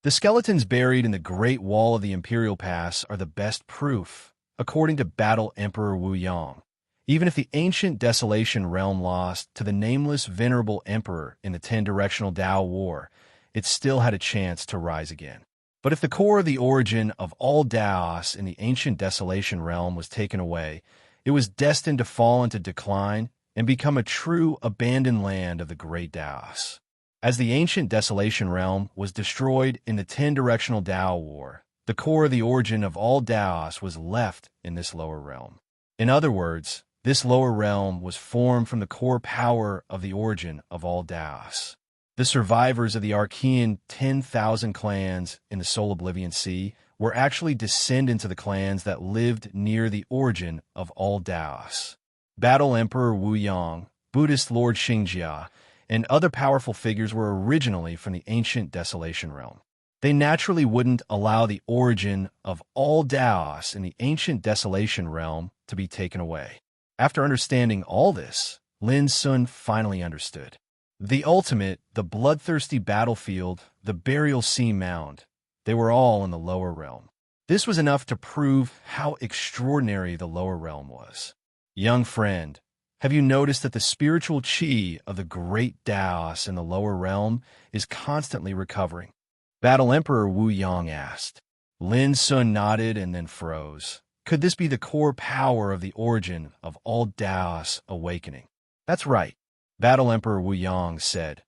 The skeletons buried in the Great Wall of the Imperial Pass are the best proof, according to Battle Emperor Wu Yang. Even if the ancient Desolation Realm lost to the nameless Venerable Emperor in the 10-directional Dao War, it still had a chance to rise again. But if the core of the origin of all Daos in the ancient Desolation Realm was taken away, it was destined to fall into decline and become a true abandoned land of the great Daos. As the ancient Desolation Realm was destroyed in the 10-directional Dao War, the core of the origin of all Daos was left in this lower realm. In other words, this lower realm was formed from the core power of the origin of all Daos. The survivors of the Archean 10,000 clans in the Soul Oblivion Sea were actually descendants of the clans that lived near the origin of all Daos. Battle Emperor Wu Yang, Buddhist Lord Xingjia, and other powerful figures were originally from the ancient Desolation Realm. They naturally wouldn't allow the origin of all Daos in the ancient Desolation Realm to be taken away. After understanding all this, Lin Sun finally understood. The ultimate, the bloodthirsty battlefield, the Burial Sea Mound, they were all in the lower realm. This was enough to prove how extraordinary the lower realm was. Young friend, have you noticed that the spiritual chi of the great Daos in the lower realm is constantly recovering? Battle Emperor Wu Yang asked. Lin Sun nodded and then froze. Could this be the core power of the origin of all Daos awakening? That's right, Battle Emperor Wu Yang said.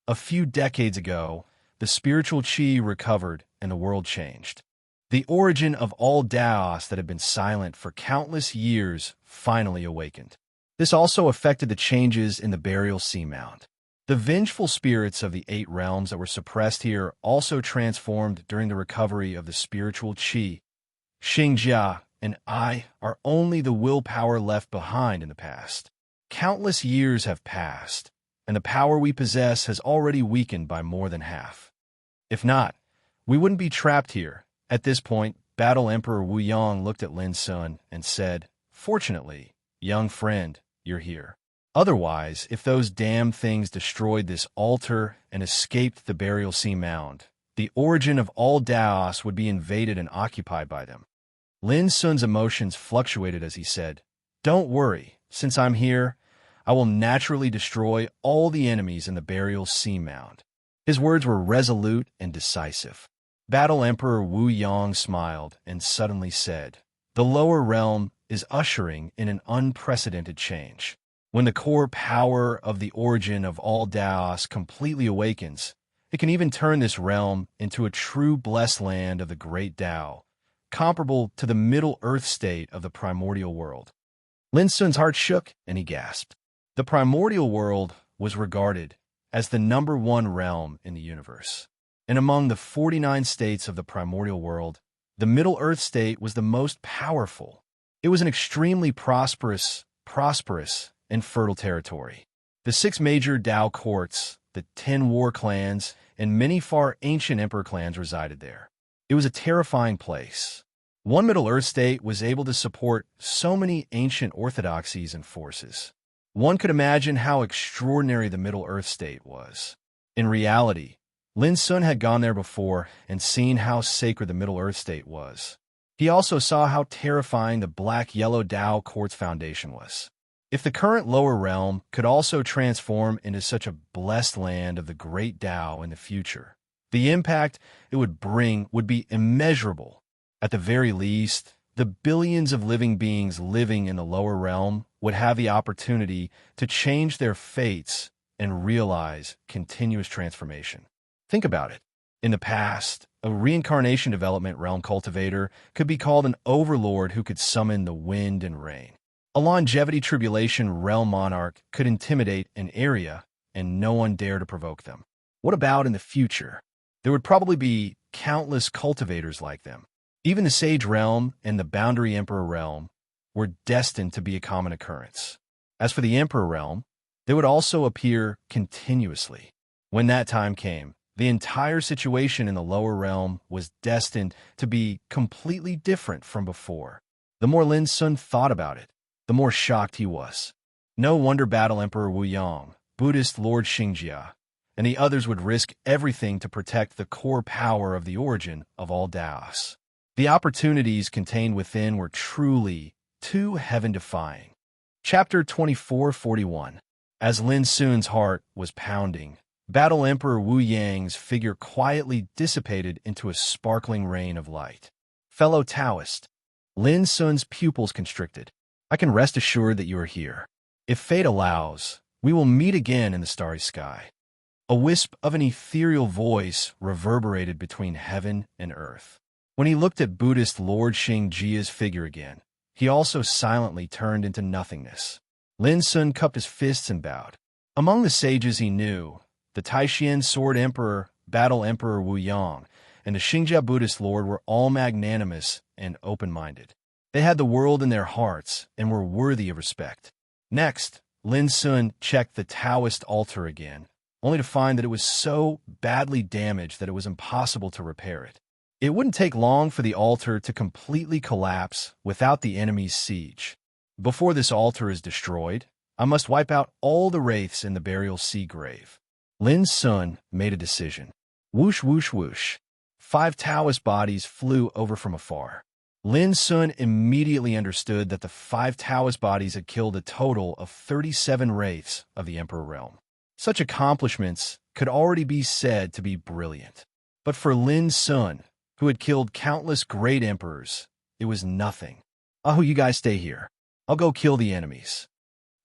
A few decades ago, the spiritual qi recovered and the world changed. The origin of all Daos that had been silent for countless years finally awakened. This also affected the changes in the burial seamount. The vengeful spirits of the 8 realms that were suppressed here also transformed during the recovery of the spiritual qi. Xingjia and I are only the willpower left behind in the past. Countless years have passed, and the power we possess has already weakened by more than half. If not, we wouldn't be trapped here. At this point, Battle Emperor Wu Yang looked at Lin Sun and said, "Fortunately, young friend, you're here. Otherwise, if those damn things destroyed this altar and escaped the burial sea mound, the origin of all Daos would be invaded and occupied by them." Lin Sun's emotions fluctuated as he said, "Don't worry, since I'm here, I will naturally destroy all the enemies in the burial sea mound." His words were resolute and decisive. Battle Emperor Wu Yang smiled and suddenly said, "The lower realm is ushering in an unprecedented change. When the core power of the origin of all Daos completely awakens, it can even turn this realm into a true blessed land of the great Tao, comparable to the Middle Earth state of the primordial world." Lin Sun's heart shook and he gasped. The primordial world was regarded as the #1 realm in the universe. And among the 49 states of the primordial world, the Middle Earth state was the most powerful. It was an extremely prosperous, and fertile territory. The 6 major Dao courts, the 10 war clans, and many far ancient emperor clans resided there. It was a terrifying place. One Middle Earth state was able to support so many ancient orthodoxies and forces. One could imagine how extraordinary the Middle Earth state was. In reality, Lin Sun had gone there before and seen how sacred the Middle Earth state was. He also saw how terrifying the black-yellow Dao Court's foundation was. If the current lower realm could also transform into such a blessed land of the great Dao in the future, the impact it would bring would be immeasurable. At the very least, the billions of living beings living in the lower realm would have the opportunity to change their fates and realize continuous transformation. Think about it. In the past, a reincarnation development realm cultivator could be called an overlord who could summon the wind and rain. A longevity tribulation realm monarch could intimidate an area and no one dare to provoke them. What about in the future? There would probably be countless cultivators like them. Even the Sage realm and the Boundary Emperor realm were destined to be a common occurrence. As for the Emperor realm, they would also appear continuously. When that time came, the entire situation in the lower realm was destined to be completely different from before. The more Lin Sun thought about it, the more shocked he was. No wonder Battle Emperor Wu Yang, Buddhist Lord Xingjia, and the others would risk everything to protect the core power of the origin of all Daos. The opportunities contained within were truly too heaven-defying. Chapter 2441. As Lin Sun's heart was pounding, Battle Emperor Wu Yang's figure quietly dissipated into a sparkling rain of light. "Fellow Taoist," Lin Sun's pupils constricted, "I can rest assured that you are here. If fate allows, we will meet again in the starry sky." A wisp of an ethereal voice reverberated between heaven and earth. When he looked at Buddhist Lord Xingjia's figure again, he also silently turned into nothingness. Lin Sun cupped his fists and bowed. Among the sages he knew, the Taishan Sword Emperor, Battle Emperor Wu Yang, and the Xingjia Buddhist Lord were all magnanimous and open-minded. They had the world in their hearts and were worthy of respect. Next, Lin Sun checked the Taoist altar again, only to find that it was so badly damaged that it was impossible to repair it. It wouldn't take long for the altar to completely collapse without the enemy's siege. Before this altar is destroyed, I must wipe out all the wraiths in the burial sea grave. Lin Sun made a decision. Whoosh, whoosh, whoosh. 5 Taoist bodies flew over from afar. Lin Sun immediately understood that the 5 Taoist bodies had killed a total of 37 wraiths of the Emperor realm. Such accomplishments could already be said to be brilliant. But for Lin Sun, who had killed countless great emperors, it was nothing. Ahu, you guys stay here. I'll go kill the enemies.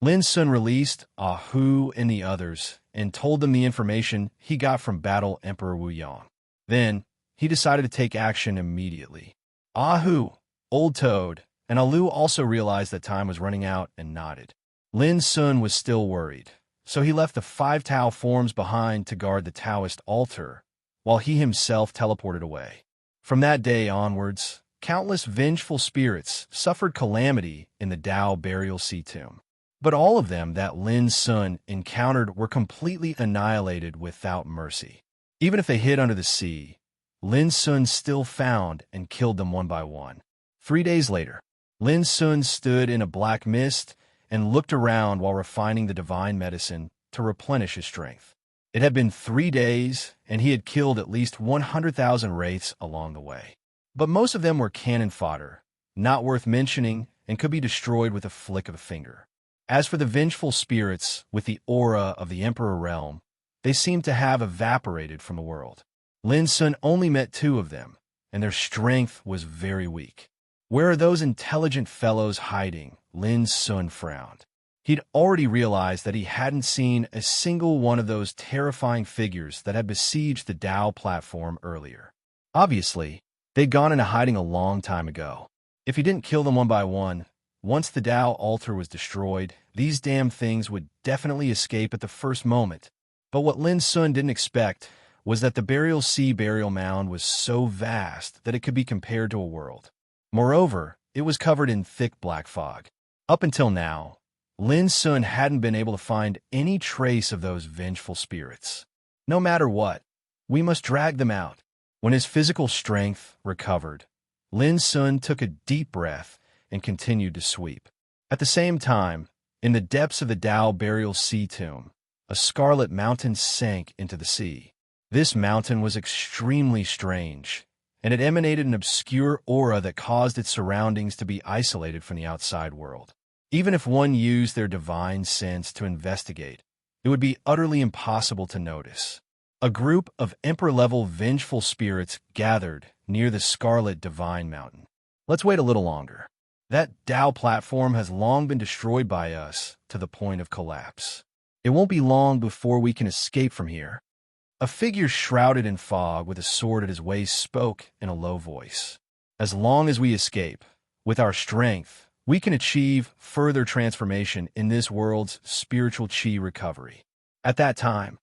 Lin Sun released Ahu and the others and told them the information he got from Battle Emperor Wu Yong. Then, he decided to take action immediately. Ahu, Old Toad, and Alu also realized that time was running out and nodded. Lin Sun was still worried, so he left the 5 Tao forms behind to guard the Taoist altar, while he himself teleported away. From that day onwards, countless vengeful spirits suffered calamity in the Tao burial sea tomb. But all of them that Lin Sun encountered were completely annihilated without mercy. Even if they hid under the sea, Lin Sun still found and killed them one by one. 3 days later, Lin Sun stood in a black mist and looked around while refining the divine medicine to replenish his strength. It had been 3 days, and he had killed at least 100,000 wraiths along the way. But most of them were cannon fodder, not worth mentioning, and could be destroyed with a flick of a finger. As for the vengeful spirits with the aura of the Emperor realm, they seemed to have evaporated from the world. Lin Sun only met 2 of them, and their strength was very weak. Where are those intelligent fellows hiding? Lin Sun frowned. He'd already realized that he hadn't seen a single one of those terrifying figures that had besieged the Tao platform earlier. Obviously, they'd gone into hiding a long time ago. If he didn't kill them one by one, once the Tao altar was destroyed, these damn things would definitely escape at the first moment. But what Lin Sun didn't expect was that the burial sea burial mound was so vast that it could be compared to a world. Moreover, it was covered in thick black fog. Up until now, Lin Sun hadn't been able to find any trace of those vengeful spirits. No matter what, we must drag them out. When his physical strength recovered, Lin Sun took a deep breath and continued to sweep. At the same time, in the depths of the Tao burial sea tomb, a scarlet mountain sank into the sea. This mountain was extremely strange, and it emanated an obscure aura that caused its surroundings to be isolated from the outside world. Even if one used their divine sense to investigate, it would be utterly impossible to notice. A group of emperor-level vengeful spirits gathered near the scarlet divine mountain. Let's wait a little longer. That Tao platform has long been destroyed by us to the point of collapse. It won't be long before we can escape from here. A figure shrouded in fog with a sword at his waist spoke in a low voice. As long as we escape, with our strength, we can achieve further transformation in this world's spiritual chi recovery. At that time,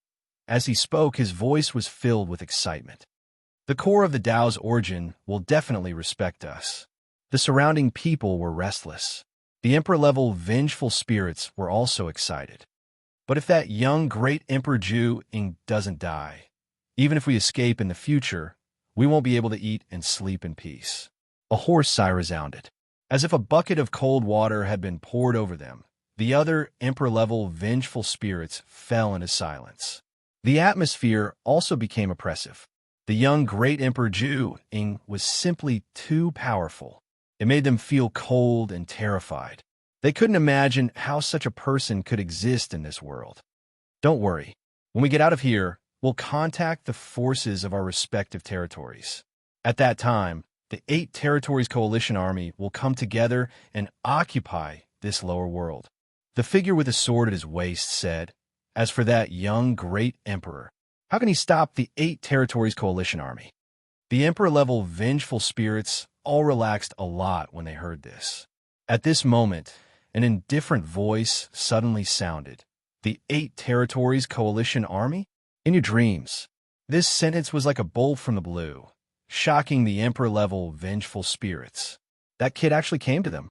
as he spoke, his voice was filled with excitement. The core of the Tao's origin will definitely respect us. The surrounding people were restless. The emperor-level vengeful spirits were also excited. But if that young great Emperor Ju Ying doesn't die, even if we escape in the future, we won't be able to eat and sleep in peace. A hoarse sigh resounded. As if a bucket of cold water had been poured over them, the other emperor-level vengeful spirits fell into silence. The atmosphere also became oppressive. The young great Emperor Ju Ying was simply too powerful. It made them feel cold and terrified. They couldn't imagine how such a person could exist in this world. Don't worry. When we get out of here, we'll contact the forces of our respective territories. At that time, the 8 territories coalition army will come together and occupy this lower world. The figure with a sword at his waist said, as for that young great emperor, how can he stop the 8 territories coalition army? The emperor-level vengeful spirits all relaxed a lot when they heard this. At this moment, an indifferent voice suddenly sounded. The 8 territories coalition army? In your dreams. This sentence was like a bolt from the blue, shocking the emperor-level vengeful spirits. That kid actually came to them.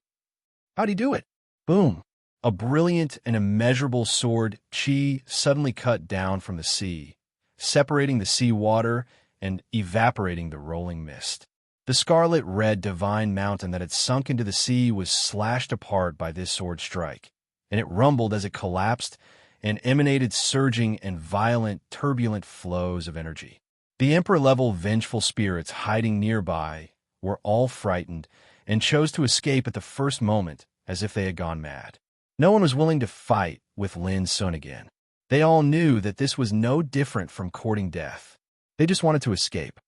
How'd he do it? Boom. A brilliant and immeasurable sword chi suddenly cut down from the sea, separating the sea water and evaporating the rolling mist. The scarlet-red divine mountain that had sunk into the sea was slashed apart by this sword strike, and it rumbled as it collapsed and emanated surging and violent, turbulent flows of energy. The emperor-level vengeful spirits hiding nearby were all frightened and chose to escape at the first moment as if they had gone mad. No one was willing to fight with Lin Sun again. They all knew that this was no different from courting death. They just wanted to escape.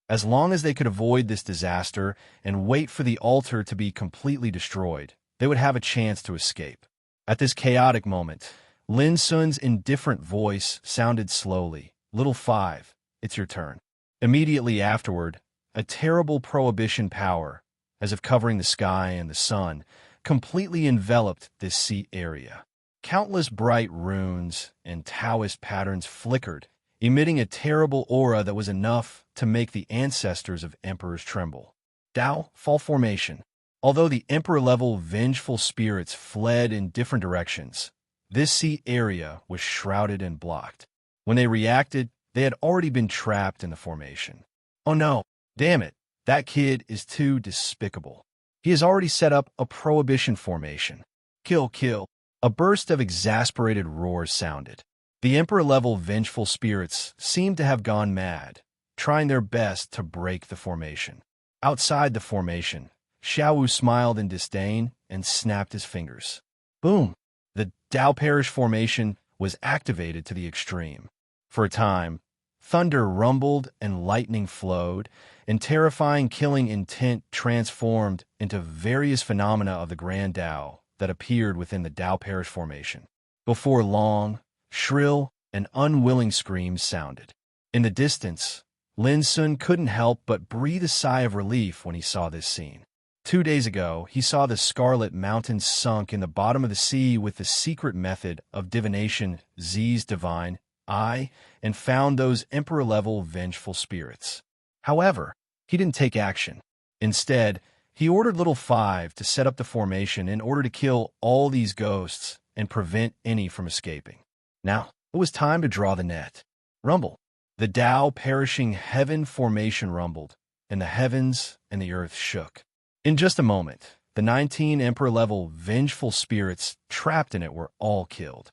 As long as they could avoid this disaster and wait for the altar to be completely destroyed, they would have a chance to escape. At this chaotic moment, Lin Sun's indifferent voice sounded slowly. "Little Five, it's your turn." Immediately afterward, a terrible prohibition power, as if covering the sky and the sun, completely enveloped this sea area. Countless bright runes and Taoist patterns flickered, emitting a terrible aura that was enough to make the ancestors of emperors tremble. Tao, fall formation. Although the emperor-level vengeful spirits fled in different directions, this sea area was shrouded and blocked. When they reacted, they had already been trapped in the formation. Oh no, damn it, that kid is too despicable. He has already set up a prohibition formation. Kill, kill. A burst of exasperated roars sounded. The emperor-level vengeful spirits seemed to have gone mad, trying their best to break the formation. Outside the formation, Xiaowu smiled in disdain and snapped his fingers. Boom! The Dao Parish formation was activated to the extreme. For a time, thunder rumbled and lightning flowed, and terrifying killing intent transformed into various phenomena of the Grand Dao that appeared within the Dao Parish formation. Before long, shrill and unwilling screams sounded. In the distance, Lin Sun couldn't help but breathe a sigh of relief when he saw this scene. 2 days ago, he saw the Scarlet Mountains sunk in the bottom of the sea with the secret method of divination Z's divine eye and found those emperor-level vengeful spirits. However, he didn't take action. Instead, he ordered Little Five to set up the formation in order to kill all these ghosts and prevent any from escaping. Now, it was time to draw the net. Rumble. The Dao perishing heaven formation rumbled, and the heavens and the earth shook. In just a moment, the 19 emperor-level vengeful spirits trapped in it were all killed.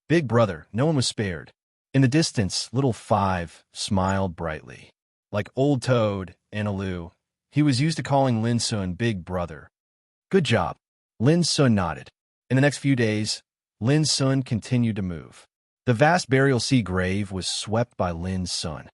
Big brother, no one was spared. In the distance, Little Five smiled brightly. Like Old Toad and Alu, he was used to calling Lin Sun Big Brother. Good job. Lin Sun nodded. In the next few days, Lin Sun continued to move. The vast burial sea grave was swept by Lin Sun.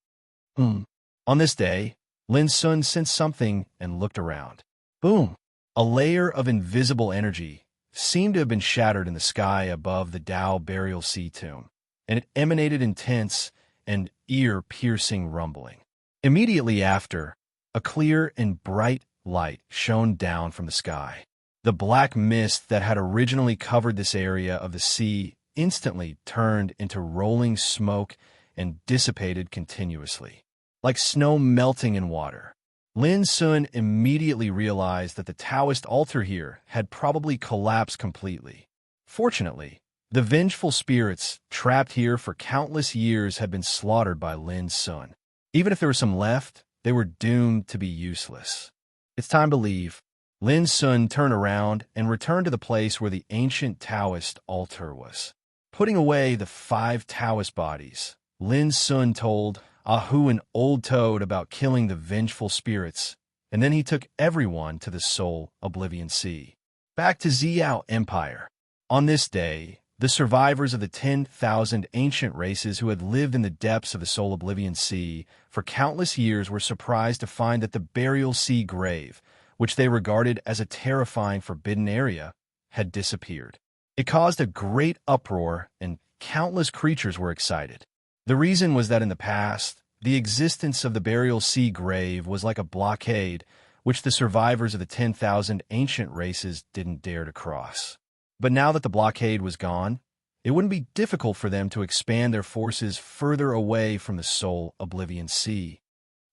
On this day, Lin Sun sensed something and looked around. Boom! A layer of invisible energy seemed to have been shattered in the sky above the Dao burial sea tomb, and it emanated intense and ear-piercing rumbling. Immediately after, a clear and bright light shone down from the sky. The black mist that had originally covered this area of the sea instantly turned into rolling smoke and dissipated continuously, like snow melting in water. Lin Sun immediately realized that the Taoist altar here had probably collapsed completely. Fortunately, the vengeful spirits trapped here for countless years had been slaughtered by Lin Sun. Even if there were some left, they were doomed to be useless. It's time to leave. Lin Sun turned around and returned to the place where the ancient Taoist altar was. Putting away the 5 Taoist bodies, Lin Sun told Ahu and Old Toad about killing the vengeful spirits, and then he took everyone to the Soul Oblivion Sea. Back to Xiao Empire. On this day, the survivors of the 10,000 ancient races who had lived in the depths of the Soul Oblivion Sea for countless years were surprised to find that the burial sea grave, which they regarded as a terrifying forbidden area, had disappeared. It caused a great uproar, and countless creatures were excited. The reason was that in the past, the existence of the burial sea grave was like a blockade which the survivors of the 10,000 ancient races didn't dare to cross. But now that the blockade was gone, it wouldn't be difficult for them to expand their forces further away from the Soul Oblivion Sea.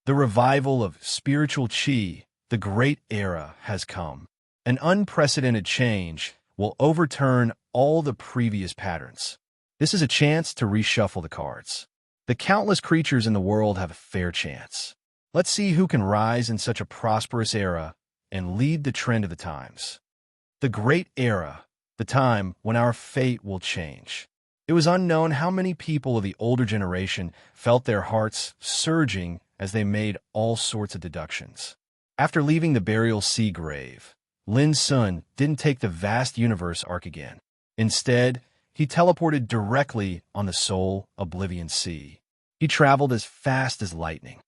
The revival of spiritual qi, the great era, has come. An unprecedented change will overturn all the previous patterns. This is a chance to reshuffle the cards. The countless creatures in the world have a fair chance. Let's see who can rise in such a prosperous era and lead the trend of the times. The great era, the time when our fate will change. It was unknown how many people of the older generation felt their hearts surging as they made all sorts of deductions. After leaving the burial sea grave, Lin Sun didn't take the vast universe arc again. Instead, he teleported directly on the Soul Oblivion Sea. He traveled as fast as lightning.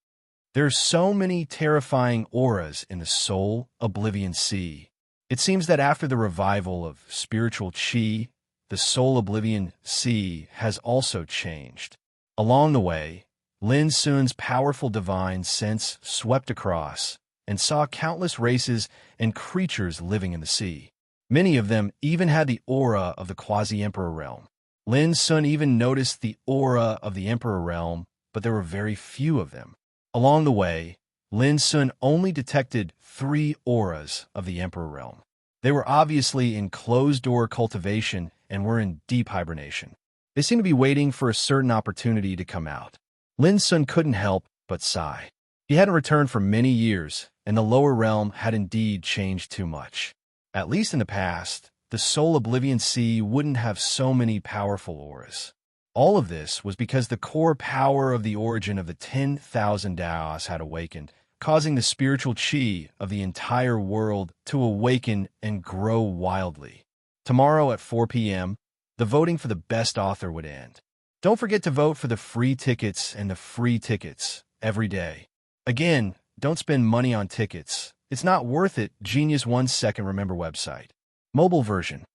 There's so many terrifying auras in the Soul Oblivion Sea. It seems that after the revival of spiritual chi, the Soul Oblivion Sea has also changed. Along the way, Lin Sun's powerful divine sense swept across and saw countless races and creatures living in the sea. Many of them even had the aura of the quasi-emperor realm. Lin Sun even noticed the aura of the emperor realm, but there were very few of them. Along the way, Lin Sun only detected 3 auras of the emperor realm. They were obviously in closed-door cultivation and were in deep hibernation. They seemed to be waiting for a certain opportunity to come out. Lin Sun couldn't help but sigh. He hadn't returned for many years, and the lower realm had indeed changed too much. At least in the past, the Soul Oblivion Sea wouldn't have so many powerful auras. All of this was because the core power of the origin of the 10,000 Daos had awakened, causing the spiritual chi of the entire world to awaken and grow wildly. Tomorrow at 4 p.m., the voting for the best author would end. Don't forget to vote for the free tickets and the free tickets every day. Again, don't spend money on tickets. It's not worth it. Genius 1 second remember website. Mobile version.